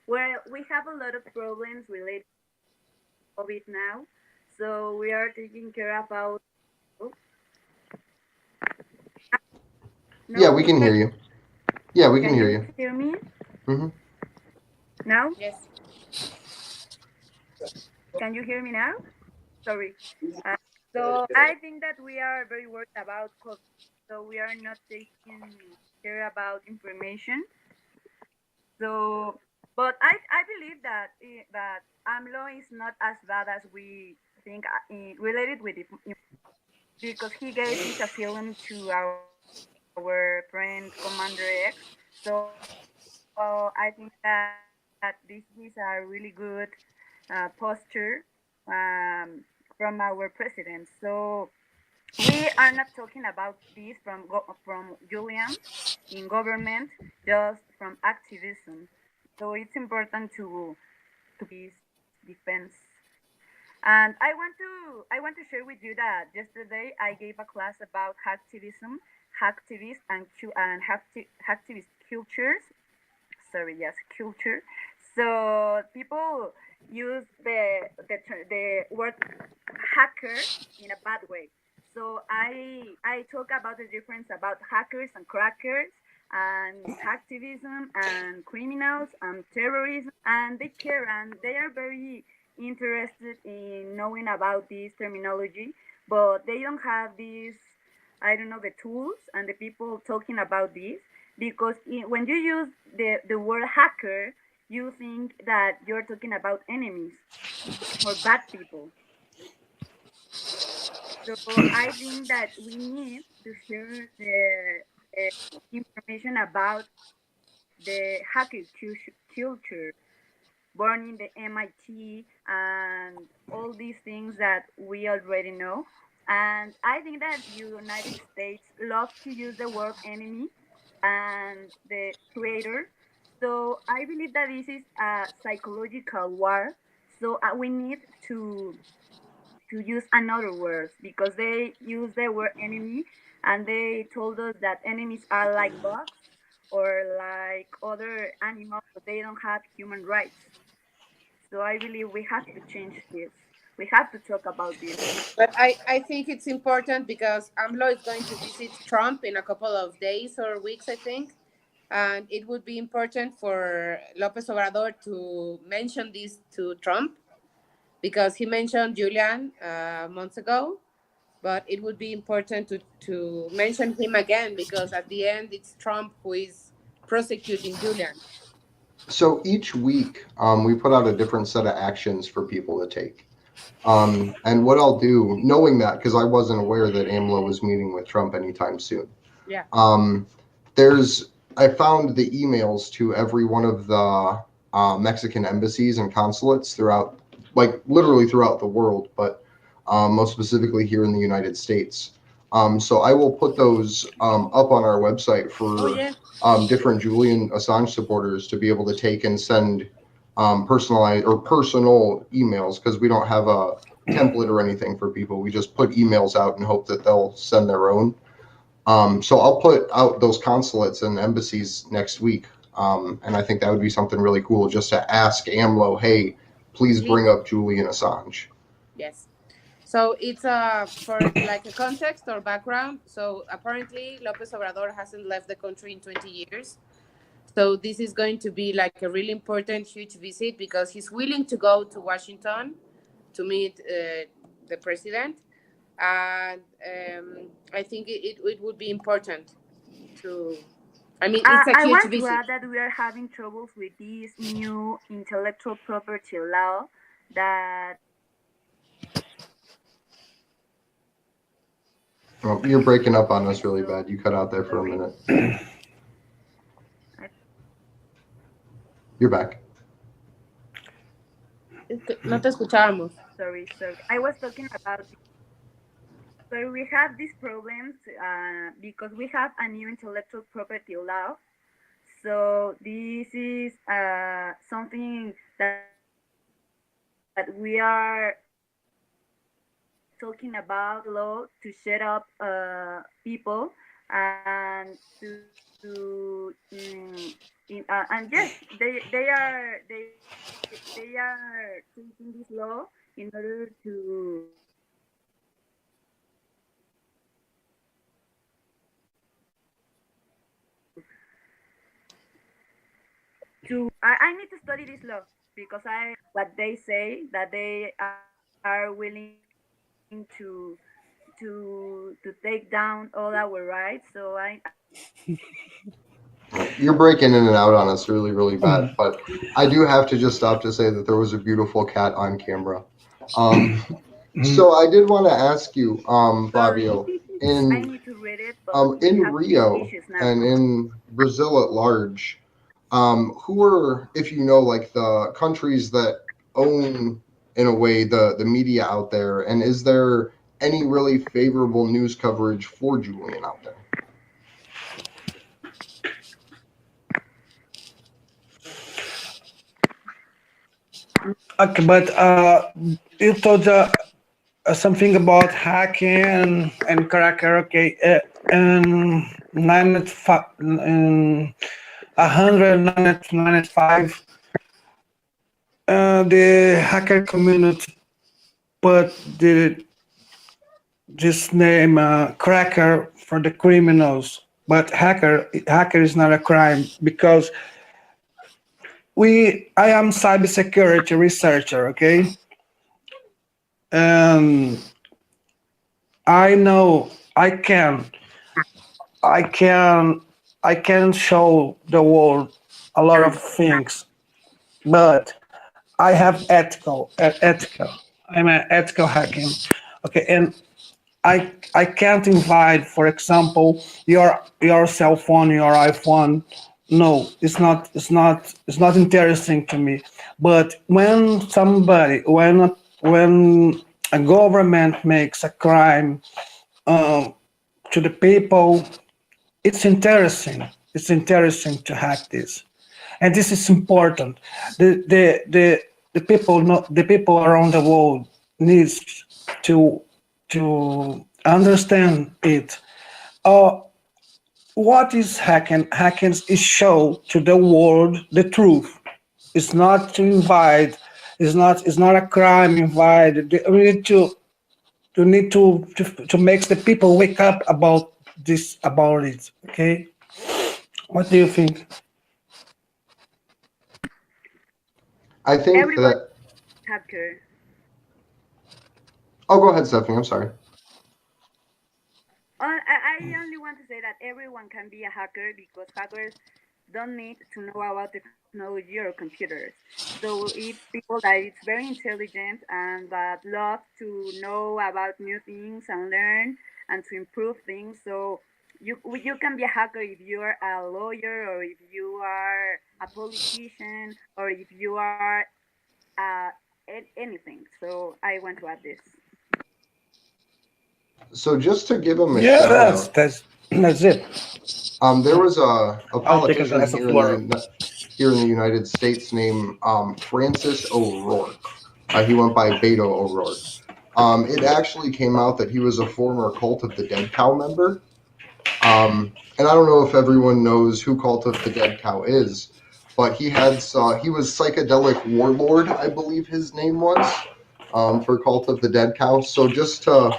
well, we have a lot of problems related to COVID now, so we are taking care about. No, Yeah, we can hear you. Yeah, we can hear you. Hear me? Mm-hmm. Now? Yes. Can you hear me now? Sorry. So I think that we are very worried about COVID, so we are not taking care about information. So, but I believe that AMLO is not as bad as we think related with it, because he gave this asylum to our friend Commander X. So I think that this is a really good posture from our president. So we are not talking about this from Julian in government, just from activism. So it's important to be defense. And I want to share with you that yesterday I gave a class about hacktivism, hacktivist and hacktivist cultures. Sorry, yes, culture. So people use the word hacker in a bad way. So I talk about the difference about hackers and crackers and hacktivism and criminals and terrorism, and they care and they are very interested in knowing about this terminology, but they don't have these, I don't know, the tools and the people talking about this, because when you use the word hacker, you think that you're talking about enemies or bad people. So I think that we need to share the information about the hacker culture, born in the MIT and all these things that we already know. And I think that United States love to use the word enemy and the creator. So I believe that this is a psychological war. So we need to use another words, because they use the word enemy and they told us that enemies are like bugs or like other animals, but they don't have human rights. So I believe we have to change this. We have to talk about this. But I think it's important because AMLO is going to visit Trump in a couple of days or weeks, I think. And it would be important for López Obrador to mention this to Trump, because he mentioned Julian months ago, but it would be important to mention him again, because at the end, it's Trump who is prosecuting Julian. So each week, we put out a different set of actions for people to take. And what I'll do, knowing that, because I wasn't aware that AMLO was meeting with Trump anytime soon. Yeah. I found the emails to every one of the Mexican embassies and consulates throughout, like literally throughout the world, but most specifically here in the United States. So I will put those up on our website for different Julian Assange supporters to be able to take and send personalized or personal emails, because we don't have a template or anything for people. We just put emails out and hope that they'll send their own. So I'll put out those consulates and embassies next week. And I think that would be something really cool, just to ask AMLO, hey, please bring up Julian Assange. Yes. So it's for like a context or background. So apparently López Obrador hasn't left the country in 20 years. So this is going to be like a really important, huge visit, because he's willing to go to Washington to meet the president. And I think it would be important to, I mean, it's a huge visit. I was glad that we are having troubles with this new intellectual property law that... Well, you're breaking up on us really bad. You cut out there for a minute. You're back. No te escuchábamos. Sorry. I was talking about... So we have these problems because we have a new intellectual property law. So this is something that we are talking about, law to set up people and and yes, they are taking this law in order to I need to study this law, because what they say that they are willing to take down all our rights. So You're breaking in and out on us really, really bad, but I do have to just stop to say that there was a beautiful cat on camera. So I did want to ask you, Fabio, in Rio and in Brazil at large, who are, if you know, like the countries that own, in a way, the media out there, and is there any really favorable news coverage for Julian out there? Okay, but you told something about hacking and cracker. Okay, in 195, the hacker community put this name cracker for the criminals, but hacker is not a crime, because I am cybersecurity researcher, okay? And I know I can show the world a lot of things, but I have ethical. I'm an ethical hacking, okay? And I can't invite, for example, your cell phone, your iPhone. No, it's not interesting to me. But when a government makes a crime to the people, it's interesting. It's interesting to hack this, and this is important. The people around the world needs to understand it. What is hacking? Hacking is show to the world the truth. It's not to invite. It's not a crime. Invite. We need to make the people wake up about it. Okay. What do you think? I think Everyone that. hacker. Oh, go ahead, Stephanie. I'm sorry. I only want to say that everyone can be a hacker because hackers don't need to know about technology or computers. So it's people that it's very intelligent and that love to know about new things and learn and to improve things. So you can be a hacker if you are a lawyer or if you are a politician or if you are anything. So I want to add this. So just to give him a Yeah, shout out, that's it. there was a I'll take a politician glass of here in water. here in the United States named Francis O'Rourke. He went by Beto O'Rourke. It actually came out that he was a former Cult of the Dead Cow member. And I don't know if everyone knows who Cult of the Dead Cow is, but he was Psychedelic Warlord, I believe his name was, for Cult of the Dead Cow. So just to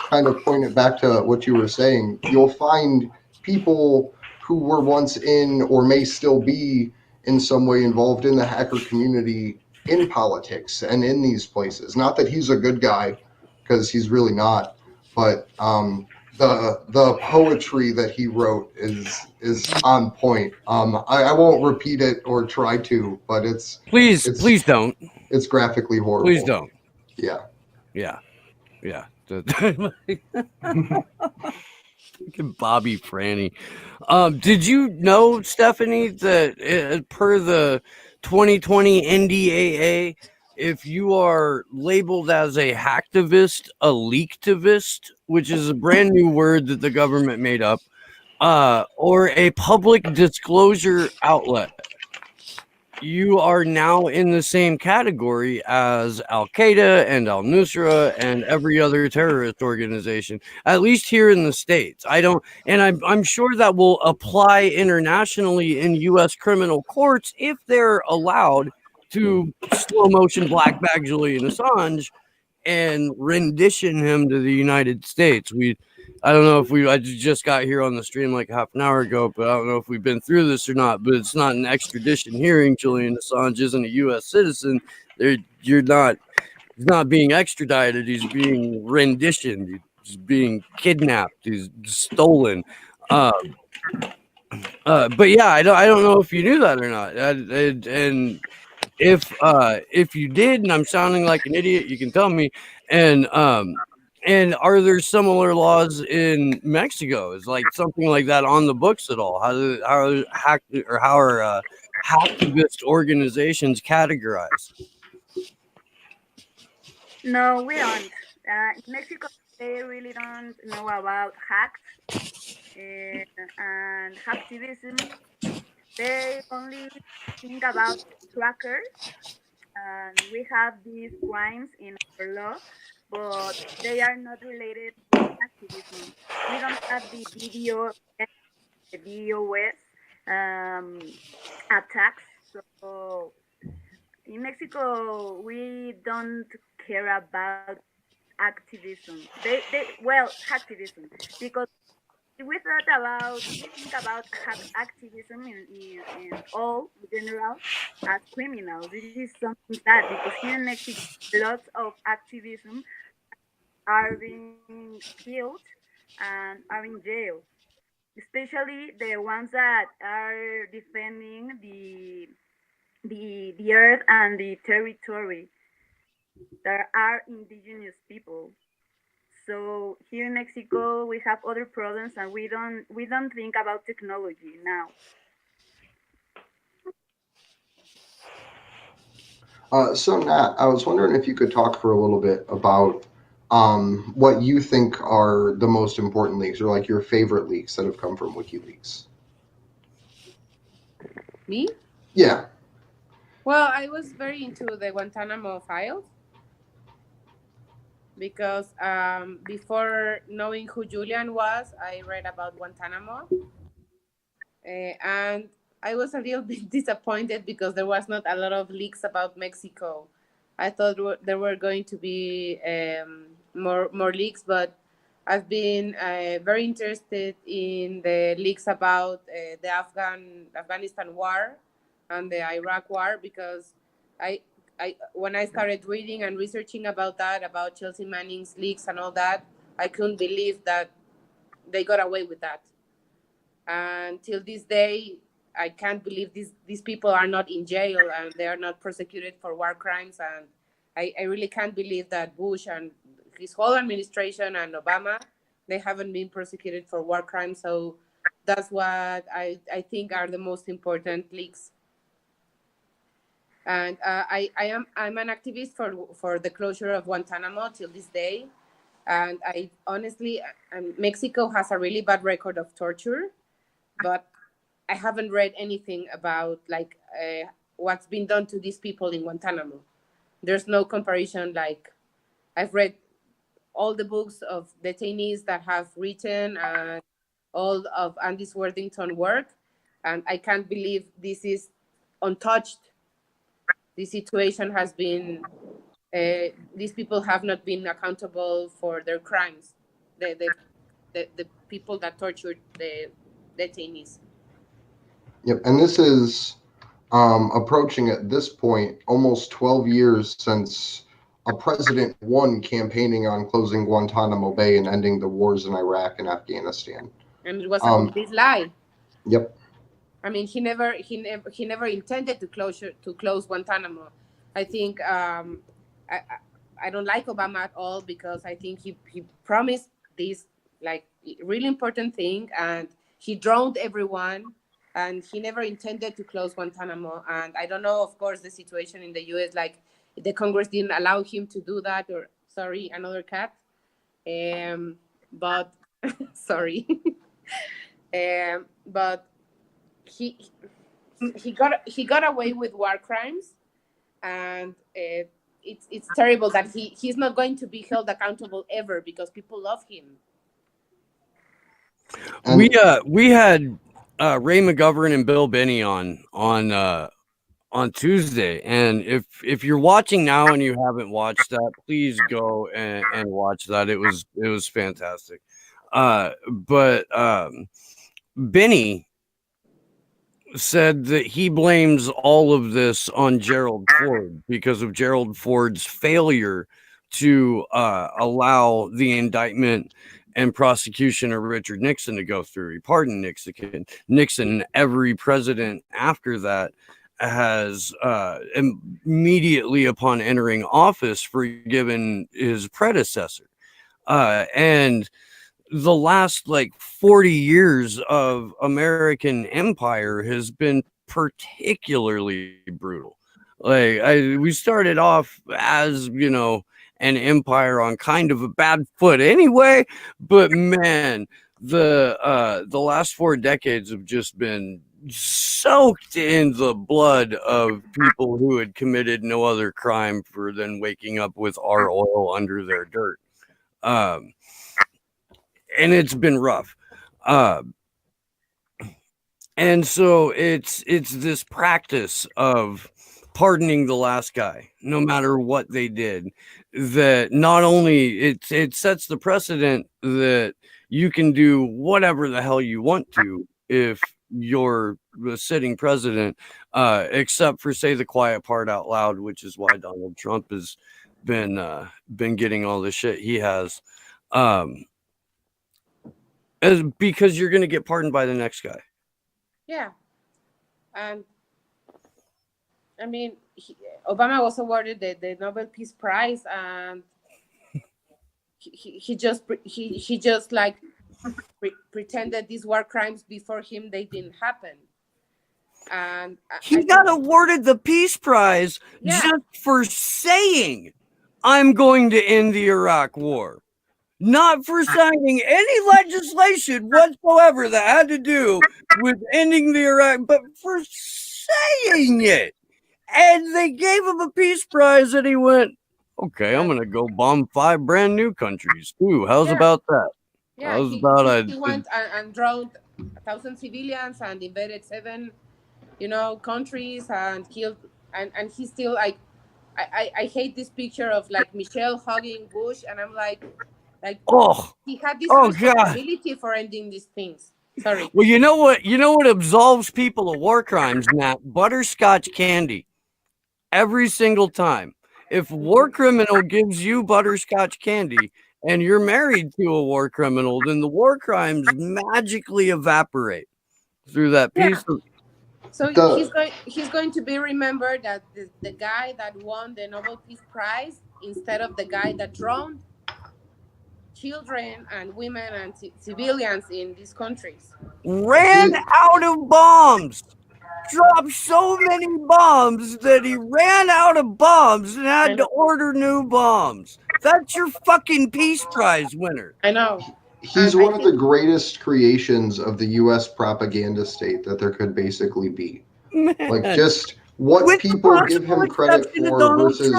kind of point it back to what you were saying, you'll find people who were once in or may still be in some way involved in the hacker community in politics and in these places. Not that he's a good guy, because he's really not, but the poetry that he wrote is on point. I won't repeat it or try to, but Please don't. It's graphically horrible. Please don't. Yeah. Bobby Franny. Did you know, Stephanie, that per the 2020 NDAA, if you are labeled as a hacktivist, a leaktivist, which is a brand new word that the government made up, or a public disclosure outlet, you are now in the same category as Al-Qaeda and Al-Nusra and every other terrorist organization, at least here in the States. I'm sure that will apply internationally in U.S. criminal courts if they're allowed to slow motion black bag Julian Assange and rendition him to the United States. I don't know if I just got here on the stream like half an hour ago, but I don't know if we've been through this or not, but it's not an extradition hearing. Julian Assange isn't a U.S. citizen. He's not being extradited. He's being renditioned. He's being kidnapped. He's stolen. But yeah, I don't know if you knew that or not. And if you did, and I'm sounding like an idiot, you can tell me. And are there similar laws in Mexico? Is like something like that on the books at all? How are hacktivist organizations categorized? No, we don't. In Mexico, they really don't know about hacks and hacktivism. They only think about trackers. And we have these crimes in our law, but they are not related to activism. We don't have the DDoS attacks. So in Mexico, we don't care about activism. Hacktivism, because we think about activism in all in general as criminals. This is something sad because here in Mexico, lots of activism are being killed and are in jail, especially the ones that are defending the earth and the territory. There are indigenous people. So here in Mexico, we have other problems, and we don't think about technology now. So Nat, I was wondering if you could talk for a little bit about what you think are the most important leaks, or like your favorite leaks that have come from WikiLeaks. Me? Yeah. Well, I was very into the Guantanamo files because before knowing who Julian was, I read about Guantanamo. And I was a little bit disappointed because there was not a lot of leaks about Mexico. I thought there were going to be more leaks, but I've been very interested in the leaks about the Afghanistan war and the Iraq war, because when I started reading and researching about that, about Chelsea Manning's leaks and all that, I couldn't believe that they got away with that. And till this day, I can't believe these people are not in jail and they are not prosecuted for war crimes. And I really can't believe that Bush and his whole administration and Obama, they haven't been prosecuted for war crimes. So that's what I think are the most important leaks. And I'm an activist for the closure of Guantanamo till this day. And I honestly, Mexico has a really bad record of torture, but I haven't read anything about like what's been done to these people in Guantanamo. There's no comparison. Like, I've read all the books of detainees that have written and all of Andy Worthington's work, and I can't believe this is untouched. This situation has been, these people have not been accountable for their crimes. The people that tortured the detainees. Yep, and this is approaching at this point almost 12 years since a president won campaigning on closing Guantanamo Bay and ending the wars in Iraq and Afghanistan. And it was a complete lie. Yep. I mean, he never intended to close Guantanamo. I think I don't like Obama at all, because I think he promised this like really important thing, and he drowned everyone, and he never intended to close Guantanamo. And I don't know, of course, the situation in the U.S., like the Congress didn't allow him to do that, or sorry, another cat. But sorry, but he got away with war crimes, and it's terrible that he's not going to be held accountable ever, because people love him. We had Ray McGovern and Bill Binney on Tuesday, and if you're watching now and you haven't watched that, please go and watch that. It was fantastic. But Binney said that he blames all of this on Gerald Ford because of Gerald Ford's failure to allow the indictment and prosecution of Richard Nixon to go through. He pardoned Nixon. Every president after that has immediately upon entering office forgiven his predecessor. And the last like 40 years of American empire has been particularly brutal. Like we started off as, you know, an empire on kind of a bad foot anyway, but man, the last 4 decades have just been soaked in the blood of people who had committed no other crime for than waking up with our oil under their dirt. And it's been rough. And so it's this practice of pardoning the last guy, no matter what they did, that not only it sets the precedent that you can do whatever the hell you want to if you're the sitting president, except for say the quiet part out loud, which is why Donald Trump has been getting all the shit he has. Because you're going to get pardoned by the next guy. Yeah. And I mean, Obama was awarded the Nobel Peace Prize, and he just like pretended these war crimes before him, they didn't happen. And he got awarded the Peace Prize just for saying, I'm going to end the Iraq War. Not for signing any legislation whatsoever that had to do with ending the Iraq, but for saying it. And they gave him a Peace Prize, and he went, okay, I'm going to go bomb 5 brand new countries. Ooh, how's about that? Yeah, he went and drowned 1,000 civilians and invaded 7, countries and killed. And he's still like, I hate this picture of like Michelle hugging Bush, and I'm like Like, oh, he had this oh God. responsibility for ending these things. Sorry. Well, you know what absolves people of war crimes, Nat? Butterscotch candy. Every single time. If a war criminal gives you butterscotch candy and you're married to a war criminal, then the war crimes magically evaporate through that piece of. So he's going to be remembered as the guy that won the Nobel Peace Prize instead of the guy that drowned children and women and civilians in these countries. Ran out of bombs. Dropped so many bombs that he ran out of bombs and had to order new bombs. That's your fucking Peace Prize winner. I know. He's one of the greatest creations of the U.S. propaganda state that there could basically be. Man. Like, just what people give him credit for versus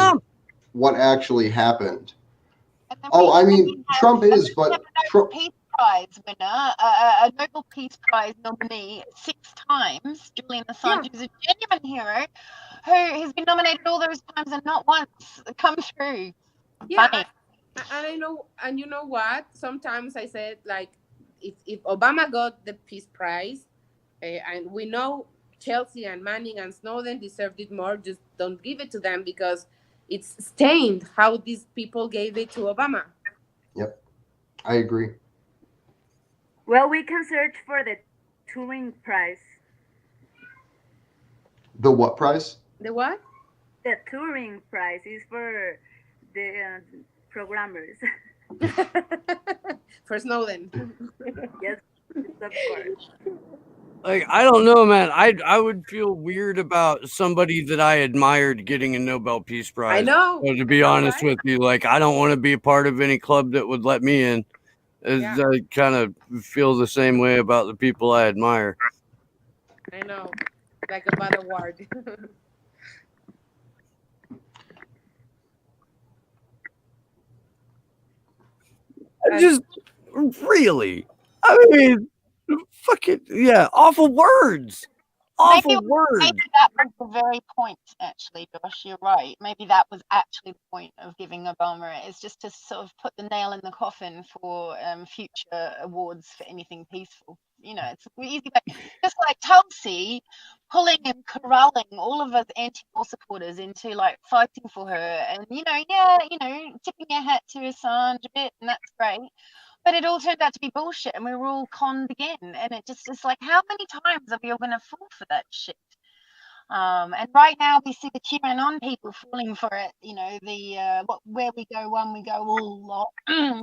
what actually happened. Oh, I mean, Trump is, but Peace Prize winner, a Nobel Peace Prize nominee 6 times, Julian Assange, who's a genuine hero, who has been nominated all those times and not once come through. Yeah, and I know, and you know what? Sometimes I said, like, if Obama got the Peace Prize, and we know Chelsea and Manning and Snowden deserved it more, just don't give it to them because it's stained how these people gave it to Obama. Yep, I agree. Well, we can search for the Turing Prize. The what prize? The what? The Turing Prize is for the programmers. For Snowden. Yes, of course. Like, I don't know, man. I would feel weird about somebody that I admired getting a Nobel Peace Prize. I know. So to be honest with you, like, I don't want to be a part of any club that would let me in. I kind of feel the same way about the people I admire. I know. Like a bad award. Just really, I mean, fucking yeah, awful words. Awful words. Maybe that was the very point, actually, Josh. You're right. Maybe that was actually the point of giving Obama it, is just to sort of put the nail in the coffin for future awards for anything peaceful. You know, it's easy, but just like Tulsi pulling and corralling all of us anti-war supporters into like fighting for her, and tipping your hat to Assange a bit, and that's great. But it all turned out to be bullshit, and we were all conned again. And it just is like, how many times are we all going to fall for that shit? And right now we see the QAnon people falling for it. You know, the where we go one, we go all lot,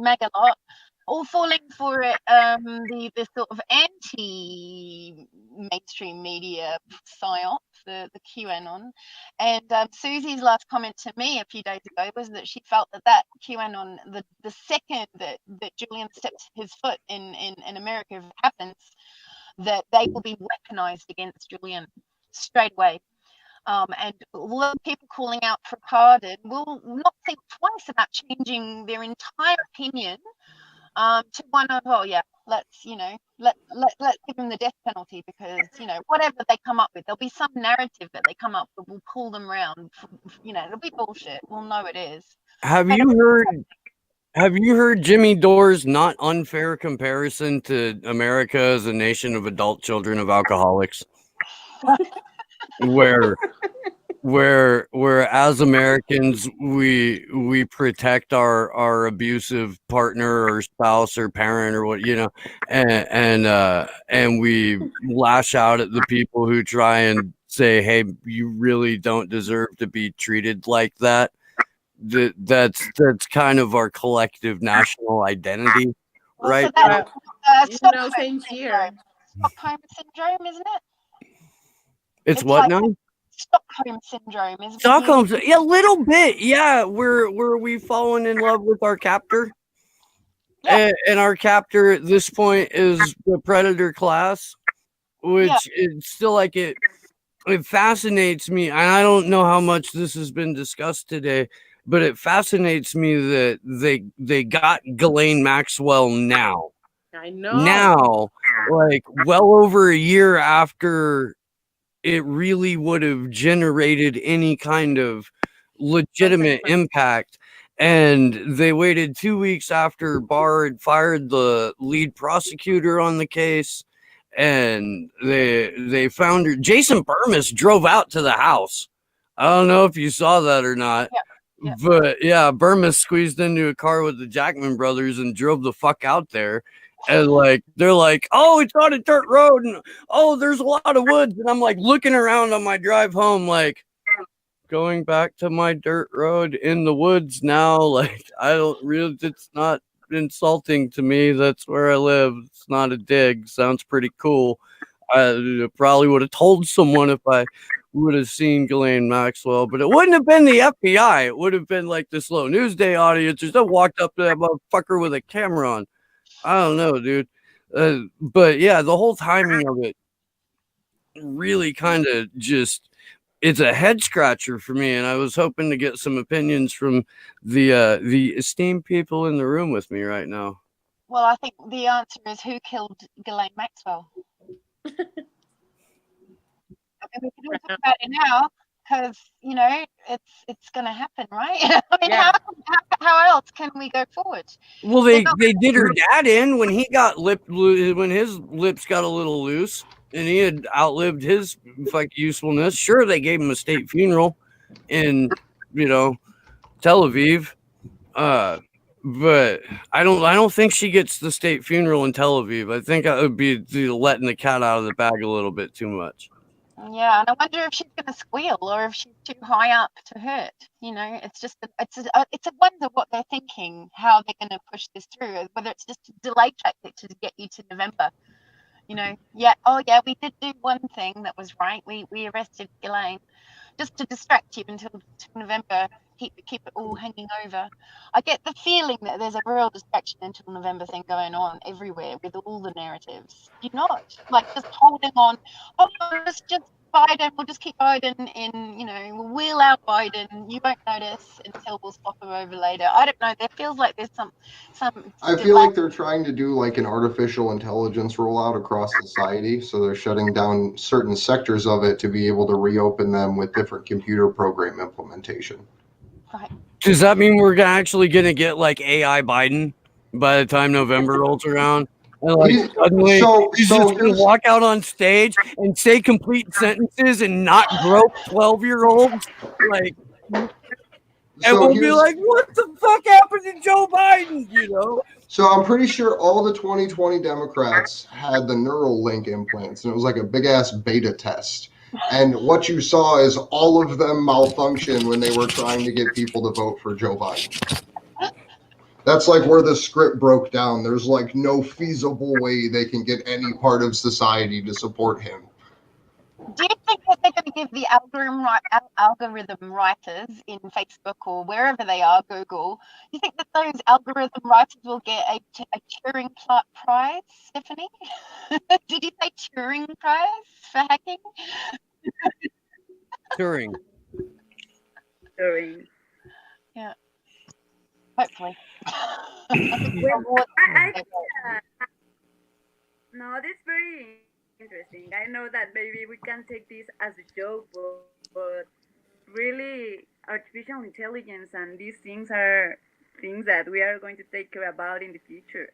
mega lot, all falling for it. The sort of anti-mainstream media psyop, the QAnon. And Susie's last comment to me a few days ago was that she felt that QAnon, the second that Julian steps his foot in America, if it happens, that they will be weaponized against Julian straight away. And all the people calling out for pardon will not think twice about changing their entire opinion to one of, let's give them the death penalty, because whatever they come up with, there'll be some narrative that they come up with, will pull them around. It'll be bullshit. We'll know it is. Have you heard Jimmy Dore's not unfair comparison to America as a nation of adult children of alcoholics? where as Americans we protect our abusive partner or spouse or parent or what, and we lash out at the people who try and say, hey, you really don't deserve to be treated like that. That's kind of our collective national identity, right? Same here. Stockholm syndrome, isn't it? It's what now? Stockholm syndrome, isn't it? Stockholm, yeah, a little bit, yeah. Were we falling in love with our captor? Yeah. And our captor at this point is the predator class, which it's still like it fascinates me, and I don't know how much this has been discussed today, but it fascinates me that they got Ghislaine Maxwell now. I know. Now, like well over a year after it really would have generated any kind of legitimate impact. And they waited 2 weeks after Barr had fired the lead prosecutor on the case, and they found her. Jason Burmis drove out to the house. I don't know if you saw that or not. But yeah, Burmis squeezed into a car with the Jackman brothers and drove the fuck out there. And like they're like, oh, it's on a dirt road, and oh, there's a lot of woods. And I'm like looking around on my drive home, like going back to my dirt road in the woods now. Like I don't really, it's not insulting to me. That's where I live. It's not a dig. Sounds pretty cool. I probably would have told someone if I would have seen Ghislaine Maxwell, but it wouldn't have been the FBI. It would have been like the Slow News Day audience or just walked up to that motherfucker with a camera on. I don't know, dude. But yeah, the whole timing of it really kind of just, it's a head scratcher for me. And I was hoping to get some opinions from the esteemed people in the room with me right now. Well, I think the answer is who killed Ghislaine Maxwell? I mean, we can all talk about it now because, you know, it's going to happen, right? I mean, how else can we go forward? Well, they did her dad in when he got when his lips got a little loose and he had outlived his usefulness. Sure, they gave him a state funeral in, you know, Tel Aviv. But I don't think she gets the state funeral in Tel Aviv. I think that would be letting the cat out of the bag a little bit too much. Yeah, and I wonder if she's going to squeal or if she's too high up to hurt. You know, it's just it's a wonder what they're thinking, how they're going to push this through. Whether it's just a delay tactic to get you to November. You know, we did do one thing that was right. We arrested Ghislaine just to distract you until November. Keep it all hanging over. I get the feeling that there's a real distraction until November thing going on everywhere with all the narratives. You're not like just holding on. Oh, it's just Biden. We'll just keep Biden in. You know, we'll wheel out Biden. You won't notice until we'll swap him over later. I don't know. There feels like there's some. I feel like they're trying to do like an artificial intelligence rollout across society. So they're shutting down certain sectors of it to be able to reopen them with different computer program implementation. Right. Does that mean we're actually going to get like AI Biden by the time November rolls around? And like suddenly he's just going to walk out on stage and say complete sentences and not grope 12-year-olds? Like, and we'll be like, what the fuck happened to Joe Biden? You know? So I'm pretty sure all the 2020 Democrats had the Neuralink implants, and it was like a big ass beta test. And what you saw is all of them malfunction when they were trying to get people to vote for Joe Biden. That's like where the script broke down. There's like no feasible way they can get any part of society to support him. Do you think that they're going to give the algorithm writers in Facebook or wherever they are, Google, do you think that those algorithm writers will get a Turing prize, Stephanie? Did you say Turing prize for hacking? Turing. Yeah. Hopefully. No, that's very interesting. I know that maybe we can take this as a joke, but really artificial intelligence and these things are things that we are going to take care about in the future.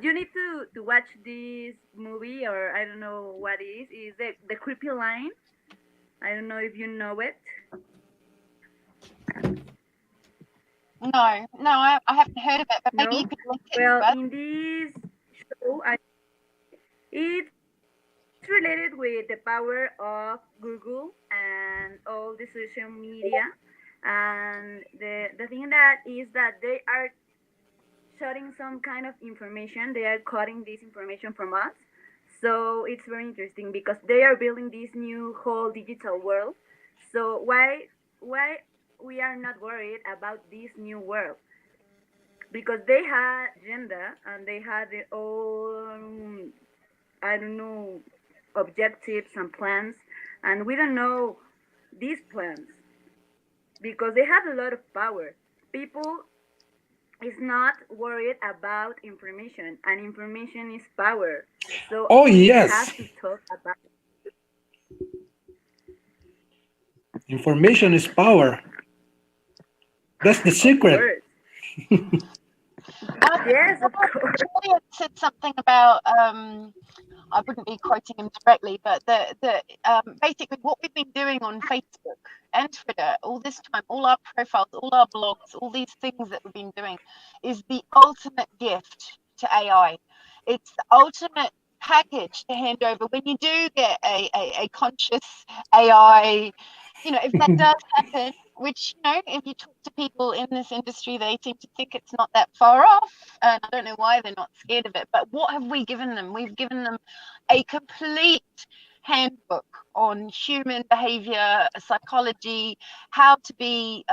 You need to watch this movie, or I don't know what it is the Creepy Line. I don't know if you know it. No, I haven't heard of it, but maybe you could link it. Well, in this show, it's related with the power of Google and all the social media. And the thing that is that they are shutting some kind of information. They are cutting this information from us. So it's very interesting because they are building this new whole digital world. So why we are not worried about this new world? Because they had agenda and they had their own, I don't know, objectives and plans, and we don't know these plans because they have a lot of power. People is not worried about information, and information is power. So we have to talk about it. Information is power. That's the secret. Yes, of course. Julian said something about I wouldn't be quoting him directly, but basically what we've been doing on Facebook and Twitter all this time, all our profiles, all our blogs, all these things that we've been doing is the ultimate gift to AI. It's the ultimate package to hand over when you do get a conscious AI. You know, if that does happen, which, you know, if you talk to people in this industry, they seem to think it's not that far off. And I don't know why they're not scared of it. But what have we given them? We've given them a complete handbook on human behavior, psychology, how to be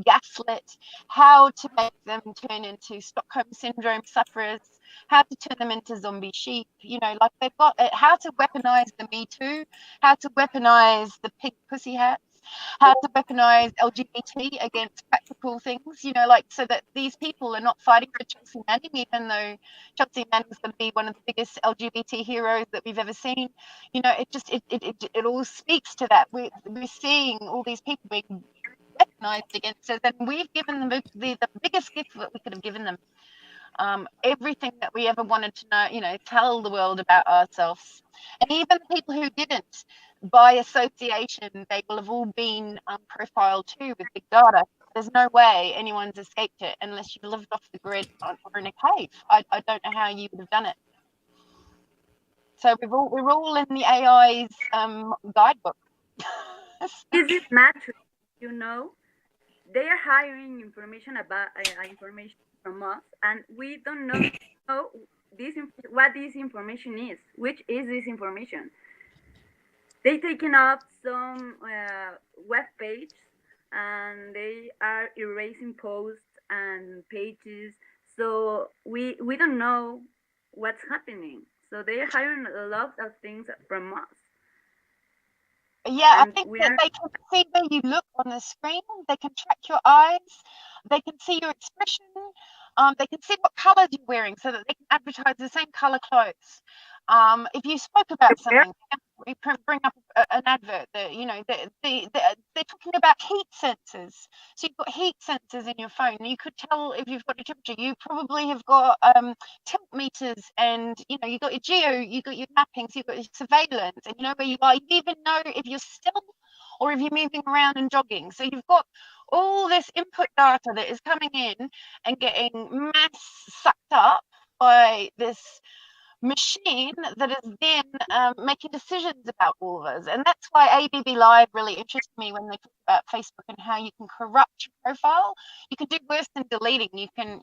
gaslit, how to make them turn into Stockholm syndrome sufferers, how to turn them into zombie sheep. You know, like they've got how to weaponize the Me Too, how to weaponize the pink pussy hats, how to weaponize LGBT against practical things, you know, like so that these people are not fighting for Chelsea Manning, even though Chelsea Manning's going to be one of the biggest LGBT heroes that we've ever seen. You know, it all speaks to that. We're seeing all these people being weaponized against us, and we've given them the biggest gift that we could have given them. Everything that we ever wanted to know, you know, tell the world about ourselves. And even the people who didn't, by association, they will have all been profiled too with big data. There's no way anyone's escaped it unless you lived off the grid or in a cave. I don't know how you would have done it. So we're all in the AI's guidebook. Is it matrix? You know, they are hiring information about information from us, and we don't know what this information is. Which is this information? They taken up some web page, and they are erasing posts and pages. So we don't know what's happening. So they are hiring a lot of things from us. Yeah, I think that they can see where you look on the screen. They can track your eyes. They can see your expression. They can see what colors you're wearing so that they can advertise the same color clothes. If you spoke about something, we bring up an advert that, you know, they're talking about heat sensors. So you've got heat sensors in your phone. You could tell if you've got a temperature. You probably have got tilt meters, and, you know, you've got your geo, you've got your mappings, you've got your surveillance, and you know where you are. You even know if you're still or if you're moving around and jogging. So you've got all this input data that is coming in and getting mass sucked up by this machine that is then making decisions about all of us. And that's why ABB Live really interests me when they talk about Facebook and how you can corrupt your profile. You can do worse than deleting. You can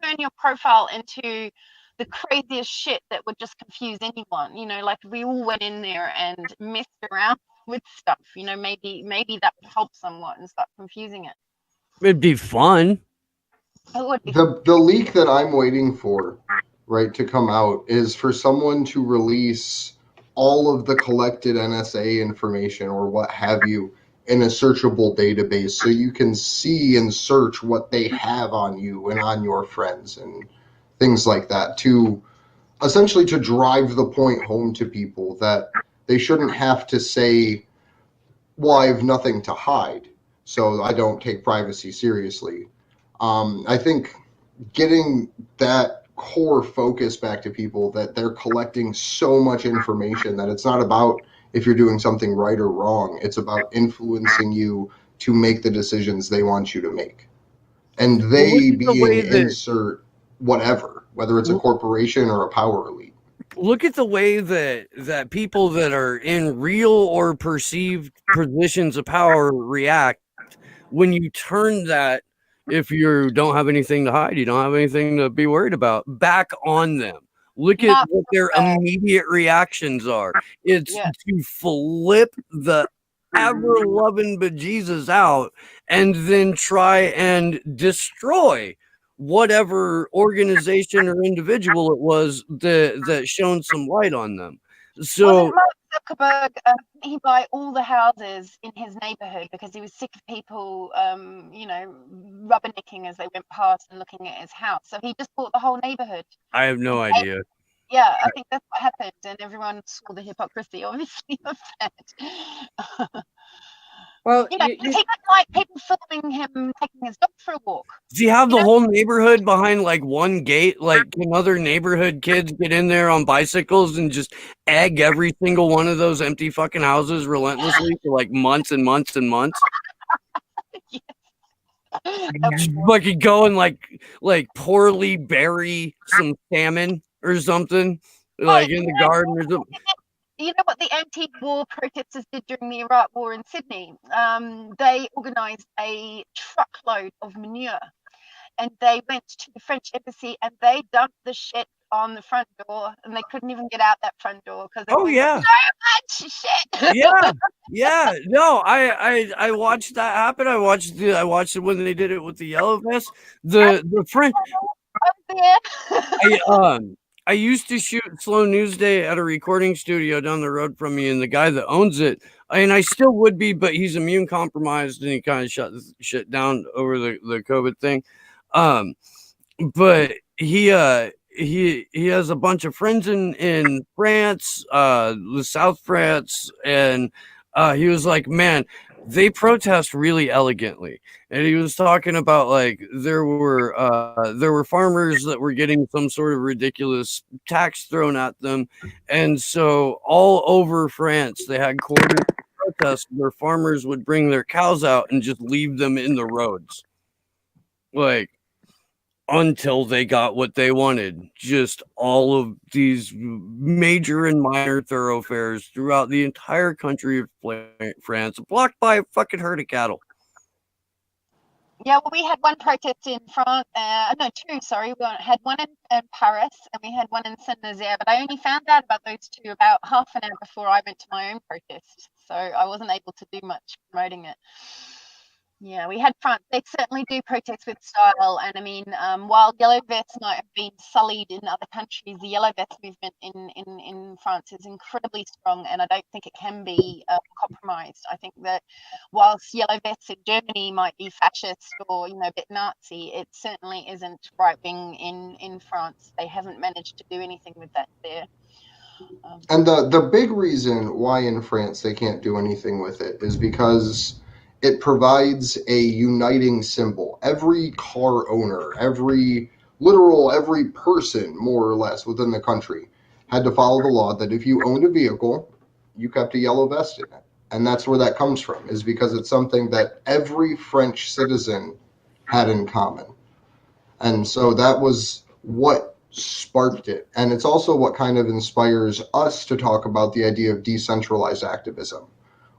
turn your profile into the craziest shit that would just confuse anyone. You know, like we all went in there and messed around with stuff. You know, maybe that would help somewhat and start confusing it. It'd be fun. It would be. The leak that I'm waiting for, right, to come out is for someone to release all of the collected NSA information or what have you in a searchable database, so you can see and search what they have on you and on your friends and things like that, to essentially to drive the point home to people that they shouldn't have to say, well, I have nothing to hide, so I don't take privacy seriously. I think getting that core focus back to people, that they're collecting so much information that it's not about if you're doing something right or wrong. It's about influencing you to make the decisions they want you to make. And they being insert whatever, whether it's a corporation or a power elite. Look at the way that people that are in real or perceived positions of power react when you turn that, if you don't have anything to hide, you don't have anything to be worried about, back on them. Look at what their immediate reactions are. It's to flip the ever-loving bejesus out and then try and destroy whatever organization or individual it was that shone some light on them. So Mark Zuckerberg, he buy all the houses in his neighborhood because he was sick of people, you know, rubbernecking as they went past and looking at his house. So he just bought the whole neighborhood. I have no idea. Yeah, I think that's what happened, and everyone saw the hypocrisy, obviously, of that. Well, you know, he didn't like people filming him taking his dog for a walk. Does he have the whole neighborhood behind like one gate? Like, can other neighborhood kids get in there on bicycles and just egg every single one of those empty fucking houses relentlessly for like months and months and months? Like go and like poorly bury some salmon or something, like in the garden or something. You know what the anti-war protesters did during the Iraq War in Sydney? They organised a truckload of manure, and they went to the French embassy and they dumped the shit on the front door, and they couldn't even get out that front door because Oh yeah, so much shit. yeah. No, I watched that happen. I watched it when they did it with the yellow vest. The French. I used to shoot Slow News Day at a recording studio down the road from me, and the guy that owns it, and I still would be, but he's immune compromised, and he kind of shut shit down over the COVID thing. But he has a bunch of friends in France, the South France, and he was like, man, they protest really elegantly. And he was talking about like there were farmers that were getting some sort of ridiculous tax thrown at them, and so all over France they had coordinated protests where farmers would bring their cows out and just leave them in the roads, like until they got what they wanted. Just all of these major and minor thoroughfares throughout the entire country of France, blocked by a fucking herd of cattle. Yeah, well, we had one protest in France. No, two. Sorry, we had one in Paris and we had one in Saint-Nazaire. But I only found out about those two about half an hour before I went to my own protest, so I wasn't able to do much promoting it. Yeah, we had France. They certainly do protest with style, and I mean, while yellow vests might have been sullied in other countries, the yellow vest movement in France is incredibly strong, and I don't think it can be compromised. I think that whilst yellow vests in Germany might be fascist or a bit Nazi, it certainly isn't right wing in France. They haven't managed to do anything with that there. And the big reason why in France they can't do anything with it is because it provides a uniting symbol. Every car owner, every person, more or less, within the country had to follow the law that if you owned a vehicle, you kept a yellow vest in it. And that's where that comes from, is because it's something that every French citizen had in common. And so that was what sparked it. And it's also what kind of inspires us to talk about the idea of decentralized activism,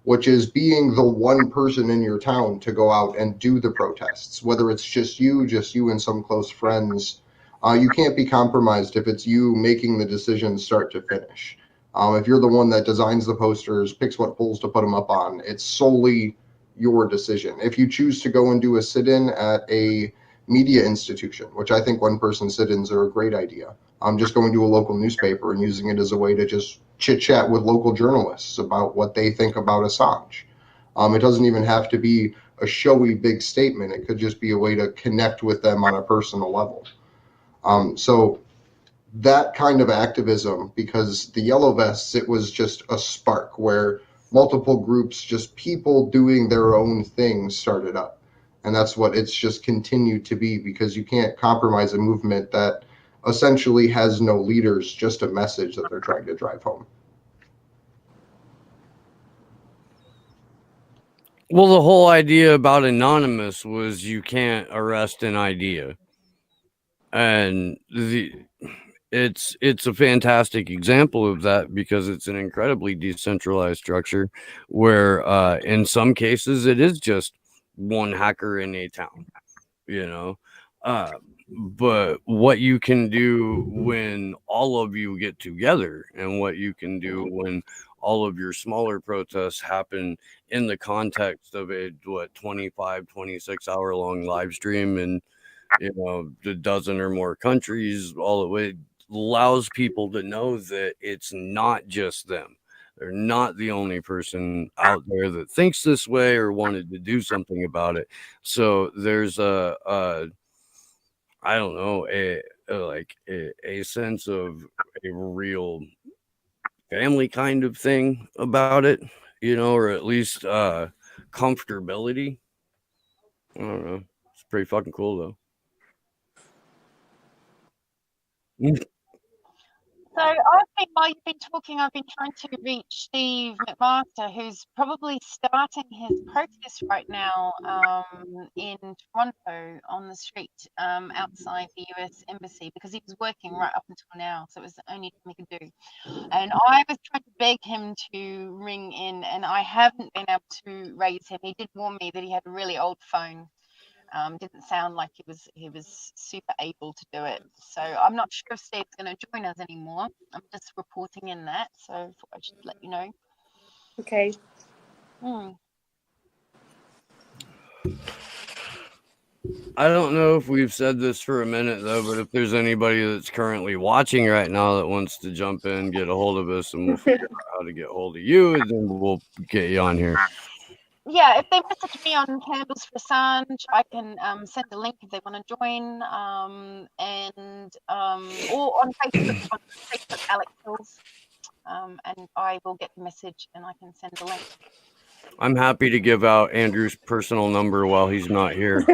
which is being the one person in your town to go out and do the protests, whether it's just you and some close friends. You can't be compromised if it's you making the decision start to finish. If you're the one that designs the posters, picks what poles to put them up on, it's solely your decision. If you choose to go and do a sit-in at a media institution, which I think one-person sit-ins are a great idea, just going to a local newspaper and using it as a way to just chit-chat with local journalists about what they think about Assange. It doesn't even have to be a showy big statement. It could just be a way to connect with them on a personal level. So that kind of activism, because the yellow vests, it was just a spark where multiple groups, just people doing their own thing, started up. And that's what it's just continued to be, because you can't compromise a movement that essentially has no leaders, just a message that they're trying to drive home. Well, the whole idea about anonymous was you can't arrest an idea. And it's a fantastic example of that, because it's an incredibly decentralized structure where in some cases it is just one hacker in a town, but what you can do when all of you get together, and what you can do when all of your smaller protests happen in the context of a 26 hour long live stream and a dozen or more countries, all the way, allows people to know that it's not just them. They're not the only person out there that thinks this way or wanted to do something about it. So there's a sense of a real family kind of thing about it, or at least comfortability. I don't know. It's pretty fucking cool though. So while you've been talking, I've been trying to reach Steve McMaster, who's probably starting his protest right now in Toronto on the street outside the US Embassy, because he was working right up until now, so it was the only thing he could do. And I was trying to beg him to ring in, and I haven't been able to raise him. He did warn me that he had a really old phone. Didn't sound like he was super able to do it. So I'm not sure if Steve's going to join us anymore. I'm just reporting in that, so I thought I should let you know. Okay. I don't know if we've said this for a minute though, but if there's anybody that's currently watching right now that wants to jump in, get a hold of us, and we'll figure out how to get a hold of you, and then we'll get you on here. Yeah, if they message me on Candles for Assange, I can send a link if they want to join, and or on Facebook Alex Hills, and I will get the message and I can send the link. I'm happy to give out Andrew's personal number while he's not here.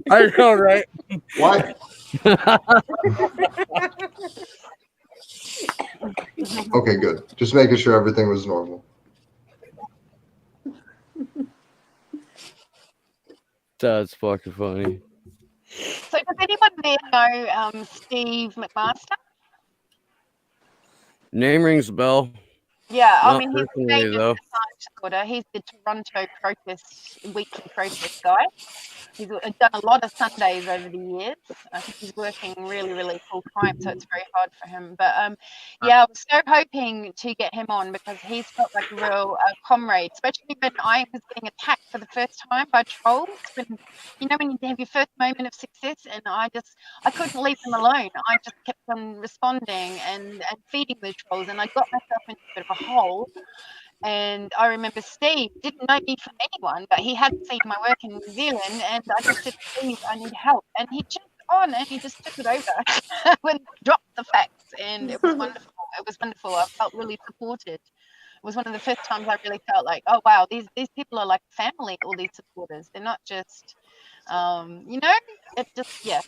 I know, right? What? Okay, good. Just making sure everything was normal. That's fucking funny. So does anyone there know Steve McMaster? Name rings a bell. Yeah, I Not mean, he's the personally, famous though. Assange supporter. He's the Toronto weekly protest guy. He's done a lot of Sundays over the years. I think he's working really, really full time, so it's very hard for him. But yeah, I was so hoping to get him on because he's got like a real comrade, especially when I was getting attacked for the first time by trolls. When you have your first moment of success, and I couldn't leave them alone. I just kept on responding and feeding the trolls, and I got myself into a bit of a hole. And I remember Steve didn't know me from anyone, but he had seen my work in New Zealand, and I just said, Steve, I need help. And he jumped on and he just took it over and dropped the facts. And it was wonderful. It was wonderful. I felt really supported. It was one of the first times I really felt like, oh, wow, these people are like family, all these supporters. They're not just, it just, it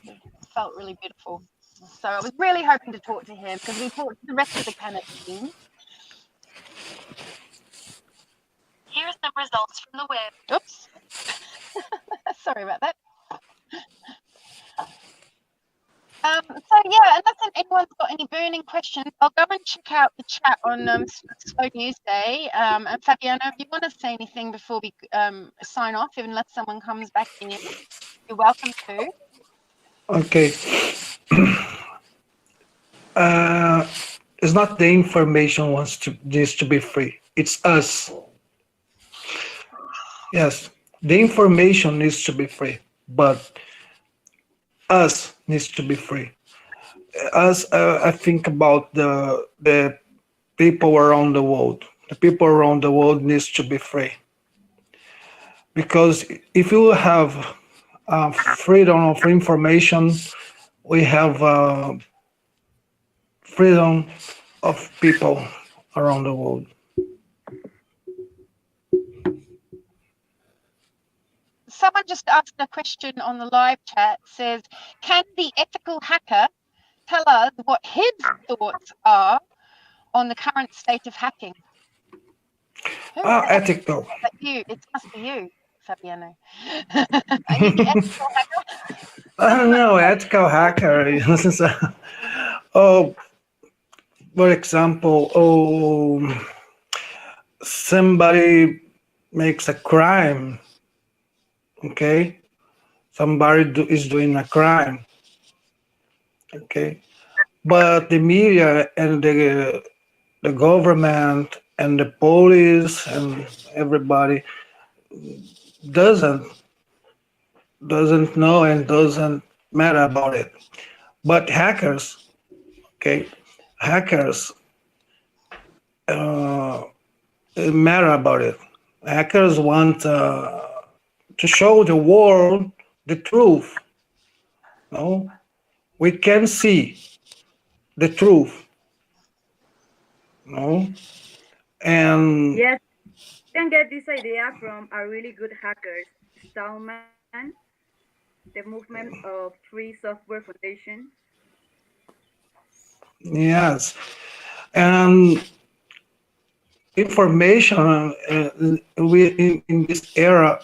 felt really beautiful. So I was really hoping to talk to him because we talked to the rest of the Canada team. Here's the results from the web. Oops. Sorry about that. So yeah, unless anyone's got any burning questions, I'll go and check out the chat on Slow News Day. And Fabiano, if you want to say anything before we sign off, unless someone comes back in, you're welcome to. Okay. It's not the information wants this to be free. It's us. Yes, the information needs to be free, but us needs to be free. I think about the people around the world. The people around the world needs to be free. Because if you have freedom of information, we have freedom of people around the world. Someone just asked a question on the live chat, says, can the ethical hacker tell us what his thoughts are on the current state of hacking? Ethical. Is that you? It must be you, Fabiano. Are you the ethical hacker? I don't know, ethical hacker. For example, somebody makes a crime. Okay, somebody is doing a crime. Okay, but the media and the government and the police and everybody doesn't know and doesn't matter about it. But hackers matter about it. Hackers want to show the world the truth. No, we can see the truth, No, and Yes, you can get this idea from a really good hackers, Stallman, the movement of Free Software Foundation. yes, and information. We in this era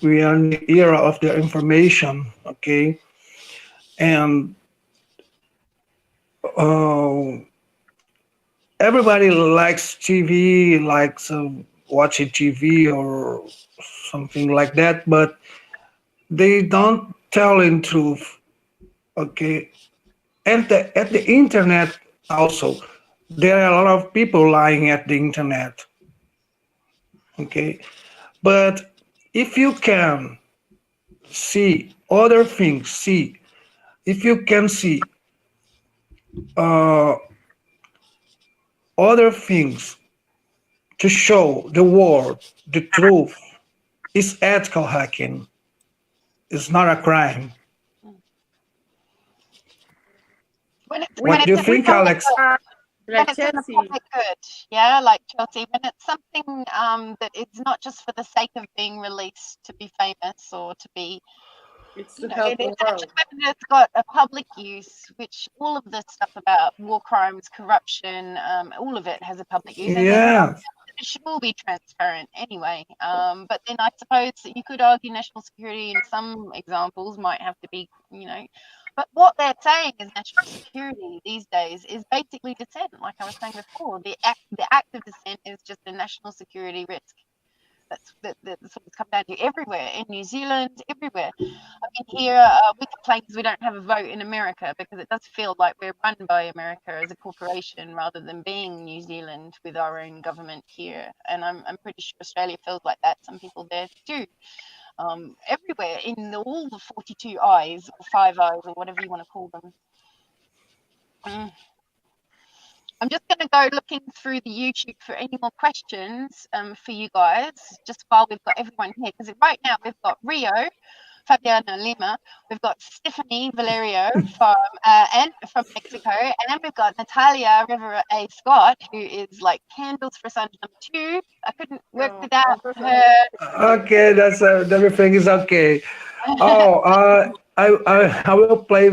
we are in the era of the information. Okay, and everybody likes TV, likes watching TV or something like that, but they don't tell in truth. Okay, and at the internet also, there are a lot of people lying at the internet. Okay, but if you can see other things, if you can see uh, other things to show the world the truth, is ethical hacking. It's not a crime. What do you think, Alex? When it's in the public good, yeah, like Chelsea, when it's something that is not just for the sake of being released to be famous or to be, it's you know, it's got a public use, which all of this stuff about war crimes, corruption, all of it has a public use. Yeah. It should all be transparent anyway. But then I suppose that you could argue national security in some examples might have to be, you know, but what they're saying is national security these days is basically dissent. Like I was saying before, the act of dissent is just a national security risk. That's what it's come down to everywhere, in New Zealand, everywhere. I mean, here we complain because we don't have a vote in America, because it does feel like we're run by America as a corporation rather than being New Zealand with our own government here. And I'm pretty sure Australia feels like that. Some people there do. Everywhere in all the 42 eyes or 5 eyes or whatever you want to call them. I'm just going to go looking through the YouTube for any more questions for you guys, just while we've got everyone here, because right now we've got Rio, Fabiana Lima, we've got Stephanie Valerio from Mexico, and we've got Natalia Rivera A. Scott, who is like Candles for Assange #2. I couldn't work without her. Okay, that's everything is okay. Oh, I will play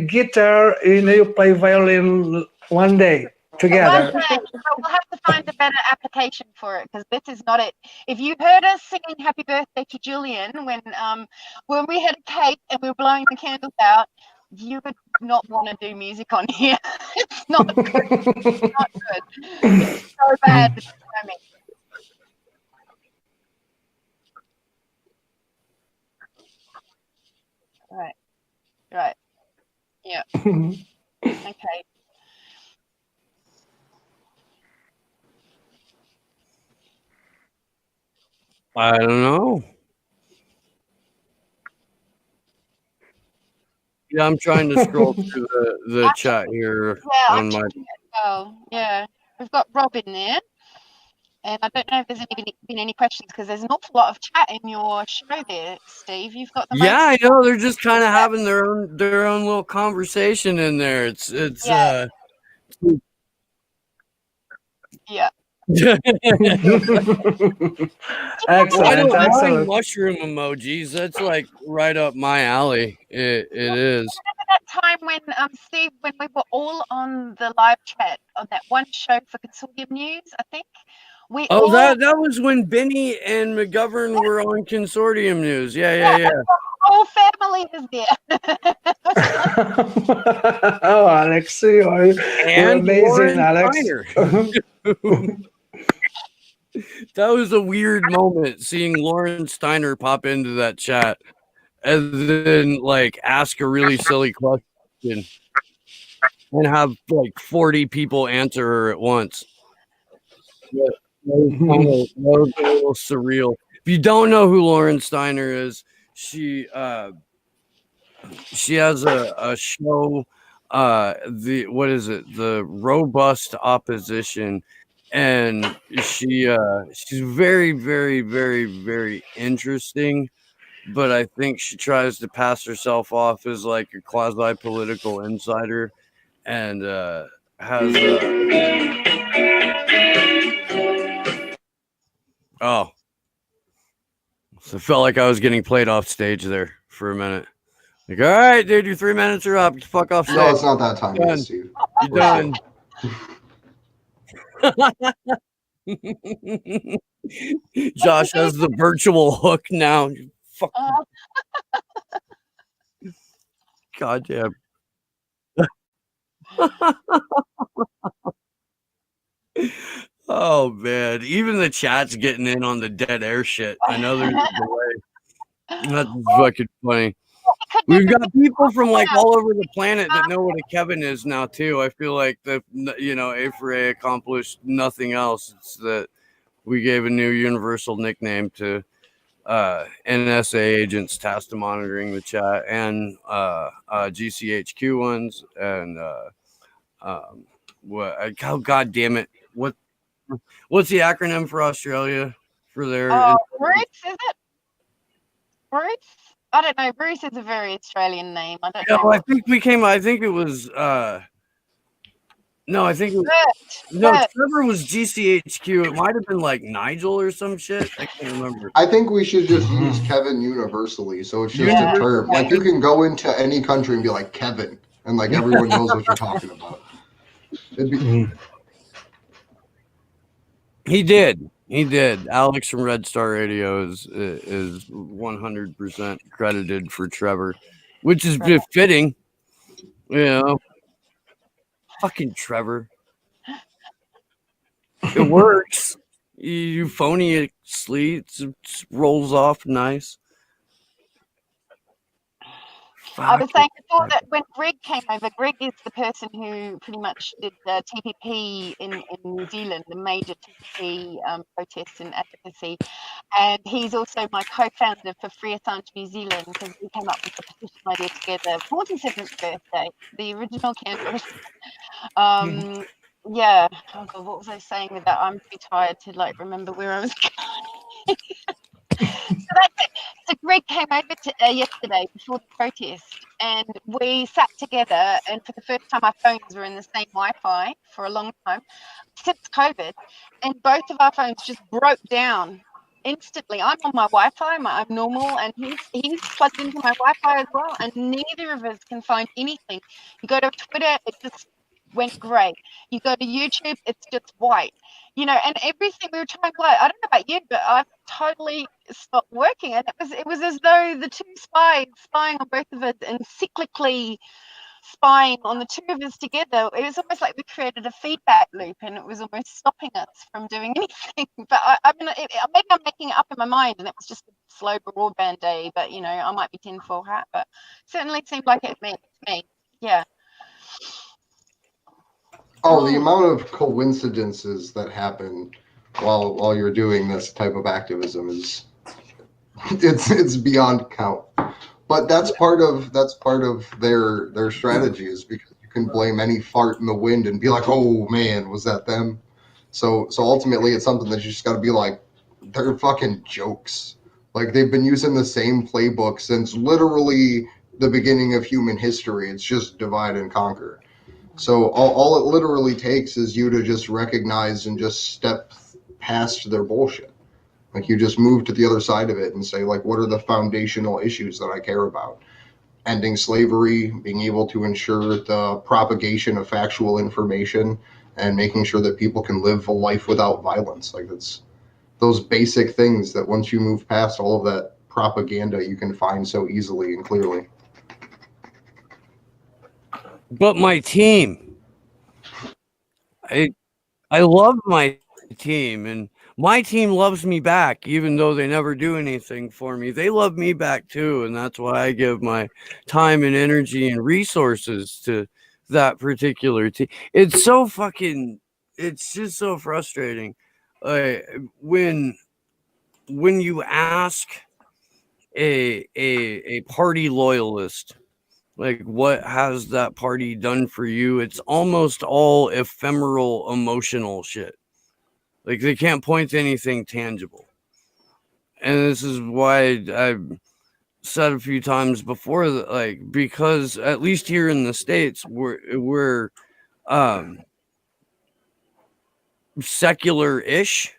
guitar and you play violin one day together. One day, but we'll have to find a better application for it, because this is not it. If you heard us singing "Happy Birthday" to Julian when we had a cake and we were blowing the candles out, you would not want to do music on here. It's not good. It's not good. It's so bad. It's timing. Right. Yeah. Okay. I don't know. Yeah, I'm trying to scroll through the chat here on my. Oh, yeah. We've got Rob in there. And I don't know if there's been any questions, because there's an awful lot of chat in your show there, Steve. You've got the Yeah, I know. They're just kind of having their own little conversation in there. It's yeah. Excellent. Flying mushroom emojis. That's like right up my alley. It is. Remember that time when Steve, when we were all on the live chat on that one show for Consortium News, I think. That was when Benny and McGovern were on Consortium News. Yeah. The whole family was there. Oh, Alex, you're amazing, Alex. That was a weird moment, seeing Lauren Steiner pop into that chat and then like ask a really silly question and have like 40 people answer her at once. Yeah. That was a little surreal. If you don't know who Lauren Steiner is, she has a show, the Robust Opposition, and she's very, very, very, very interesting, but I think she tries to pass herself off as like a quasi-political insider, and has oh, so it felt like I was getting played off stage there for a minute. Like, all right, dude, your 3 minutes are up. Fuck off stage. No, it's not that time yet, Steve. You're done. Josh has the virtual hook now. Fuck. God damn. Oh man, even the chat's getting in on the dead air shit. I know there's a delay. That's fucking funny. We've got people from like all over the planet that know what a Kevin is now too. I feel like that, you know, A4A accomplished nothing else. It's that we gave a new universal nickname to NSA agents tasked to monitoring the chat and GCHQ ones and what? Oh, God damn it! What's the acronym for Australia for their? Roots, is it? Roots? I don't know. Bruce is a very Australian name. I don't know. I think we came. I think it was. No, I think it was. Trevor was GCHQ. It might have been like Nigel or some shit. I can't remember. I think we should just use Kevin universally. So it's just a term. Like you can go into any country and be like Kevin, and like everyone knows what you're talking about. He did. Alex from Red Star Radio is 100% credited for Trevor, which is fitting. You know, fucking Trevor. It works. Euphoniously, it rolls off nice. I was saying before that when Greg came over, Greg is the person who pretty much did the TPP in New Zealand, the major TPP protests and advocacy. And he's also my co-founder for Free Assange New Zealand, because we came up with the petition idea together. 47th birthday, the original candidate. Yeah. Oh God, what was I saying with that? I'm too tired to like remember where I was going. So that's it. So Greg came over yesterday before the protest, and we sat together, and for the first time our phones were in the same Wi-Fi for a long time since COVID, and both of our phones just broke down instantly. I'm on my Wi-Fi, I'm normal, and he's plugged into my Wi-Fi as well, and neither of us can find anything. You go to Twitter, it just went grey. You go to YouTube, it's just white. You know, and everything we were trying to play, I don't know about you, but I've totally stopped working. And it was as though the two spies spying on both of us and cyclically spying on the two of us together. It was almost like we created a feedback loop, and it was almost stopping us from doing anything. But I mean, maybe I'm making it up in my mind, and it was just a slow broadband day. But you know, I might be tinfoil hat, but it certainly seemed like it to me. Yeah. Oh, the amount of coincidences that happen while you're doing this type of activism is it's beyond count. But that's part of their strategy, is because you can blame any fart in the wind and be like, oh man, was that them? So ultimately it's something that you just got to be like, they're fucking jokes. Like they've been using the same playbook since literally the beginning of human history. It's just divide and conquer. So all it literally takes is you to just recognize and just step past their bullshit. Like you just move to the other side of it and say, like, what are the foundational issues that I care about? Ending slavery, being able to ensure the propagation of factual information, and making sure that people can live a life without violence. Like it's those basic things that once you move past all of that propaganda, you can find so easily and clearly. But my team, I love my team, and my team loves me back, even though they never do anything for me. They love me back too, and that's why I give my time and energy and resources to that particular team. It's so fucking, it's just so frustrating. When you ask a party loyalist, like, what has that party done for you? It's almost all ephemeral, emotional shit. Like, they can't point to anything tangible. And this is why I've said a few times before that, like, because at least here in the States, we're secular-ish.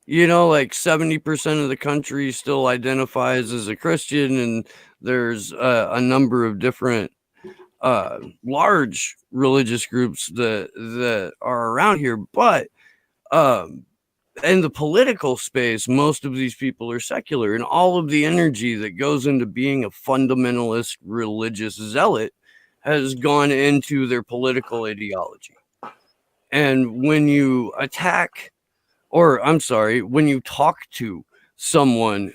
You know, like 70% of the country still identifies as a Christian, and there's a number of different large religious groups that are around here. But in the political space, most of these people are secular, and all of the energy that goes into being a fundamentalist religious zealot has gone into their political ideology. And when you attack, or I'm sorry, when you talk to someone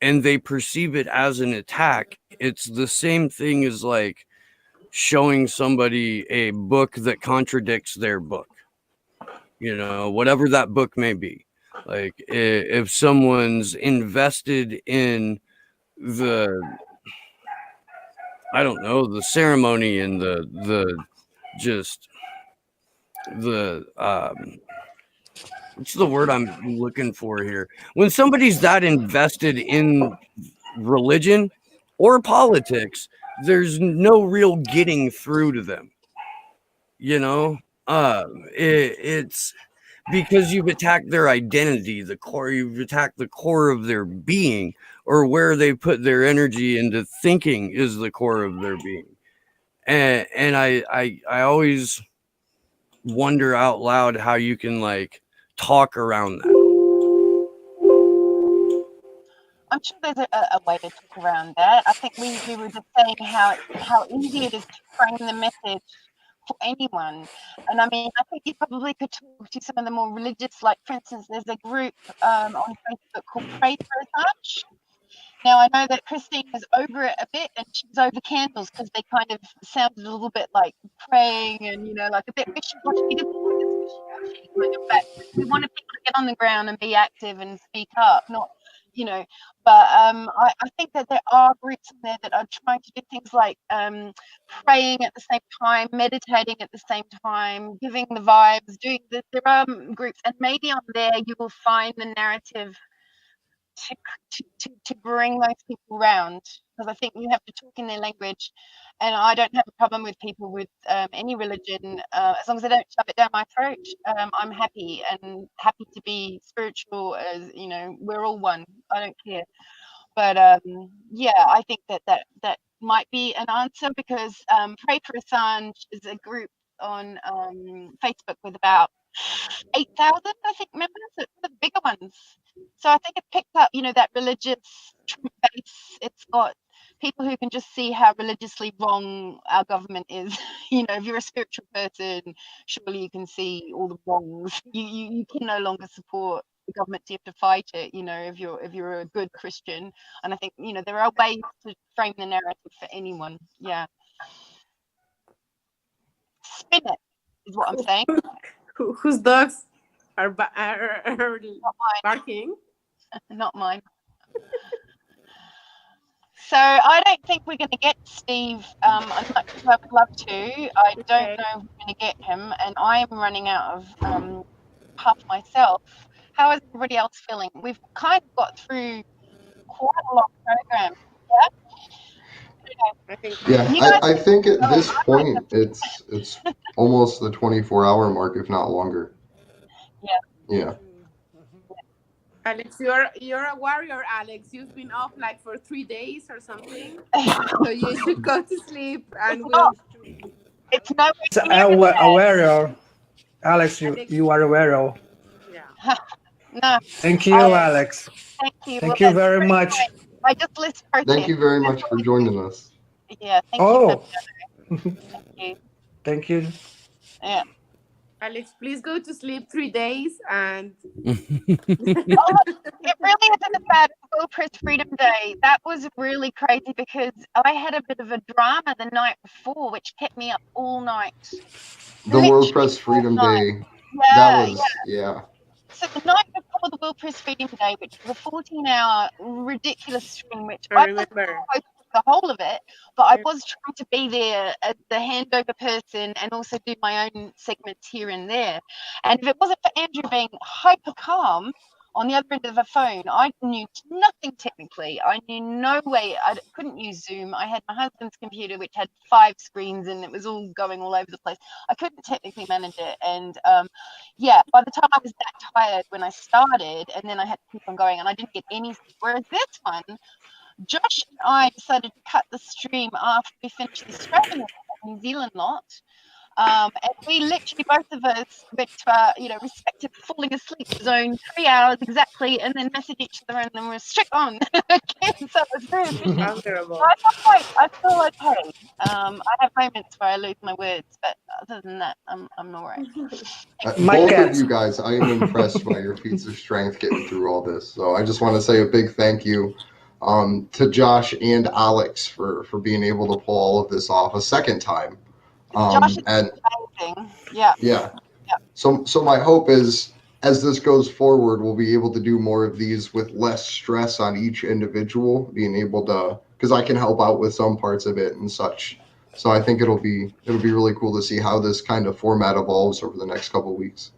and they perceive it as an attack, it's the same thing as like showing somebody a book that contradicts their book, you know, whatever that book may be. Like if someone's invested in the, I don't know, the ceremony and the just the what's the word I'm looking for here? When somebody's that invested in religion or politics, there's no real getting through to them. You know, it's because you've attacked their identity, the core. You've attacked the core of their being, or where they put their energy into thinking is the core of their being. And I always wonder out loud how you can like talk around that. I'm sure there's a way to talk around that. I think we were just saying how easy it is to frame the message for anyone. And I mean, I think you probably could talk to some of the more religious, like for instance, there's a group on Facebook called Pray for Assange. Now, I know that Christine was over it a bit, and she was over candles because they kind of sounded a little bit like praying and, you know, like a bit wishy-washy. We didn't want this wishy-washy kind of back. We wanted people to get on the ground and be active and speak up, not, you know. But I think that there are groups in there that are trying to do things like praying at the same time, meditating at the same time, giving the vibes, doing this. There are groups, and maybe on there you will find the narrative to bring those people around, because I think you have to talk in their language, and I don't have a problem with people with any religion as long as they don't shove it down my throat. I'm happy to be spiritual, as you know, we're all one. I don't care. But yeah, I think that might be an answer, because Pray for Assange is a group on Facebook with about 8,000, I think, members. It's the bigger ones. So I think it picked up, you know, that religious base. It's got people who can just see how religiously wrong our government is. You know, if you're a spiritual person, surely you can see all the wrongs. You can no longer support the government, so you have to fight it, you know, if you're a good Christian. And I think, you know, there are ways to frame the narrative for anyone. Yeah. Spin it is what I'm saying. Whose dogs are barking? Not mine. So I don't think we're going to get Steve as much as I would love to. I don't know if we're going to get him, and I'm running out of puff myself. How is everybody else feeling? We've kind of got through quite a long program. Yeah, I think at this point it's almost the 24-hour mark, if not longer. Yeah. Alex, you're a warrior, Alex. You've been off like for 3 days or something. So you should go to sleep, and it's no a warrior. Alex, you are a warrior. Yeah. No. Thank you, Alex. Thank you. Thank you very much. I just listened for Thank you very much for joining us. Yeah, thank you. Thank you. Thank you. Yeah. Alex, please go to sleep 3 days and. It really isn't about World Press Freedom Day. That was really crazy because I had a bit of a drama the night before, which kept me up all night. The World Press Freedom Day. That was, yeah. So the night before the World Press Freedom Day, which was a 14-hour ridiculous stream, which I remember the whole of it, but I was trying to be there as the handover person and also do my own segments here and there. And if it wasn't for Andrew being hyper calm, on the other end of a phone. I knew nothing technically. I knew no way. I couldn't use Zoom. I had my husband's computer, which had 5 screens, and it was all going all over the place. I couldn't technically manage it. And yeah, by the time I was that tired when I started, and then I had to keep on going, and I didn't get any. Whereas this one, Josh and I decided to cut the stream after we finished the Australian and New Zealand lot. And we literally, both of us, went to our, respective falling asleep zone 3 hours exactly, and then messaged each other, and then we're straight on again. So it was very efficient. I feel okay. I have moments where I lose my words, but other than that, I'm all right. Both of you guys, I am impressed by your feats of strength getting through all this. So I just want to say a big thank you to Josh and Alex for being able to pull all of this off a second time. Josh is amazing. Yeah. So my hope is, as this goes forward, we'll be able to do more of these with less stress on each individual, being able to, because I can help out with some parts of it and such. So I think it'll be really cool to see how this kind of format evolves over the next couple of weeks.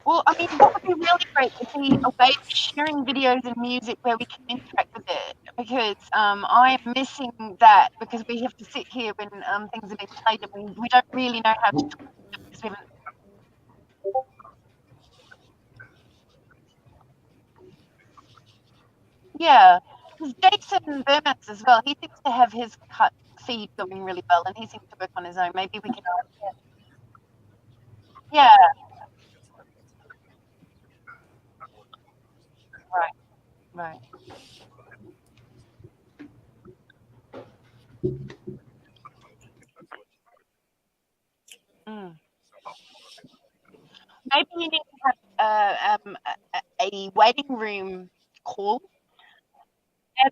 Well, I mean, what would be really great would be a way of sharing videos and music where we can interact with it, because I'm missing that, because we have to sit here when things are being played and we don't really know how to talk to them because we haven't. Yeah, because Jason Bermans as well, he seems to have his cut feed going really well, and he seems to work on his own. Maybe we can. Yeah. Right. Maybe you need to have a waiting room call. And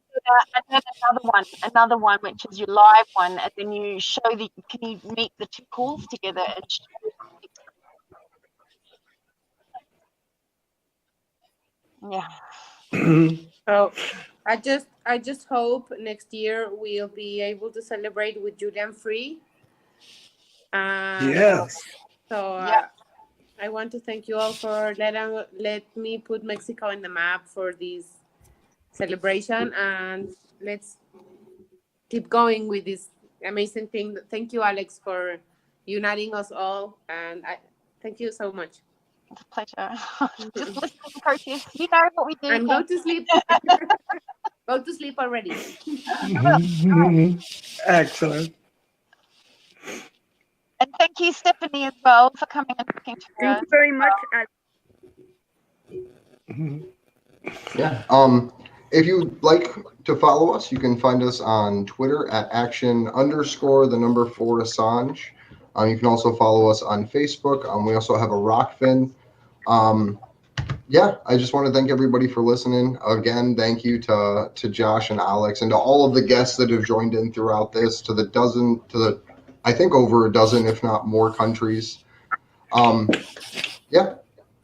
another one, which is your live one, and then you show can you meet the 2 calls together and show. Yeah. Oh, I just hope next year we'll be able to celebrate with Julian free. Yes. So I want to thank you all for let me put Mexico in the map for this celebration, and let's keep going with this amazing thing. Thank you, Alex, for uniting us all, and I thank you so much. It's a pleasure. Just listen to Proteus. You know what we do. And go to sleep. Go to sleep already. Excellent. And thank you, Stephanie, as well, for coming and talking to us. Thank you very much. Yeah. If you'd like to follow us, you can find us on Twitter at action_4 Assange. You can also follow us on Facebook. We also have a Rockfin. Yeah, I just want to thank everybody for listening. Again, thank you to Josh and Alex, and to all of the guests that have joined in throughout this, to the I think over a dozen, if not more, countries. Yeah.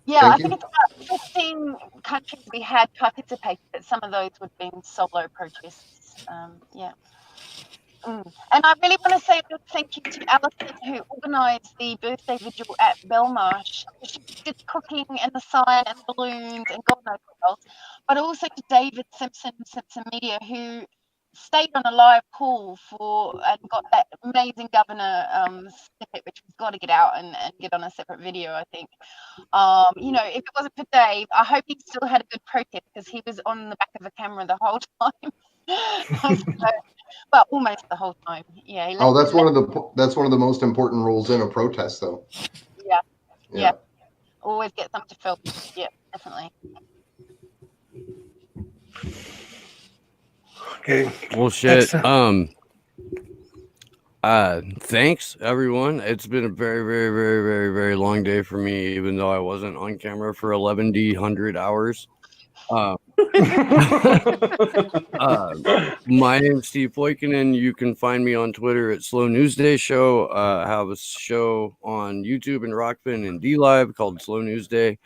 Yeah, I think it's about 15 countries we had participated, but some of those would have been solo protests. Yeah. And I really want to say a big thank you to Alison, who organised the birthday vigil at Belmarsh. She did cooking and the sign and balloons and God knows what else. But also to David Simpson Media, who stayed on a live call and got that amazing governor snippet, which we've got to get out and get on a separate video, I think. If it wasn't for Dave, I hope he still had a good protest, because he was on the back of the camera the whole time. Well, almost the whole time. Yeah. That's one of the most important roles in a protest, though. Yeah. Always get something to film. Yeah, definitely. Okay. Well, shit. Thanks everyone. It's been a very, very, very, very, very long day for me, even though I wasn't on camera for 1,100 hours. My name's Steve Poikinen. You can find me on Twitter at Slow Newsday Show. I have a show on YouTube and Rockfin and DLive called Slow Newsday.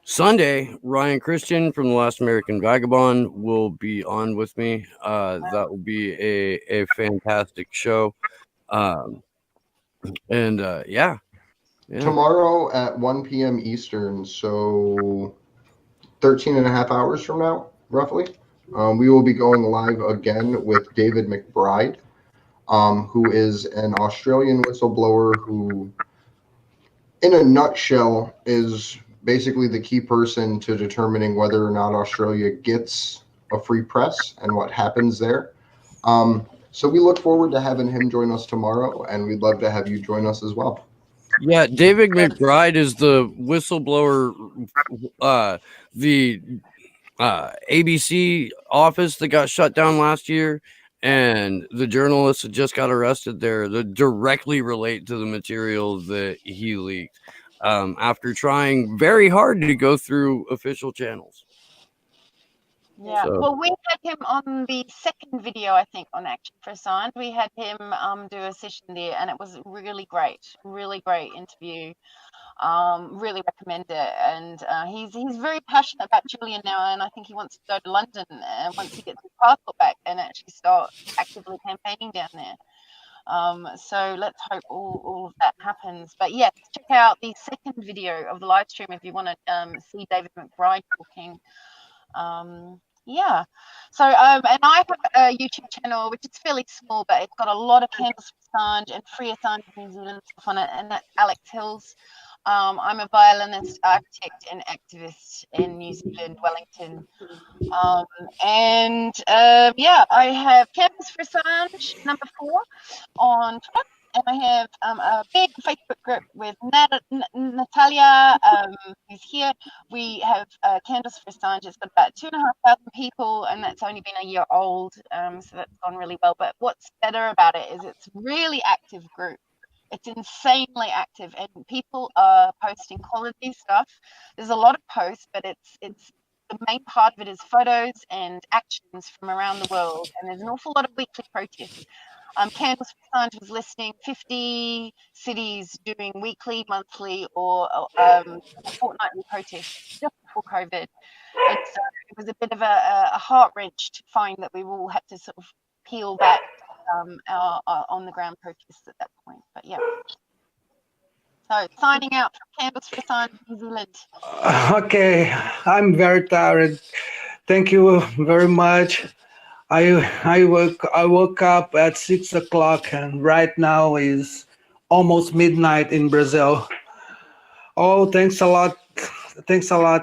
Sunday, Ryan Christian from The Last American Vagabond will be on with me. That will be a fantastic show. Yeah, Tomorrow at 1 p.m. Eastern, so 13 and a half hours from now, roughly, we will be going live again with David McBride, who is an Australian whistleblower who, in a nutshell, is basically the key person to determining whether or not Australia gets a free press and what happens there. So we look forward to having him join us tomorrow, and we'd love to have you join us as well. Yeah, David McBride is the whistleblower, the ABC office that got shut down last year, and the journalists that just got arrested there that directly relate to the material that he leaked after trying very hard to go through official channels. Yeah, So. well, we had him on the second video, I think, on Action for Assange. We had him do a session there, and it was really great interview. Really recommend it. And he's very passionate about Julian now, and I think he wants to go to London once he gets his passport back and actually start actively campaigning down there. So let's hope all of that happens. But yes, check out the second video of the live stream if you want to see David McBride talking. Yeah, so and I have a YouTube channel which is fairly small, but it's got a lot of Candles for Assange and Free Assange New Zealand stuff on it, and that's Alex Hills. I'm a violinist, architect, and activist in New Zealand, Wellington. Yeah, I have Campus for Assange #4 on Twitter. And I have a big Facebook group with Natalia, who's here. We have Candles for Assange. It's got about 2,500 people, and that's only been a year old, so that's gone really well. But what's better about it is it's a really active group. It's insanely active, and people are posting quality stuff. There's a lot of posts, but it's the main part of it is photos and actions from around the world, and there's an awful lot of weekly protests. Candles for Assange was listing 50 cities doing weekly, monthly, or fortnightly protests just before COVID. And so it was a bit of a heart wrench to find that we all had to sort of peel back our on the ground protests at that point. But yeah. So signing out from Candles for Assange, New Zealand. Okay, I'm very tired. Thank you very much. I woke up at 6 o'clock, and right now is almost midnight in Brazil. Oh, thanks a lot,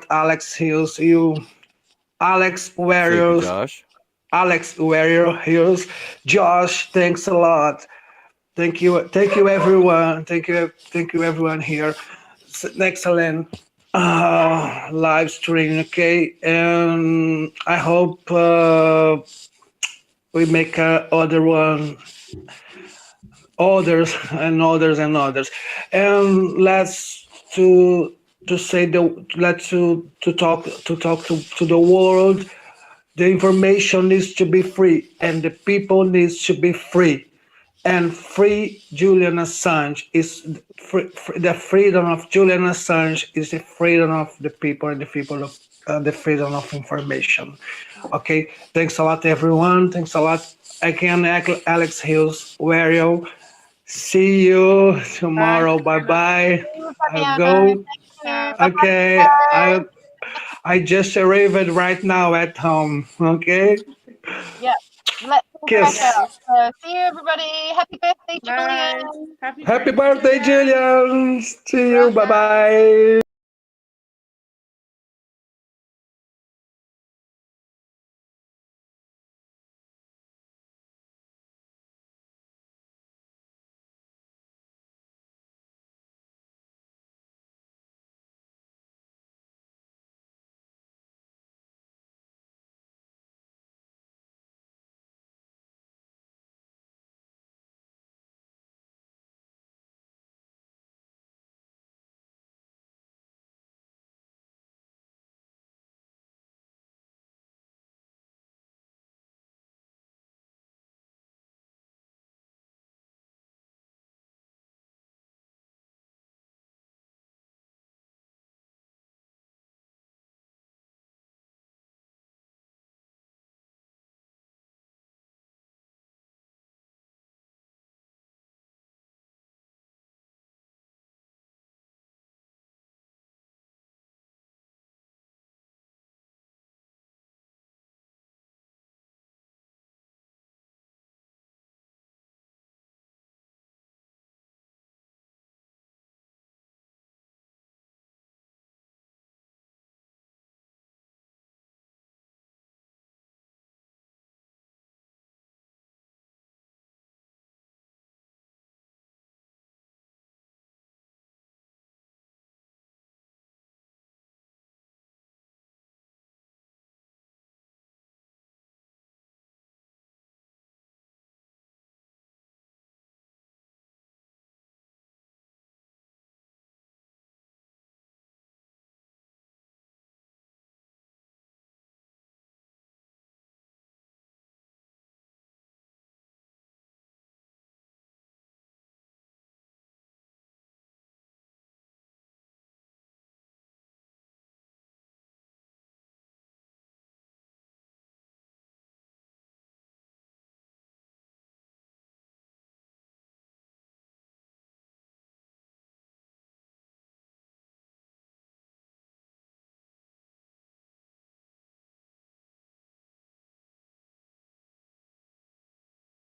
Alex Hills. Alex Warriors. Josh. Alex Warriors. Josh, thanks a lot. Thank you everyone. Thank you everyone here. It's an excellent live stream. Okay, and I hope we make other one, others, and let's talk to the world. The information needs to be free, and the people needs to be free. And free Julian Assange is the freedom of Julian Assange is the freedom of the people, and the freedom of information. Okay, thanks a lot, everyone. Thanks a lot again, Alex Hills. Wario. See you tomorrow. Bye. I'll go. Okay, I just arrived right now at home. Okay. Yeah. Let's Kiss. See you, everybody. Happy birthday, Julian. Happy birthday, Julian. See you. Bye.